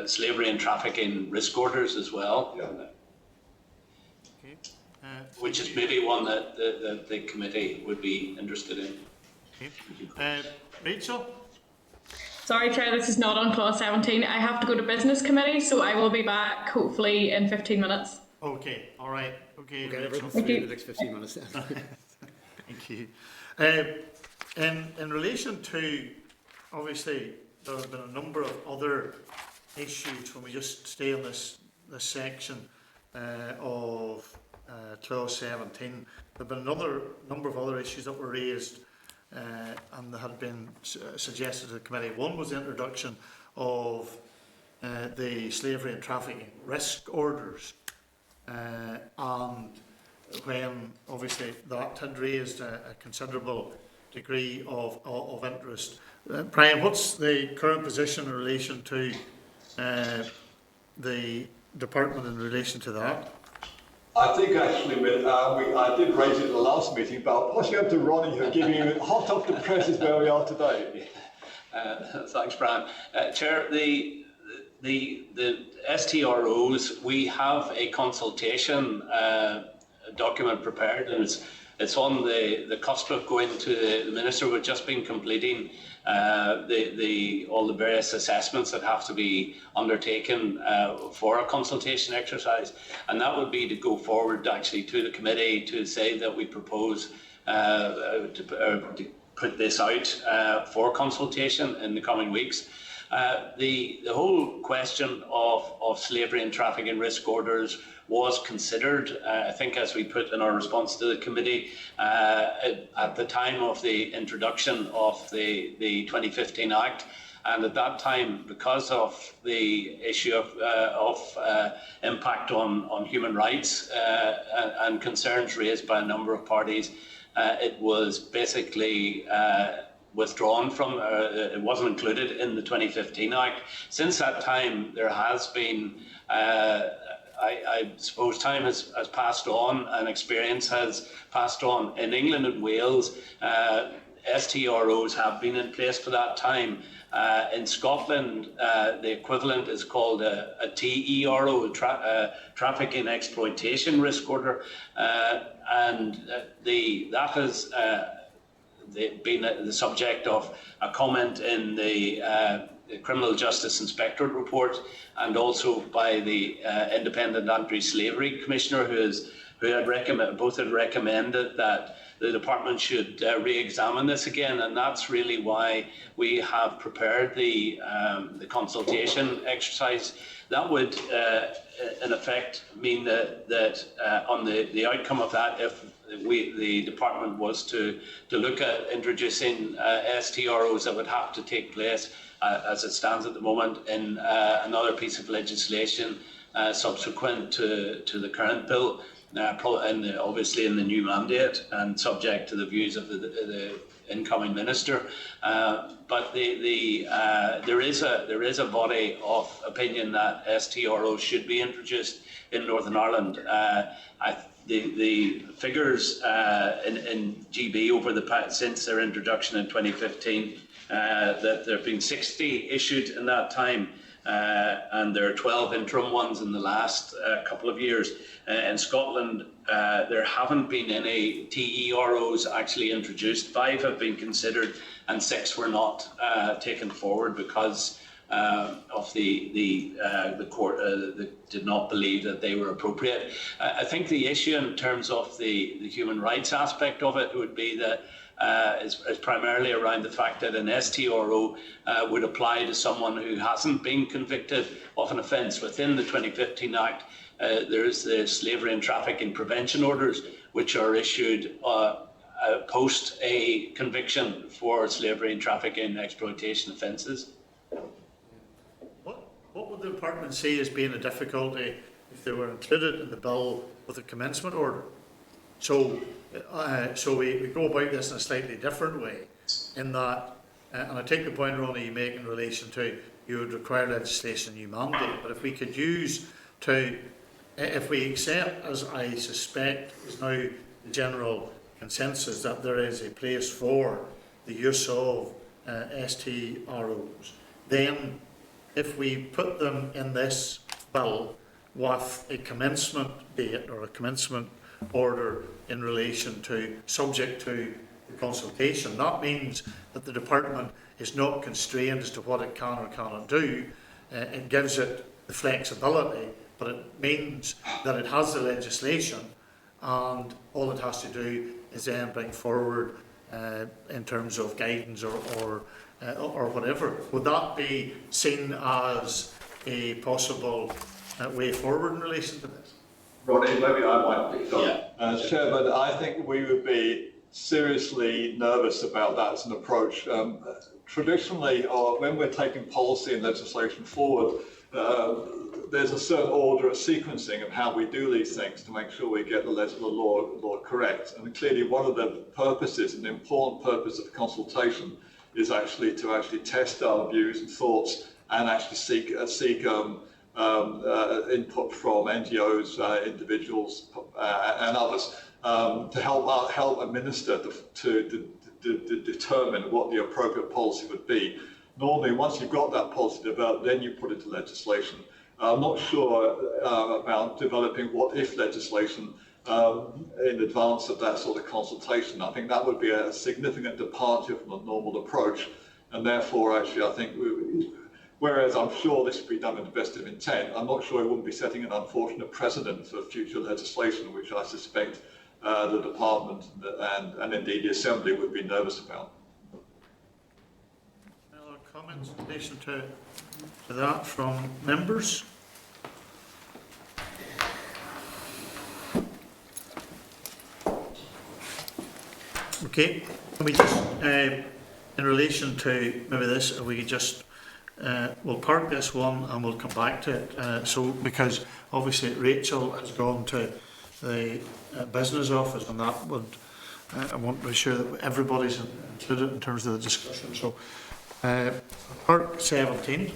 slavery and trafficking risk orders as well. Yeah. Okay. Which is maybe one that the committee would be interested in. Rachel? Sorry, Chair, this is not on clause 17. I have to go to business committee, so I will be back hopefully in 15 minutes. Okay, all right. Okay, Get Rachel. everything through in the next 15 minutes. Thank you. In relation to, obviously, there have been a number of other issues when we just stay on this section of clause 17. There have been another number of other issues that were raised and that had been suggested to the committee. One was the introduction of the slavery and trafficking risk orders, and when obviously that had raised a considerable degree of interest. Brian, what's the current position in relation to the department in relation to that? I think actually I did raise it at the last meeting, but I'll pass you up to Ronnie, who'll give you hot off the presses where we are today. Thanks, Brian. Chair, the STROs, we have a consultation document prepared, and it's on the cusp of going to the Minister. We've just been completing all the various assessments that have to be undertaken for a consultation exercise, and that would be to go forward actually to the committee to say that we propose to put this out for consultation in the coming weeks. The whole question of slavery and trafficking risk orders was considered, I think, as we put in our response to the committee, at the time of the introduction of the 2015 Act. And at that time, because of the issue of impact on human rights and concerns raised by a number of parties, it was basically withdrawn from, it wasn't included in the 2015 Act. Since that time, there has been, I suppose time has passed on and experience has passed on. In England and Wales, STROs have been in place for that time. In Scotland, the equivalent is called a TERO, Trafficking Exploitation Risk Order, and that has been the subject of a comment in the Criminal Justice Inspectorate report, and also by the Independent Anti-Slavery Commissioner, who had recommended that the department should re-examine this again, and that's really why we have prepared the consultation exercise. That would, in effect, mean that on the outcome of that, if the department was to look at introducing STROs, that would have to take place as it stands at the moment in another piece of legislation subsequent to the current bill, obviously in the new mandate and subject to the views of the incoming minister. But there is a body of opinion that STROs should be introduced in Northern Ireland. The figures in GB since their introduction in 2015, that there have been 60 issued in that time, and there are 12 interim ones in the last couple of years. In Scotland, there haven't been any TEROs actually introduced. 5 have been considered, and 6 were not taken forward because of the court that did not believe that they were appropriate. I think the issue in terms of the human rights aspect of it would be that is primarily around the fact that an STRO would apply to someone who hasn't been convicted of an offence. Within the 2015 Act, there is the slavery and trafficking prevention orders, which are issued post a conviction for slavery and trafficking and exploitation offences. What would the department see as being a difficulty if they were included in the bill with a commencement order? So we go about this in a slightly different way, in that, and I take the point, Ronnie, you make in relation to you would require legislation, new mandate, but if we could if we accept, as I suspect is now the general consensus, that there is a place for the use of STROs, then if we put them in this bill with a commencement date or a commencement order in relation to, subject to the consultation. That means that the department is not constrained as to what it can or cannot do. It gives it the flexibility, but it means that it has the legislation, and all it has to do is then bring forward in terms of guidance or whatever. Would that be seen as a possible way forward in relation to this? Ronnie, maybe I might pick up. Chairman, I think we would be seriously nervous about that as an approach. Traditionally, when we're taking policy and legislation forward, there's a certain order of sequencing of how we do these things to make sure we get the law correct. And clearly, one of the purposes, an important purpose of consultation, is actually to test our views and thoughts and actually seek input from NGOs, individuals, and others to help administer to determine what the appropriate policy would be. Normally, once you've got that policy developed, then you put it to legislation. I'm not sure about developing what-if legislation in advance of that sort of consultation. I think that would be a significant departure from the normal approach, and therefore, actually, I think whereas I'm sure this would be done in the best of intent, I'm not sure it wouldn't be setting an unfortunate precedent for future legislation, which I suspect the Department and indeed the Assembly would be nervous about. Any other comments in relation to that from members? Okay, can we just, in relation to maybe this, we just we'll park this one and we'll come back to it. So, because obviously Rachel has gone to the business office, and that would I want to be sure that everybody's included in terms of the discussion. So, part 17.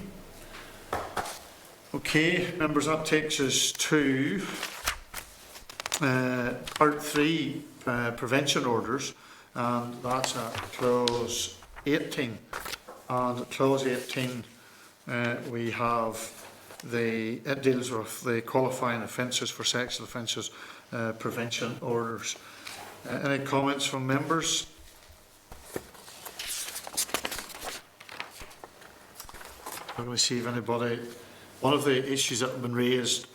Okay, members, that takes us to part 3, prevention orders, and that's at clause 18. And at clause 18, we have it deals with the qualifying offences for sexual offences prevention orders. Any comments from members? I'm going to see if anybody. One of the issues that have been raised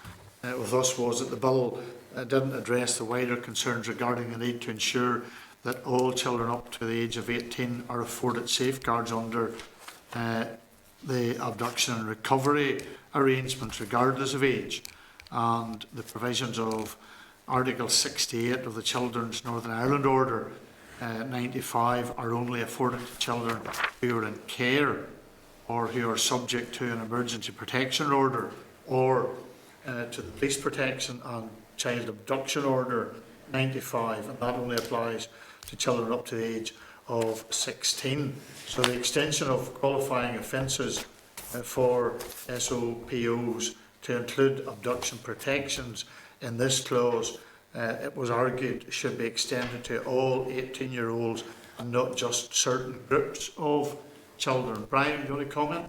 with us was that the bill didn't address the wider concerns regarding the need to ensure that all children up to the age of 18 are afforded safeguards under the abduction and recovery arrangements regardless of age, and the provisions of Article 68 of the Children's Northern Ireland Order 95 are only afforded to children who are in care or who are subject to an emergency protection order, or to the police protection and child abduction order 95, and that only applies to children up to the age of 16. So the extension of qualifying offences for SOPOs to include abduction protections in this clause, it was argued, should be extended to all 18-year-olds and not just certain groups of children. Brian, do you want to comment?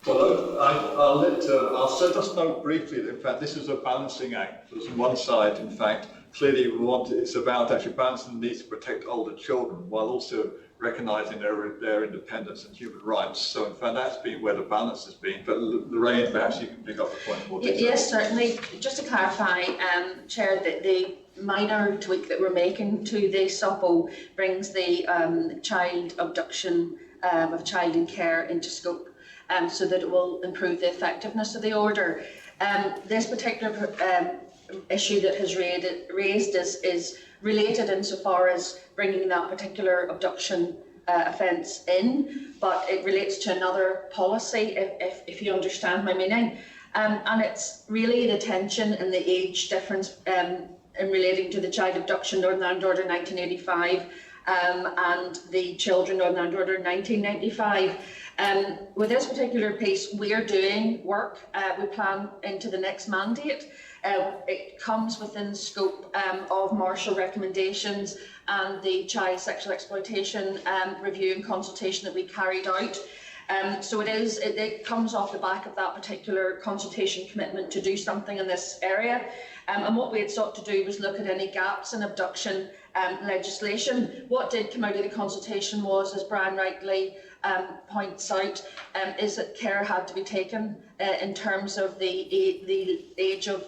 Well, I'll just note briefly that, in fact, this is a balancing act. There's one side, in fact, clearly it's about actually balancing the need to protect older children while also recognising their independence and human rights. So, in fact, that's been where the balance has been. But Lorraine, perhaps you can pick up the point more detail. Yes, certainly. Just to clarify, Chair, that the minor tweak that we're making to the SOPO brings the child abduction of child in care into scope, so that it will improve the effectiveness of the order. This particular issue that has raised is related insofar as bringing that particular abduction offence in, but it relates to another policy, if you understand my meaning. And it's really the tension and the age difference in relating to the Child Abduction Northern Ireland Order 1985 and the Children Northern Ireland Order 1995. With this particular piece, we're doing work. We plan into the next mandate. It comes within the scope of Marshall recommendations and the child sexual exploitation review and consultation that we carried out. So it comes off the back of that particular consultation commitment to do something in this area. And what we had sought to do was look at any gaps in abduction legislation. What did come out of the consultation was, as Brian rightly points out, is that care had to be taken in terms of the age of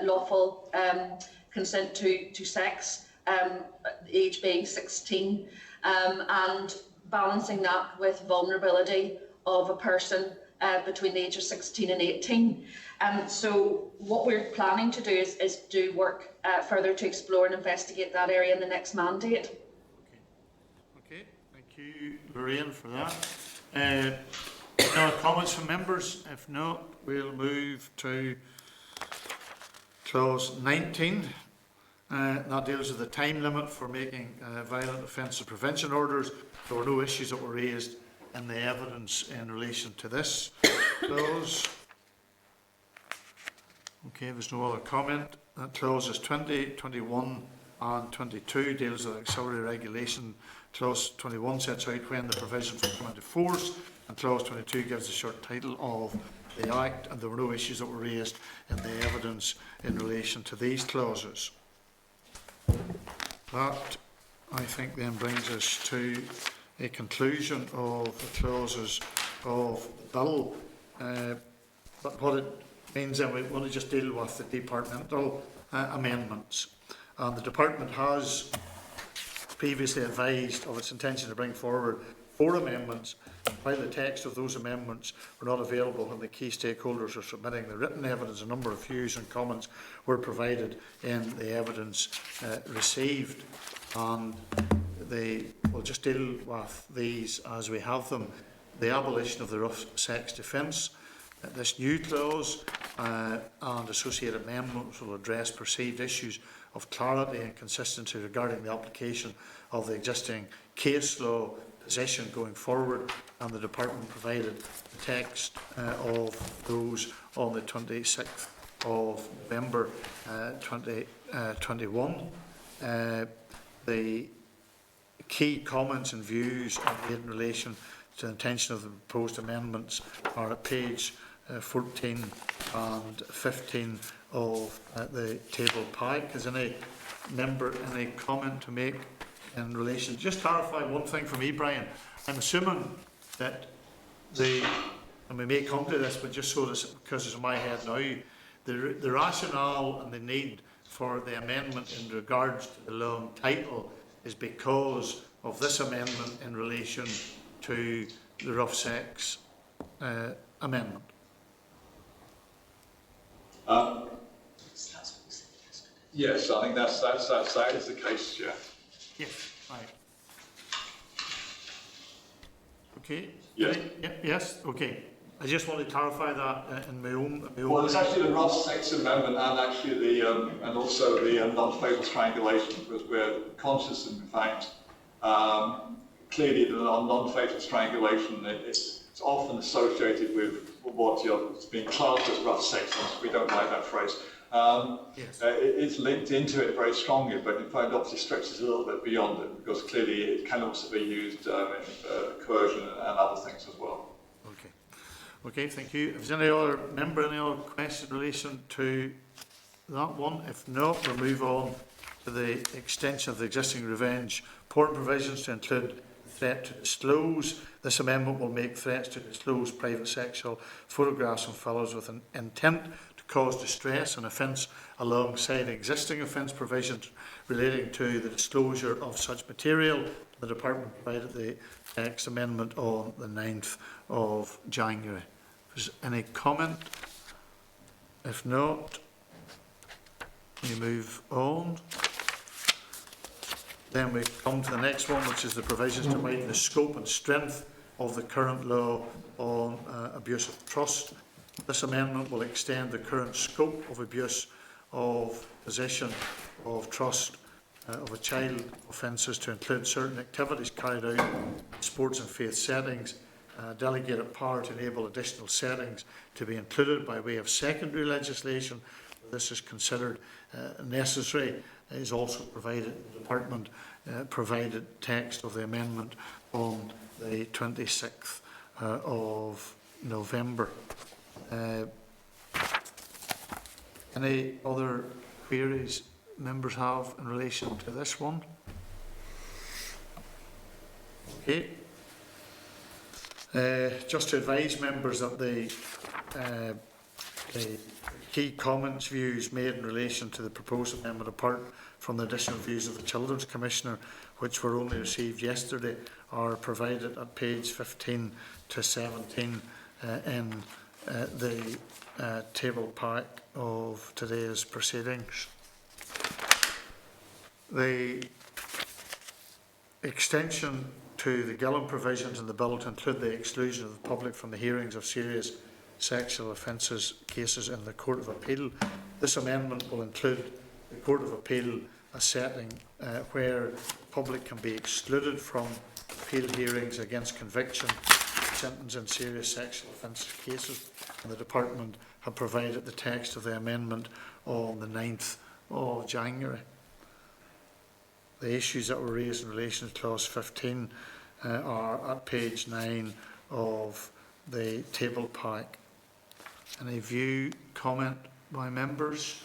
lawful consent to sex, the age being 16, and balancing that with vulnerability of a person between the age of 16 and 18. So what we're planning to do is do work further to explore and investigate that area in the next mandate. Okay, thank you, Lorraine, for that. Any other comments from members? If not, we'll move to clause 19. That deals with the time limit for making violent offences prevention orders. There were no issues that were raised in the evidence in relation to this clause. Okay, there's no other comment. That clauses 20, 21 and 22 deals with auxiliary regulation. Clause 21 sets out when the provisions will come into force, and clause 22 gives a short title of the Act, and there were no issues that were raised in the evidence in relation to these clauses. That, I think, then brings us to a conclusion of the clauses of the bill. But what it means then, we want to just deal with the departmental amendments. And the department has previously advised of its intention to bring forward 4 amendments. While the text of those amendments were not available when the key stakeholders were submitting the written evidence, a number of views and comments were provided in the evidence received. And we'll just deal with these as we have them. The abolition of the rough sex defence. This new clause and associated amendments will address perceived issues of clarity and consistency regarding the application of the existing case law position going forward, and the department provided the text of those on the 26th of November 2021. The key comments and views made in relation to the intention of the proposed amendments are at page 14 and 15 of the table pack. Is any member any comment to make in relation? Just clarify one thing for me, Brian. I'm assuming that and we may come to this, but just so this, because it's in my head now, the rationale and the need for the amendment in regards to the long title is because of this amendment in relation to the rough sex amendment. Yes, I think that is the case, Chair. Yes, right. Okay. Yes. Yes. Okay. I just want to clarify that in my own. Well, there's actually the rough sex amendment, and actually and also the non-fatal strangulation, because we're conscious, in fact, clearly the non-fatal strangulation it's often associated with what is being classed as rough sex. We don't like that phrase. Yes. It's linked into it very strongly, but in fact obviously stretches a little bit beyond it, because clearly it can also be used in coercion and other things as well. Okay. Okay, thank you. If there's any other member, any other question in relation to that one? If not, we'll move on to the extension of the existing revenge porn provisions to include the threat to disclose. This amendment will make threats to disclose private sexual photographs and fellows with an intent to cause distress and offence alongside existing offence provisions relating to the disclosure of such material. The Department provided the text amendment on the 9th of January. Is there any comment? If not, we move on. Then we come to the next one, which is the provisions to widen the scope and strength of the current law on abuse of trust. This amendment will extend the current scope of abuse of possession of trust of a child offences to include certain activities carried out in sports and faith settings, delegated power to enable additional settings to be included by way of secondary legislation. This is considered necessary. Is also provided, the Department provided text of the amendment on the 26th of November. Any other queries members have in relation to this one? Okay. Just to advise members that the key comments, views made in relation to the proposed amendment, apart from the additional views of the Children's Commissioner, which were only received yesterday, are provided at page 15 to 17 in the table pack of today's proceedings. The extension to the Gillen provisions in the bill to include the exclusion of the public from the hearings of serious sexual offences cases in the Court of Appeal. This amendment will include the Court of Appeal a setting where the public can be excluded from appeal hearings against conviction, sentence in serious sexual offences cases, and the Department have provided the text of the amendment on the 9th of January. The issues that were raised in relation to clause 15 are at page 9 of the table pack. Any view, comment by members?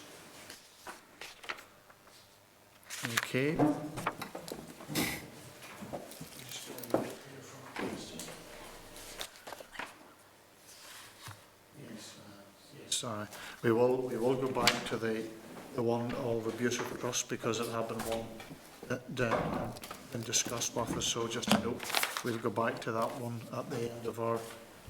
Okay. Yes, we will go back to the one of abuse of trust, because it had been one that been discussed with us. So just to note, we'll go back to that one at the end of our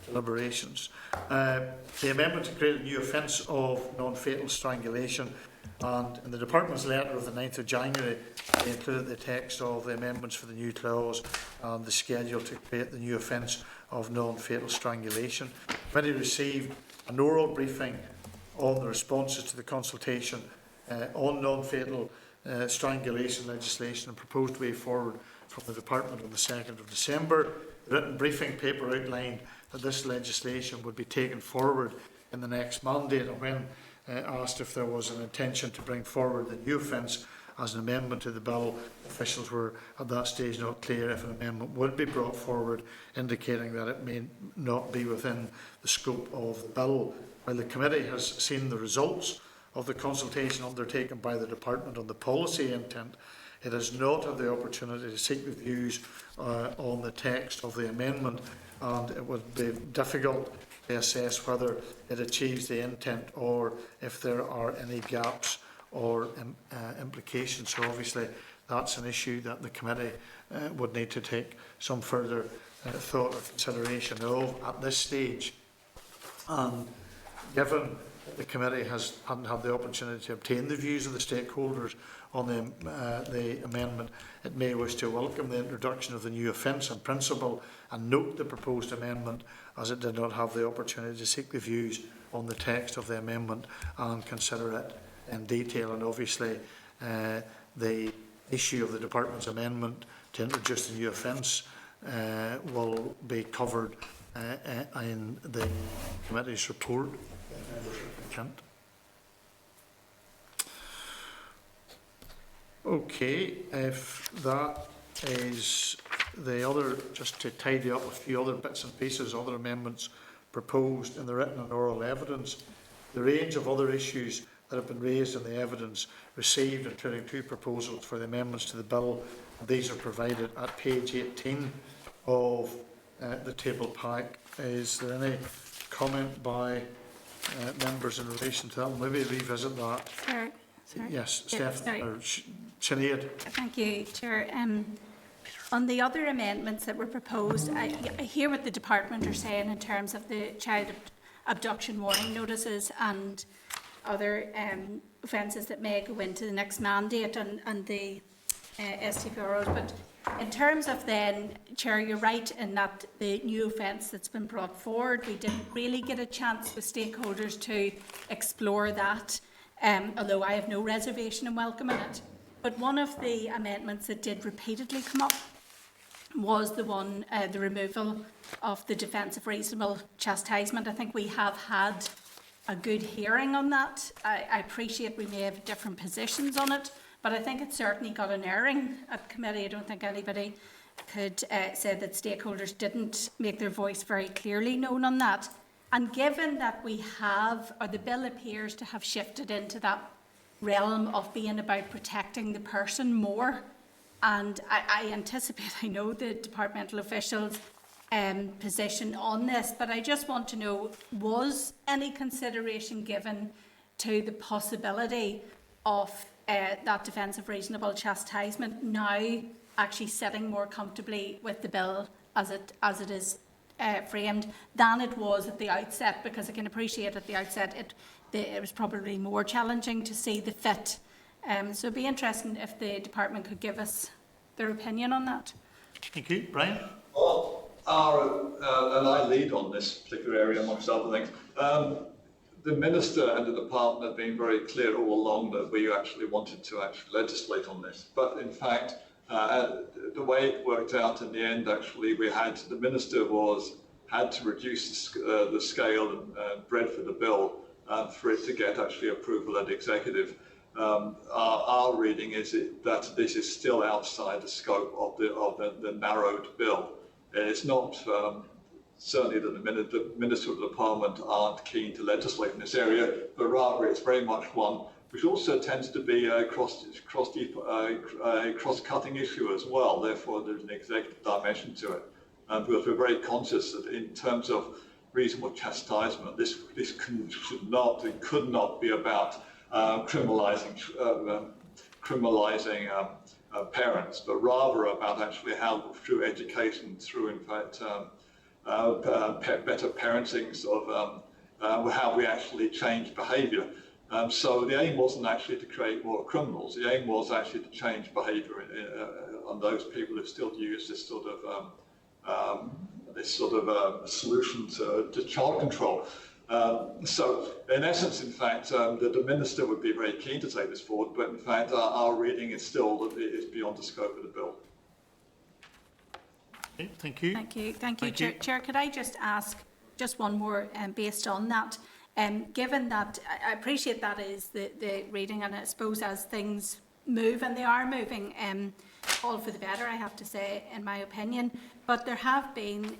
deliberations. The amendment to create a new offence of non-fatal strangulation, and in the Department's letter of the 9th of January, they included the text of the amendments for the new clause and the schedule to create the new offence of non-fatal strangulation. The committee received an oral briefing on the responses to the consultation on non-fatal strangulation legislation and proposed way forward from the Department on the 2nd of December. The written briefing paper outlined that this legislation would be taken forward in the next mandate, and when asked if there was an intention to bring forward the new offence as an amendment to the bill, officials were at that stage not clear if an amendment would be brought forward, indicating that it may not be within the scope of the bill. While the committee has seen the results of the consultation undertaken by the Department on the policy intent, it has not had the opportunity to seek the views on the text of the amendment, and it would be difficult to assess whether it achieves the intent or if there are any gaps or implications. So obviously that's an issue that the committee would need to take some further thought or consideration of at this stage. And given the committee hadn't had the opportunity to obtain the views of the stakeholders on the amendment, it may wish to welcome the introduction of the new offence in principle and note the proposed amendment, as it did not have the opportunity to seek the views on the text of the amendment and consider it in detail. And obviously the issue of the Department's amendment to introduce the new offence will be covered in the committee's report. Okay, if that is the other, just to tidy up a few other bits and pieces, other amendments proposed in the written and oral evidence, the range of other issues that have been raised in the evidence received, including 2 proposals for the amendments to the bill. These are provided at page 18 of the table pack. Is there any comment by members in relation to that? We'll maybe revisit that. Sorry. Yes, Steph or Sinead. Thank you, Chair. On the other amendments that were proposed, I hear what the Department are saying in terms of the child abduction warning notices and other offences that may go into the next mandate and the STPROs. But in terms of then, Chair, you're right in that the new offence that's been brought forward, we didn't really get a chance with stakeholders to explore that, although I have no reservation in welcoming it. But one of the amendments that did repeatedly come up was the one, the removal of the defence of reasonable chastisement. I think we have had a good hearing on that. I appreciate we may have different positions on it, but I think it certainly got an airing at committee. I don't think anybody could say that stakeholders didn't make their voice very clearly known on that. And given that we have, or the bill appears to have shifted into that realm of being about protecting the person more, and I anticipate, I know the departmental officials' position on this, but I just want to know, was any consideration given to the possibility of that defence of reasonable chastisement now actually sitting more comfortably with the bill as it is framed than it was at the outset? Because I can appreciate at the outset it was probably more challenging to see the fit. So it'd be interesting if the department could give us their opinion on that. Thank you. Brian? Well, and I lead on this particular area amongst other things. The Minister and the Department have been very clear all along that we actually wanted to legislate on this. But in fact, the way it worked out in the end, actually, the Minister had to reduce the scale and breadth for the bill for it to get actually approval at Executive. Our reading is that this is still outside the scope of the narrowed bill. It's not certainly that the Minister of the Department aren't keen to legislate in this area, but rather it's very much one which also tends to be a cross-cutting issue as well. Therefore, there's an executive dimension to it, because we're very conscious that in terms of reasonable chastisement, this could not be about criminalising parents, but rather about actually how through education, through in fact better parenting, sort of how we actually change behaviour. So the aim wasn't actually to create more criminals. The aim was actually to change behaviour on those people who still use this sort of solution to child control. So in essence, in fact, the Minister would be very keen to take this forward, but in fact our reading is still that it is beyond the scope of the bill. Okay, thank you. Thank you, Chair. Could I just ask just one more based on that? Given that, I appreciate that is the reading, and I suppose as things move, and they are moving, all for the better, I have to say, in my opinion. But there have been,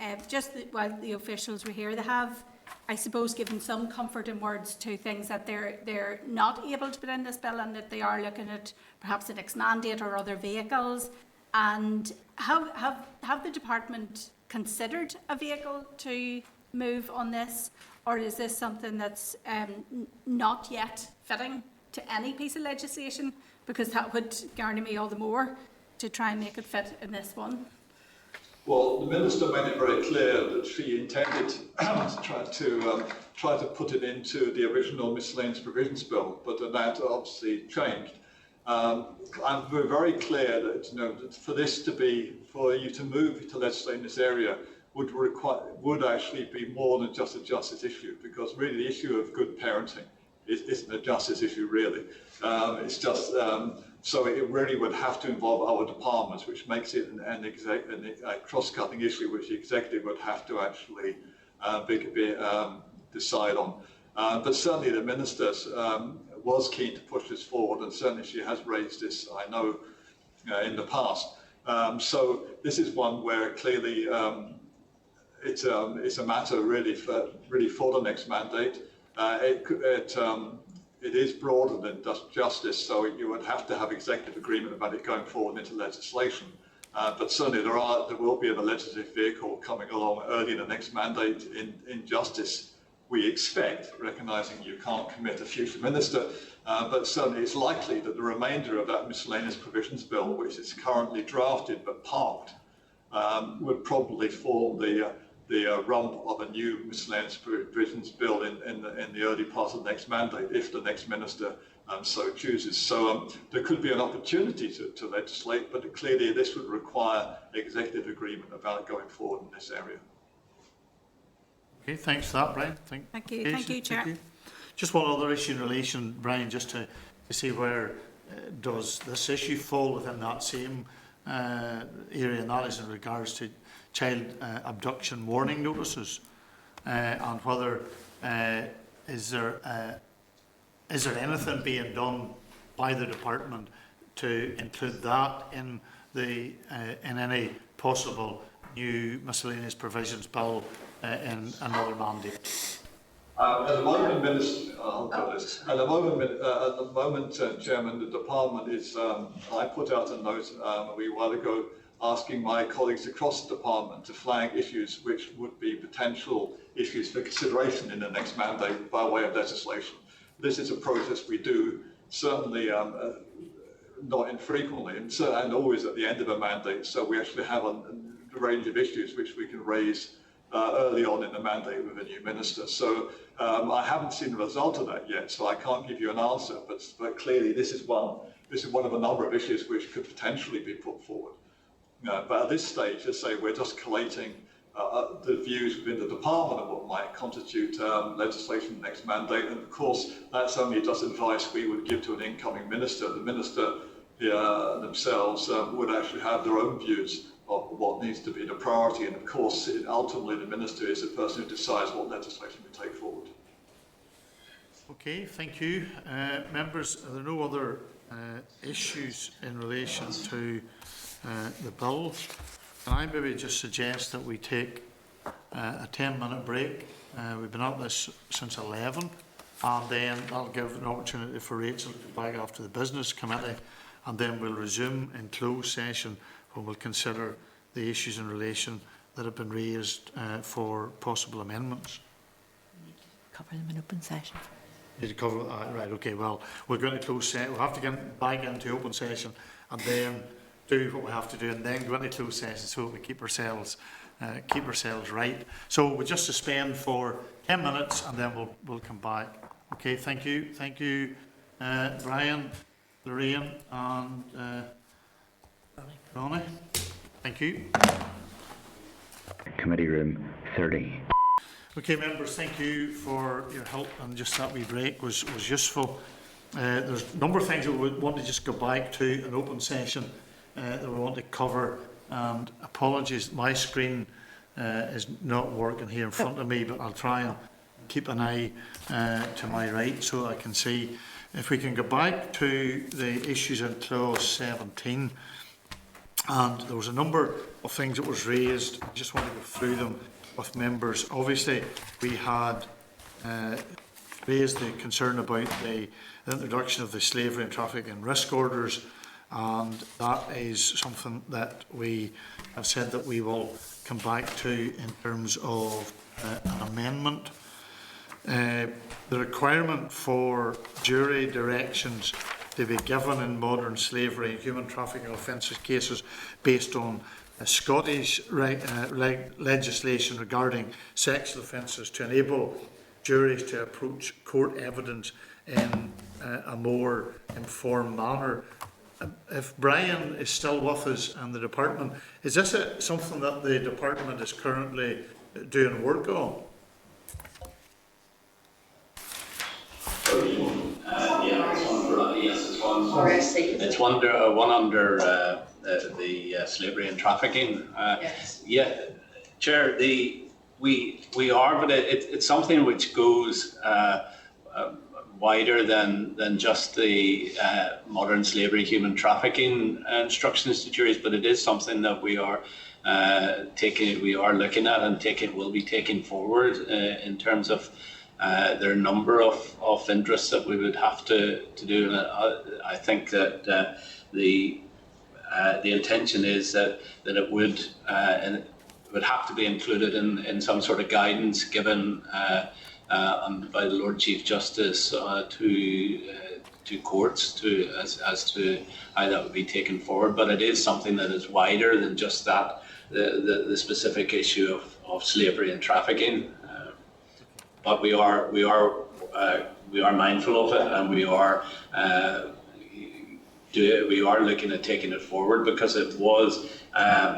while the officials were here, they have, I suppose, given some comfort in words to things that they're not able to put in this bill, and that they are looking at perhaps an ex-mandate or other vehicles. And have the department considered a vehicle to move on this, or is this something that's not yet fitting to any piece of legislation? Because that would garner me all the more to try and make it fit in this one. Well, the Minister made it very clear that she intended to try to put it into the original Miscellaneous Provisions Bill, but that obviously changed. We're very clear that, for you to move to legislate in this area would actually be more than just a justice issue, because really the issue of good parenting isn't a justice issue really. It's just so it really would have to involve our departments, which makes it a cross-cutting issue which the Executive would have to actually decide on. But certainly the Minister was keen to push this forward, and certainly she has raised this, I know, in the past. So this is one where clearly it's a matter really for the next mandate. It is broader than just justice, so you would have to have executive agreement about it going forward into legislation. But certainly there will be a legislative vehicle coming along early in the next mandate in justice, we expect, recognising you can't commit a future minister, but certainly it's likely that the remainder of that Miscellaneous Provisions Bill, which is currently drafted but parked, would probably form the rump of a new Miscellaneous Provisions Bill in the early part of the next mandate, if the next minister so chooses. So there could be an opportunity to legislate, but clearly this would require executive agreement about going forward in this area. Okay, thanks for that, Brian. Thank you, Chair. Thank you. Just one other issue in relation, Brian, just to see where does this issue fall within that same area, and that is in regards to child abduction warning notices, and whether is there anything being done by the department to include that in in any possible new miscellaneous provisions bill in another mandate? At the moment, Minister, At the moment, Chairman, the department is. I put out a note a wee while ago asking my colleagues across the department to flag issues which would be potential issues for consideration in the next mandate by way of legislation. This is a process we do certainly not infrequently, and always at the end of a mandate. So we actually have a range of issues which we can raise early on in the mandate with a new minister. So I haven't seen the result of that yet, so I can't give you an answer. But clearly, this is one of a number of issues which could potentially be put forward. But at this stage, as I say, we're just collating the views within the department of what might constitute legislation next mandate. And of course, that's only just advice we would give to an incoming minister. The minister themselves would actually have their own views of what needs to be the priority, and of course ultimately the minister is the person who decides what legislation we take forward. Okay, thank you. Members, are there no other issues in relation to the bill? Can I maybe just suggest that we take a 10-minute break? We've been at this since 11, and then that'll give an opportunity for Rachel to go back after the business committee, and then we'll resume in closed session when we'll consider the issues in relation that have been raised for possible amendments. Cover them in open session. Need to cover right? Okay. Well, we're going to close session. We'll have to get back into open session and then do what we have to do, and then go into closed session so we keep ourselves right. So we'll just suspend for 10 minutes and then we'll come back. Okay. Thank you, Brian, Lorraine, and Ronnie. Thank you. Committee room 30. Okay, members, thank you for your help, and just that wee break was useful. There's a number of things that we want to just go back to an open session that we want to cover, and apologies, my screen is not working here in front of me, but I'll try and keep an eye to my right so I can see. If we can go back to the issues in clause 17, and there was a number of things that was raised. I just want to go through them with members. Obviously, we had raised the concern about the introduction of the slavery and trafficking risk orders, and that is something that we have said that we will come back to in terms of an amendment. The requirement for jury directions to be given in modern slavery and human trafficking offences cases based on Scottish legislation regarding sexual offences to enable juries to approach court evidence in a more informed manner. If Brian is still with us and the department, is this something that the department is currently doing work on? It's one under the slavery and trafficking. Yes. Yeah, Chair. We are, but it's something which goes wider than just the modern slavery, human trafficking instructions to juries. But it is something that we are looking at and will be taking forward in terms of. There are a number of interests that we would have to do, and I think that the intention is that it would have to be included in some sort of guidance given by the Lord Chief Justice to courts as to how that would be taken forward. But it is something that is wider than just that the specific issue of slavery and trafficking. But we are mindful of it, and we are looking at taking it forward because it was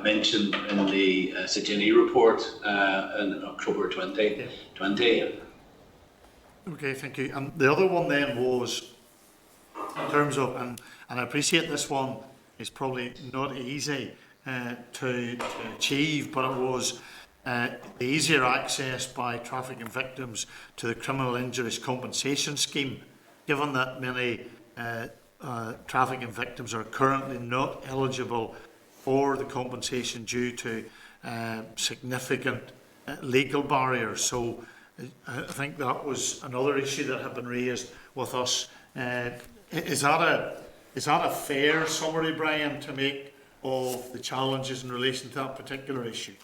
mentioned in the Sagini report in October 2020. Okay, thank you. And the other one then was in terms of, and I appreciate this one is probably not easy to achieve, but it was the easier access by trafficking victims to the criminal injuries compensation scheme, given that many trafficking victims are currently not eligible for the compensation due to significant legal barriers. So I think that was another issue that had been raised with us. Is that a fair summary, Brian, to make of the challenges in relation to that particular issue?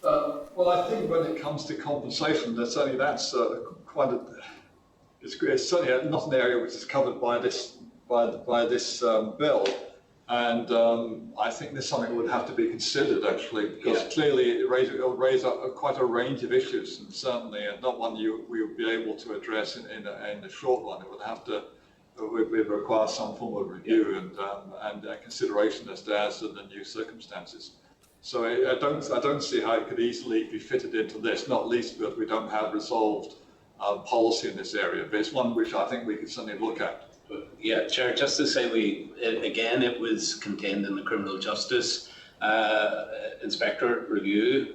Well, I think when it comes to compensation, that's quite a. It's certainly not an area which is covered by this bill, and I think there's something that would have to be considered actually, because clearly it will raise quite a range of issues, and certainly not one we would be able to address in the short run. It would have to. Would require some form of review and consideration as to the new circumstances. So I don't see how it could easily be fitted into this, not least because we don't have resolved policy in this area. But it's one which I think we could certainly look at. Yeah, Chair, just to say it was contained in the Criminal Justice Inspector Review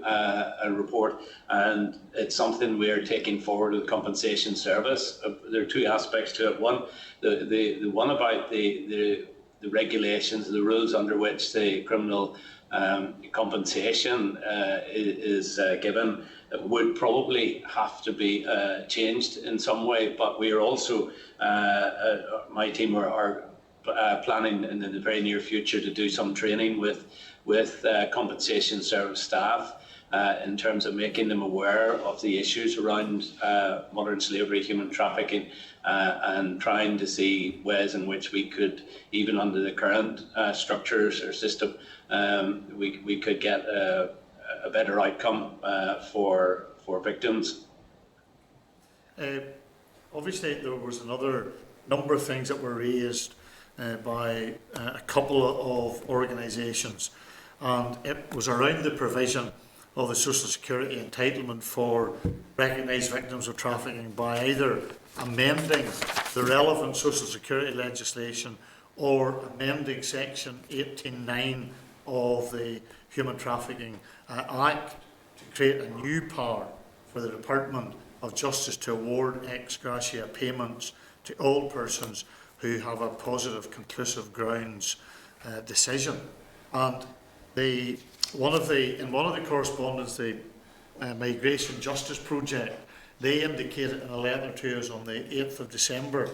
report, and it's something we're taking forward with the Compensation Service. There are two aspects to it. One, the one about the regulations, the rules under which the criminal compensation is given would probably have to be changed in some way, but we are also, my team are planning in the very near future to do some training with compensation service staff in terms of making them aware of the issues around modern slavery, human trafficking, and trying to see ways in which we could, even under the current structures or system, we could get a better outcome for victims. Obviously, there was another number of things that were raised by a couple of organisations, and it was around the provision of the Social Security entitlement for recognised victims of trafficking by either amending the relevant Social Security legislation or amending Section 18(9) of the Human Trafficking Act to create a new power for the Department of Justice to award ex gratia payments to all persons who have a positive conclusive grounds decision. And in one of the correspondence, the Migration Justice Project, they indicated in a letter to us on the 8th of December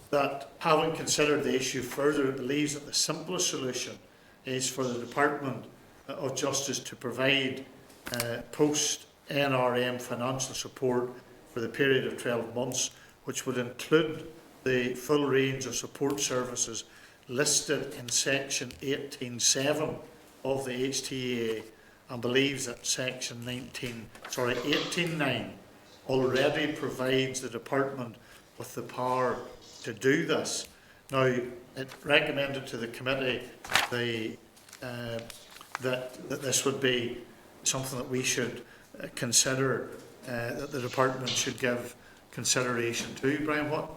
that, having considered the issue further, it believes that the simplest solution is for the Department of Justice to provide post-NRM financial support for the period of 12 months, which would include the full range of support services listed in Section 18(7) of the HTA, and believes that Section 18(9) already provides the Department with the power to do this. Now, it recommended to the committee that this would be something that we should consider, that the Department should give consideration to. Brian, what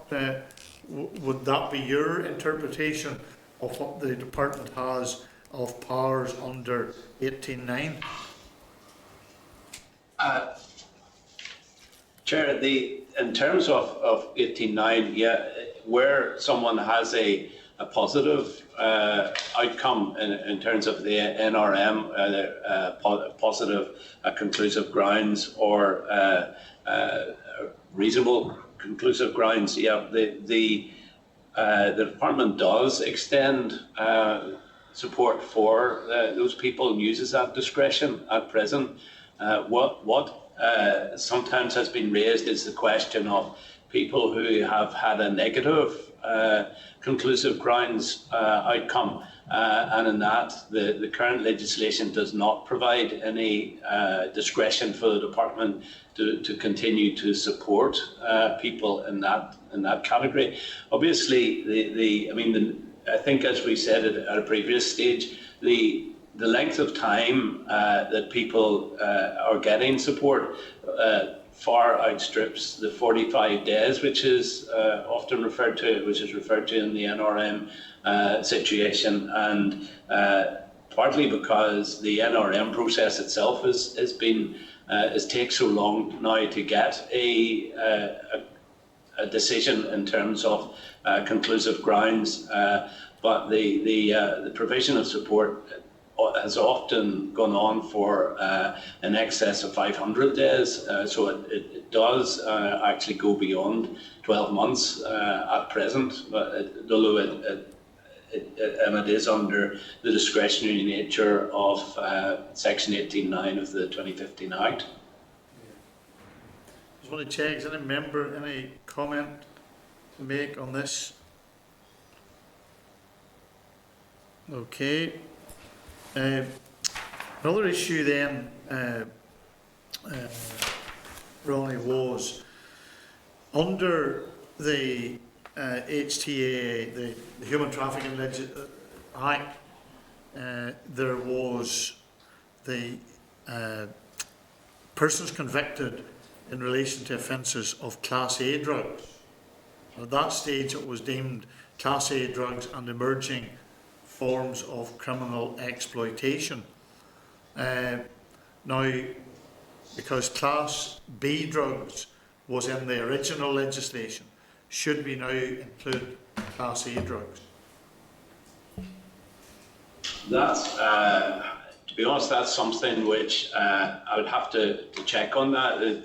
would that be your interpretation of what the Department has of powers under 18(9)? Chair, in terms of 18(9), yeah, where someone has a positive outcome in terms of the NRM, positive conclusive grounds or reasonable conclusive grounds, yeah, the Department does extend support for those people and uses that discretion at present. What sometimes has been raised is the question of people who have had a negative conclusive grounds outcome, and in that the current legislation does not provide any discretion for the Department to continue to support people in that category. Obviously, I think, as we said at a previous stage, the length of time that people are getting support far outstrips the 45 days, which is often referred to, in the NRM situation, and partly because the NRM process itself takes so long now to get a a decision in terms of conclusive grounds, but the provision of support has often gone on for in excess of 500 days, so it does actually go beyond 12 months at present, although it is under the discretionary nature of Section 18.9 of the 2015 Act. I just want to check, is any member, any comment to make on this? Okay. Another issue then, Ronnie, was under the HTA, the Human Trafficking Act, there was the persons convicted in relation to offences of Class A drugs. At that stage it was deemed Class A drugs and emerging forms of criminal exploitation. Now, because Class B drugs was in the original legislation, should we now include Class A drugs? That's, to be honest, that's something which I would have to check on that. There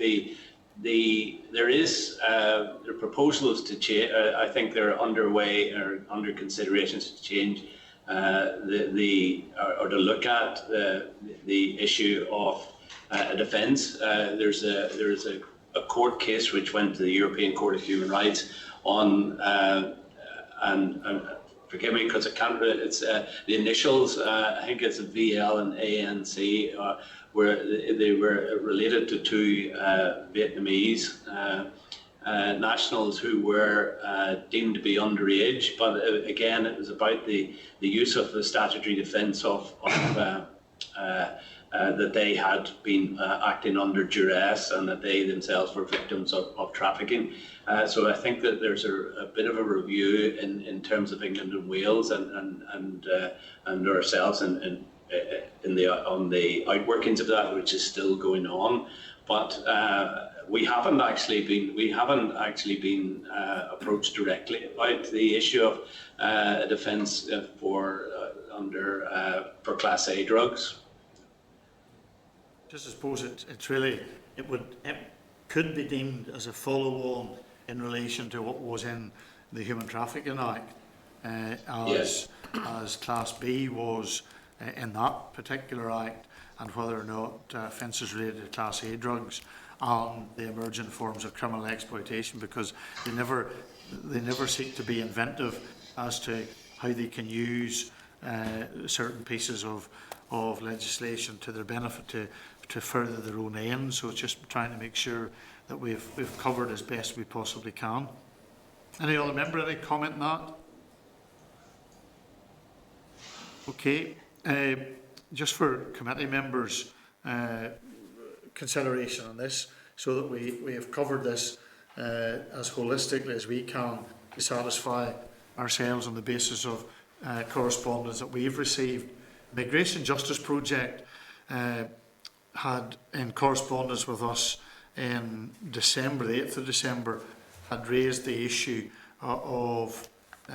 are proposals to change. I think they're underway or under considerations to change or to look at the issue of a defence. There's a court case which went to the European Court of Human Rights on and forgive me because I can't. It's the initials. I think it's VL and ANC, where they were related to two Vietnamese nationals who were deemed to be underage. But again, it was about the use of the statutory defence of that they had been acting under duress and that they themselves were victims of trafficking. So I think that there's a bit of a review in terms of England and Wales and ourselves on the outworkings of that, which is still going on. But we haven't actually been approached directly about the issue of a defence for Class A drugs. Just I suppose it could be deemed as a follow-on in relation to what was in the Human Trafficking Act, as Class B was in that particular act, and whether or not offences related to Class A drugs and the emergent forms of criminal exploitation, because they never seek to be inventive as to how they can use certain pieces of legislation to their benefit to further their own ends. So it's just trying to make sure that we've covered as best we possibly can. Any other member, any comment on that? Okay. Just for committee members' consideration on this, so that we have covered this as holistically as we can to satisfy ourselves on the basis of correspondence that we've received. Migration Justice Project had, in correspondence with us in December, the 8th of December, had raised the issue of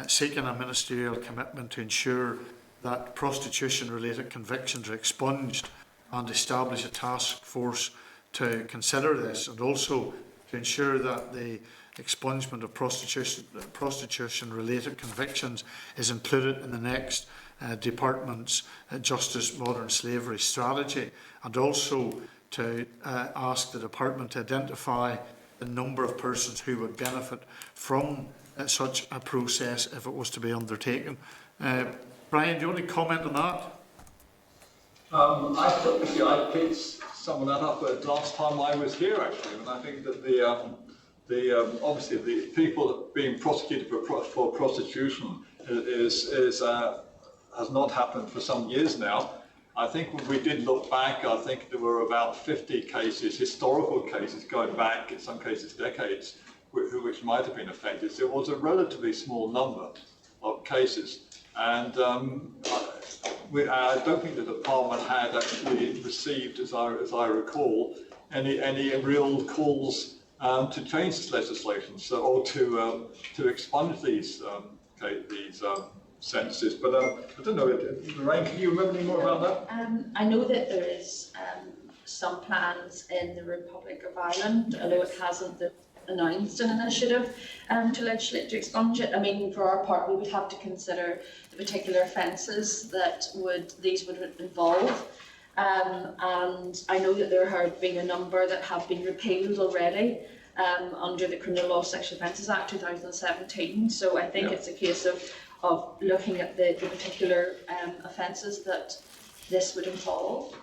seeking a ministerial commitment to ensure that prostitution-related convictions are expunged and establish a task force to consider this, and also to ensure that the expungement of prostitution-related convictions is included in the next Department's Justice Modern Slavery Strategy, and also to ask the Department to identify the number of persons who would benefit from such a process if it was to be undertaken. Brian, do you want to comment on that? I picked some of that up last time I was here, actually, and I think that obviously the people being prosecuted for prostitution has not happened for some years now. I think when we did look back, I think there were about 50 cases, historical cases, going back in some cases decades, which might have been affected. So it was a relatively small number of cases. And I don't think the department had actually received, as I recall, any real calls to change this legislation, or to expunge these sentences. But I don't know, Lorraine, can you remember any more about that? I know that there is some plans in the Republic of Ireland, although it hasn't announced an initiative to legislate to expunge it. I mean, for our part, we would have to consider the particular offences that these would involve. And I know that there have been a number that have been repealed already under the Criminal Law Sexual Offences Act 2017. So I think it's a case of looking at the particular offences that this would involve.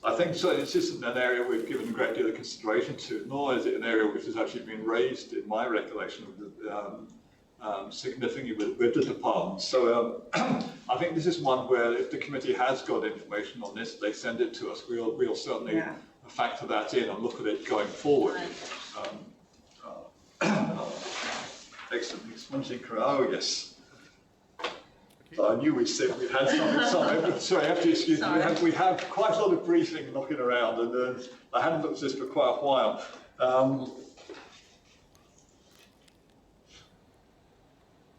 I think so. It's just an area we've given a great deal of consideration to, nor is it an area which has actually been raised, in my recollection, significantly with the department. So I think this is one where if the committee has got information on this, they send it to us. We'll certainly factor that in and look at it going forward. Excellent. Expunging. Oh yes. So I knew we said we had something. Sorry, I have to excuse me. We have quite a lot of briefing knocking around, and I hadn't looked at this for quite a while.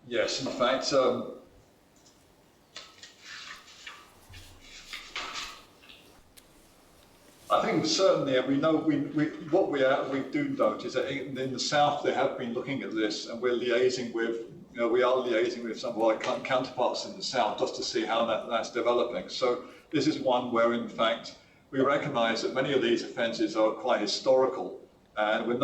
Yes, in fact, I think certainly we know what we do note is that in the south they have been looking at this, and we're liaising with. We are liaising with some of our counterparts in the south just to see how that's developing. So this is one where, in fact, we recognise that many of these offences are quite historical, and we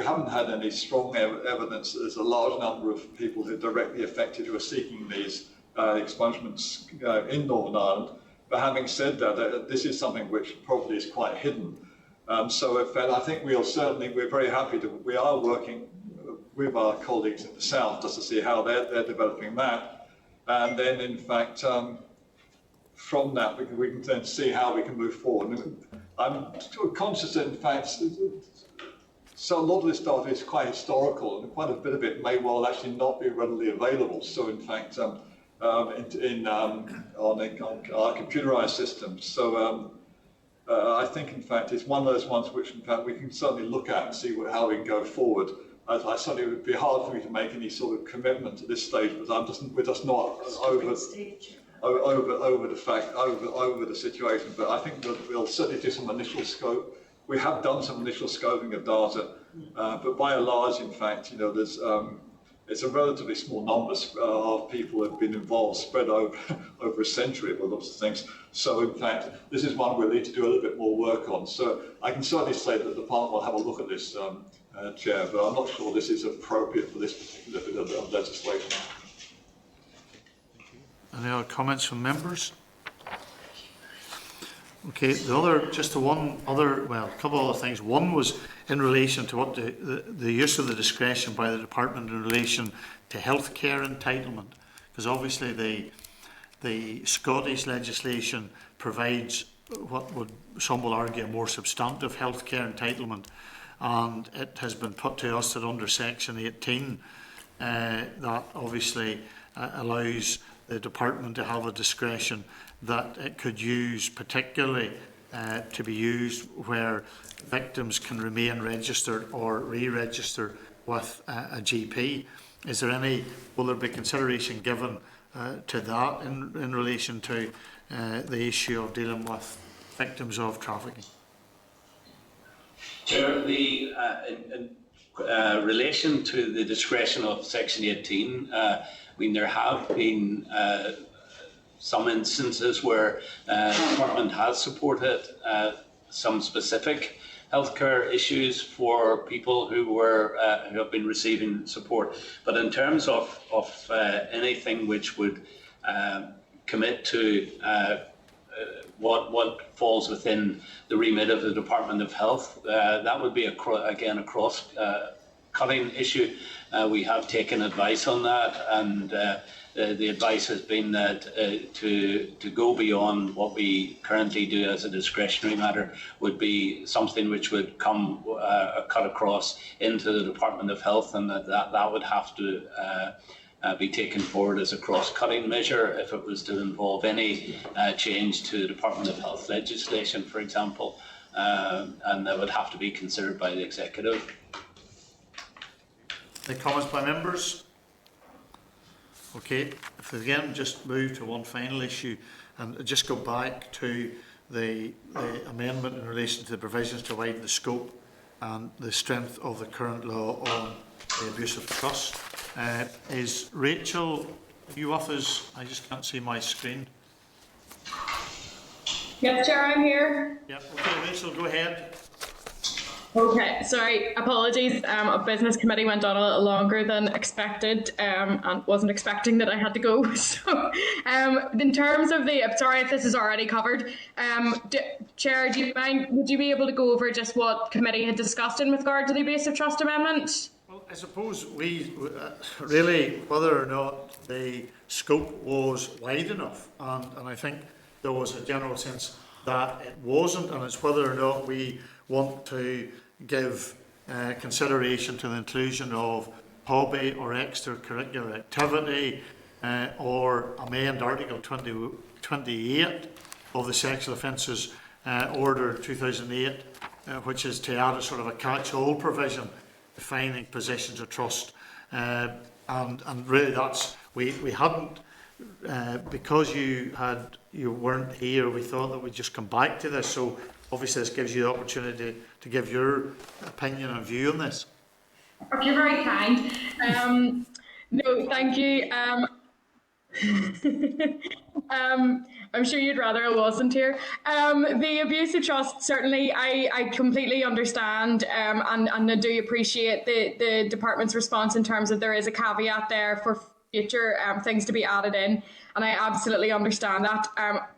haven't had any strong evidence that there's a large number of people who are directly affected who are seeking these expungements in Northern Ireland. But having said that, this is something which probably is quite hidden. So I think we're very happy we are working with our colleagues in the south just to see how they're developing that, and then in fact from that we can then see how we can move forward. I'm conscious that in fact so a lot of this data is quite historical, and quite a bit of it may well actually not be readily available. So in fact on our computerized systems. So I think in fact it's one of those ones which in fact we can certainly look at and see how we can go forward. I certainly, it would be hard for me to make any sort of commitment at this stage, but we're just not over the situation. But I think we'll certainly do some initial scope. We have done some initial scoping of data, but by and large, in fact, there's it's a relatively small number of people who have been involved, spread over a century with lots of things. So in fact, this is one we'll need to do a little bit more work on. So I can certainly say that the department will have a look at this, Chair, but I'm not sure this is appropriate for this particular bit of legislation. Any other comments from members? Okay, a couple of other things. One was in relation to what the use of the discretion by the department in relation to healthcare entitlement, because obviously the Scottish legislation provides what some will argue a more substantive healthcare entitlement, and it has been put to us that under Section 18 that obviously allows the department to have a discretion that it could use, particularly to be used where victims can remain registered or re-register with a GP. Will there be consideration given to that in relation to the issue of dealing with victims of trafficking? Chair, in relation to the discretion of Section 18, there have been some instances where the department has supported some specific healthcare issues for people who have been receiving support. But in terms of anything which would commit to what falls within the remit of the Department of Health, that would be again a cross-cutting issue. We have taken advice on that, and the advice has been that to go beyond what we currently do as a discretionary matter would be something which would cut across into the Department of Health, and that would have to be taken forward as a cross-cutting measure if it was to involve any change to Department of Health legislation, for example. and that would have to be considered by the executive. Any comments by members? Okay, if we again just move to one final issue and just go back to the amendment in relation to the provisions to widen the scope and the strength of the current law on the abuse of trust. Is Rachel, are you with us? I just can't see my screen. Yes, Chair, I'm here. Yeah, okay, Rachel, go ahead. Okay, sorry, apologies. A business committee went on a little longer than expected, and wasn't expecting that I had to go. So, in terms of the, sorry if this is already covered. Chair, do you mind? Would you be able to go over just what committee had discussed in regard to the abuse of trust amendment? Well, I suppose we really whether or not the scope was wide enough, and I think there was a general sense that it wasn't, and it's whether or not we want to give consideration to the inclusion of hobby or extracurricular activity or amend Article 28 of the Sexual Offences Order 2008, which is to add a sort of a catch-all provision defining positions of trust. And really that's, we hadn't, because you weren't here, we thought that we'd just come back to this. So obviously this gives you the opportunity to give your opinion and view on this. You're very kind. No, thank you. I'm sure you'd rather I wasn't here. The abuse of trust, certainly, I completely understand and I do appreciate the department's response in terms of there is a caveat there for future things to be added in, and I absolutely understand that.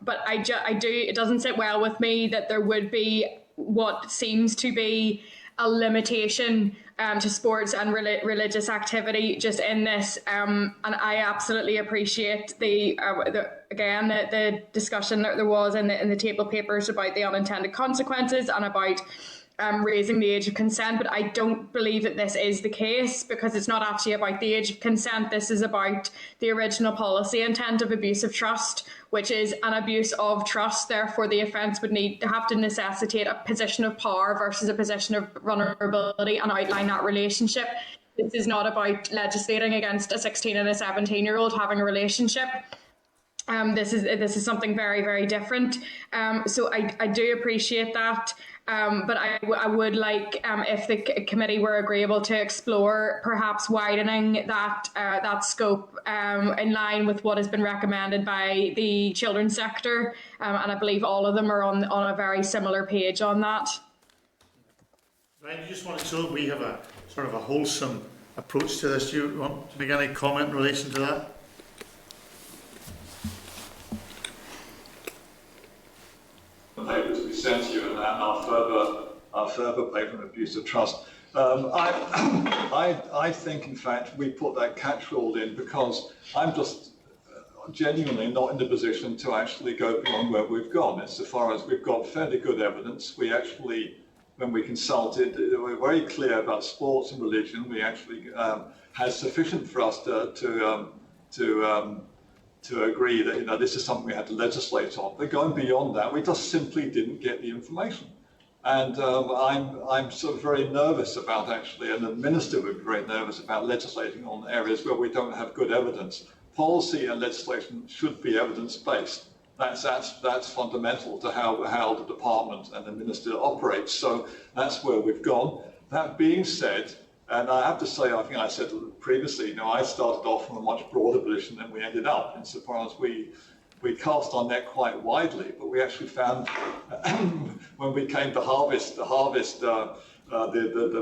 But I do. It doesn't sit well with me that there would be what seems to be a limitation to sports and religious activity just in this, and I absolutely appreciate the discussion that there was in the table papers about the unintended consequences and about raising the age of consent, but I don't believe that this is the case, because it's not actually about the age of consent. This is about the original policy intent of abuse of trust, which is an abuse of trust. Therefore, the offence would need to have to necessitate a position of power versus a position of vulnerability and outline that relationship. This is not about legislating against a 16 and a 17-year-old having a relationship. This is something very, very different. So I do appreciate that. But I would like, if the committee were agreeable to explore perhaps widening that scope in line with what has been recommended by the children's sector, and I believe all of them are on a very similar page on that. Ryan, you just want to show that we have a sort of a wholesome approach to this. Do you want to make any comment in relation to that? Papers we sent you and our further paper on abuse of trust. I think, in fact, we put that catch-all in because I'm just genuinely not in the position to actually go beyond where we've gone. Insofar as we've got fairly good evidence, we actually, when we consulted, we were very clear about sports and religion. We actually had sufficient for us to agree that this is something we had to legislate on. But going beyond that, we just simply didn't get the information. And I'm sort of very nervous about actually, and the Minister would be very nervous about legislating on areas where we don't have good evidence. Policy and legislation should be evidence-based. That's fundamental to how the Department and the Minister operates. So that's where we've gone. That being said, and I have to say, I think I said previously, I started off from a much broader position than we ended up, insofar as we cast our net quite widely, but we actually found when we came to harvest the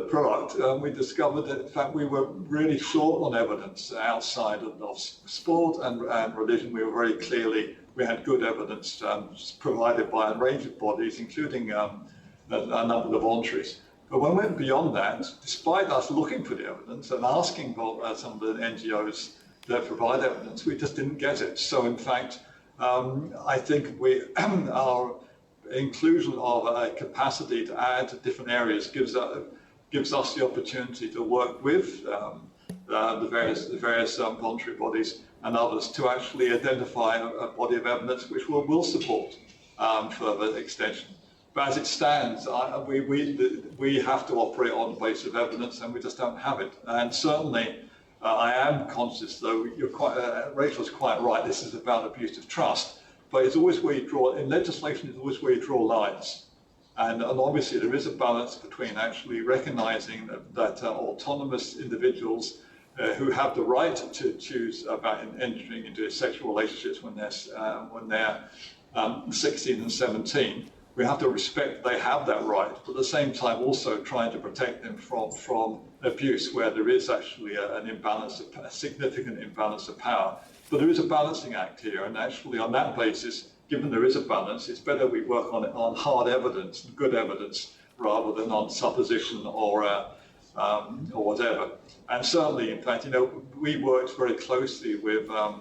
product, we discovered that in fact we were really short on evidence outside of sport and religion. We were very clearly, we had good evidence provided by a range of bodies, including a number of voluntaries. But when we went beyond that, despite us looking for the evidence and asking some of the NGOs that provide evidence, we just didn't get it. So in fact, I think our inclusion of a capacity to add to different areas gives us the opportunity to work with the various voluntary bodies and others to actually identify a body of evidence which will support further extension. But as it stands, we have to operate on the basis of evidence, and we just don't have it. And certainly, I am conscious, though Rachel's quite right. This is about abuse of trust, but it's always where you draw in legislation. It's always where you draw lines, and obviously there is a balance between actually recognising that autonomous individuals who have the right to choose about entering into sexual relationships when they're 16 and 17. We have to respect they have that right, but at the same time also trying to protect them from abuse where there is actually a significant imbalance of power. But there is a balancing act here, and actually on that basis, given there is a balance, it's better we work on it on hard evidence, good evidence, rather than on supposition or whatever. And certainly, in fact, we worked very closely with the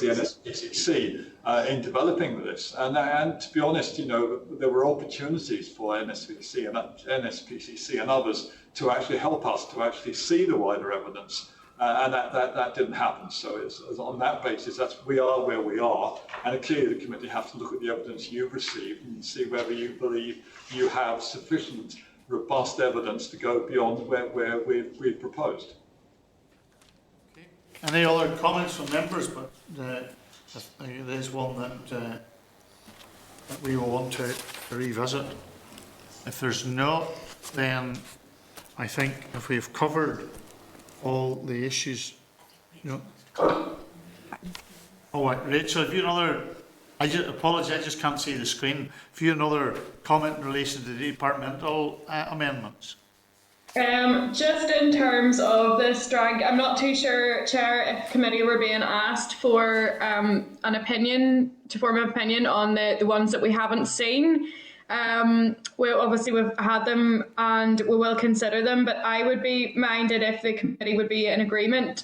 NSPCC in developing this, and to be honest, there were opportunities for NSPCC and others to actually help us to actually see the wider evidence, and that didn't happen. So it's on that basis we are where we are, and clearly the committee has to look at the evidence you've received and see whether you believe you have sufficient robust evidence to go beyond where we've proposed. Okay. Any other comments from members? But there's one that we will want to revisit. If there's not, then I think if we've covered all the issues, Oh, right, Rachel, have you another? I just apologise, I just can't see the screen. Have you another comment in relation to the departmental amendments? Just in terms of this drag, I'm not too sure, Chair, if committee were being asked for an opinion, to form an opinion on the ones that we haven't seen. We've had them and we will consider them, but I would be minded if the committee would be in agreement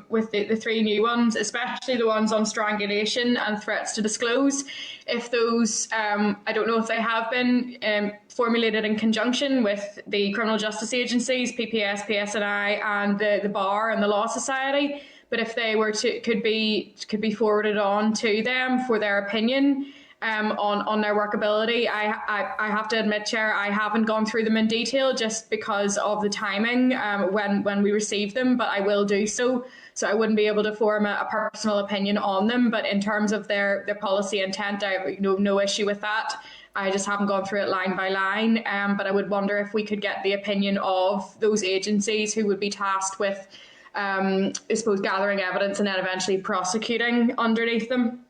with the three new ones, especially the ones on strangulation and threats to disclose. If those, I don't know if they have been formulated in conjunction with the criminal justice agencies, PPS, PSNI, and the Bar and the Law Society, but if they were could be forwarded on to them for their opinion. On their workability. I have to admit, Chair, I haven't gone through them in detail just because of the timing when we received them, but I will do so. So I wouldn't be able to form a personal opinion on them, but in terms of their policy intent, I have no issue with that. I just haven't gone through it line by line, but I would wonder if we could get the opinion of those agencies who would be tasked with, I suppose, gathering evidence and then eventually prosecuting underneath them.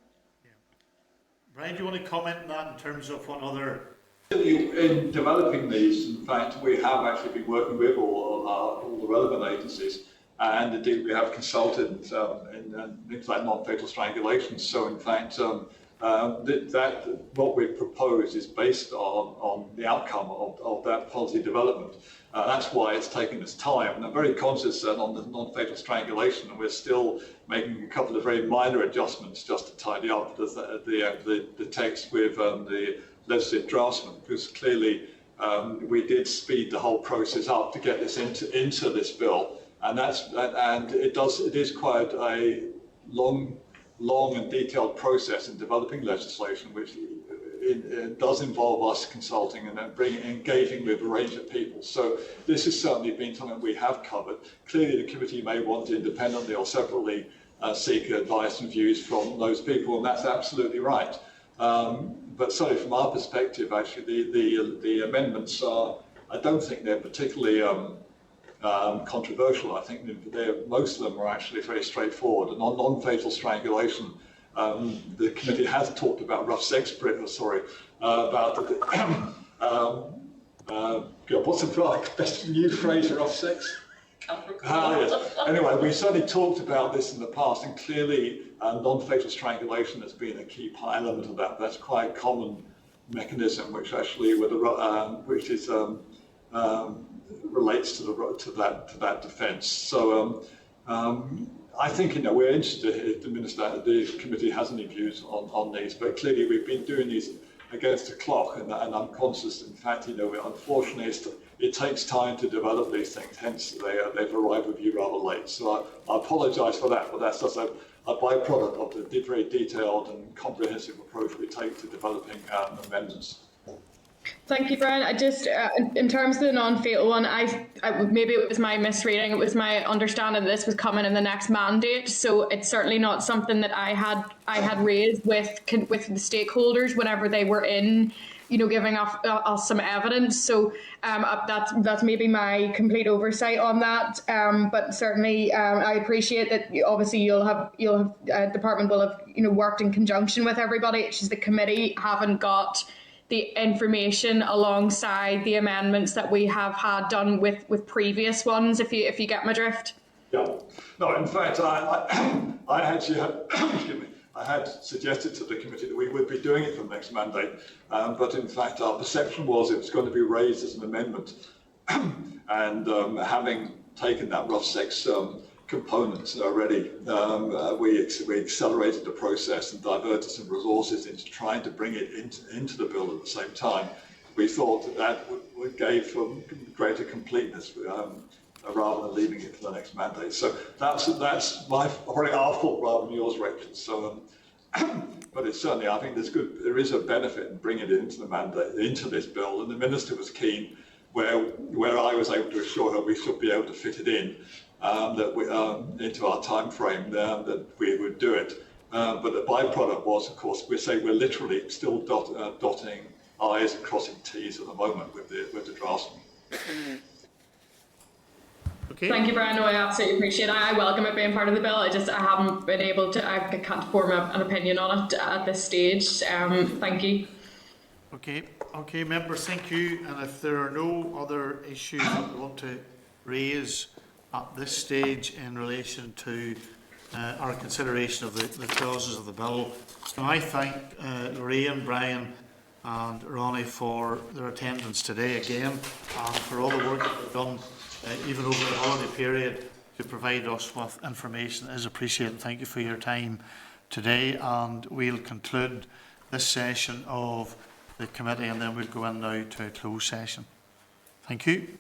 Brian, do you want to comment on that in terms of what other... In developing these, in fact, we have actually been working with all the relevant agencies, and indeed we have consulted in things like non-fatal strangulation. So in fact, that what we propose is based on the outcome of that policy development. That's why it's taken us time. And I'm very conscious that on the non-fatal strangulation, we're still making a couple of very minor adjustments just to tidy up the text with the legislative draftsman, because clearly we did speed the whole process up to get this into this bill, and it is quite a long and detailed process in developing legislation, which it does involve us consulting and then engaging with a range of people. So this has certainly been something we have covered. Clearly the committee may want to independently or separately seek advice and views from those people, and that's absolutely right. But certainly from our perspective, actually, the amendments are, I don't think they're particularly controversial. I think most of them are actually very straightforward. And on non-fatal strangulation, the committee has talked about rough sex, what's the best new phrase for rough sex? Yes. Anyway, we certainly talked about this in the past, and clearly non-fatal strangulation has been a key element of that. That's quite a common mechanism, which actually relates to that defence. So I think we're interested if the committee has any views on these, but clearly we've been doing these against the clock, and I'm conscious. In fact, unfortunately, it takes time to develop these things, hence they've arrived with you rather late. So I apologise for that, but that's just a byproduct of the very detailed and comprehensive approach we take to developing amendments. Thank you, Brian. I just, in terms of the non-fatal one, I maybe it was my misreading. It was my understanding that this was coming in the next mandate. So it's certainly not something that I had raised with the stakeholders whenever they were in, giving us some evidence. So that's maybe my complete oversight on that. But certainly, I appreciate that. Obviously, you'll have department will have worked in conjunction with everybody. It's just the committee haven't got the information alongside the amendments that we have had done with previous ones, if you get my drift. Yeah. No, in fact, I actually had, excuse me, I had suggested to the committee that we would be doing it for the next mandate, but in fact our perception was it was going to be raised as an amendment, and having taken that rough sex components already, we accelerated the process and diverted some resources into trying to bring it into the bill at the same time. We thought that would give greater completeness rather than leaving it for the next mandate. So that's probably our fault rather than yours, Rachel. So, but it's certainly, I think there is a benefit in bringing it into the mandate, into this bill, and the Minister was keen, where I was able to assure her we should be able to fit it in. That we into our time frame that we would do it, but the byproduct was, of course, we're literally still dotting I's and crossing T's at the moment with the draftsman. Okay. Thank you, Brian. No, I absolutely appreciate it. I welcome it being part of the bill. I haven't been able to. I can't form an opinion on it at this stage. Thank you. Okay, members, thank you. And if there are no other issues that we want to raise at this stage in relation to our consideration of the clauses of the bill, and I thank Lorraine, Brian and Ronnie for their attendance today again, and for all the work that they've done even over the holiday period to provide us with information. It is appreciated. Thank you for your time today, and we'll conclude this session of the committee and then we'll go in now to a closed session. Thank you.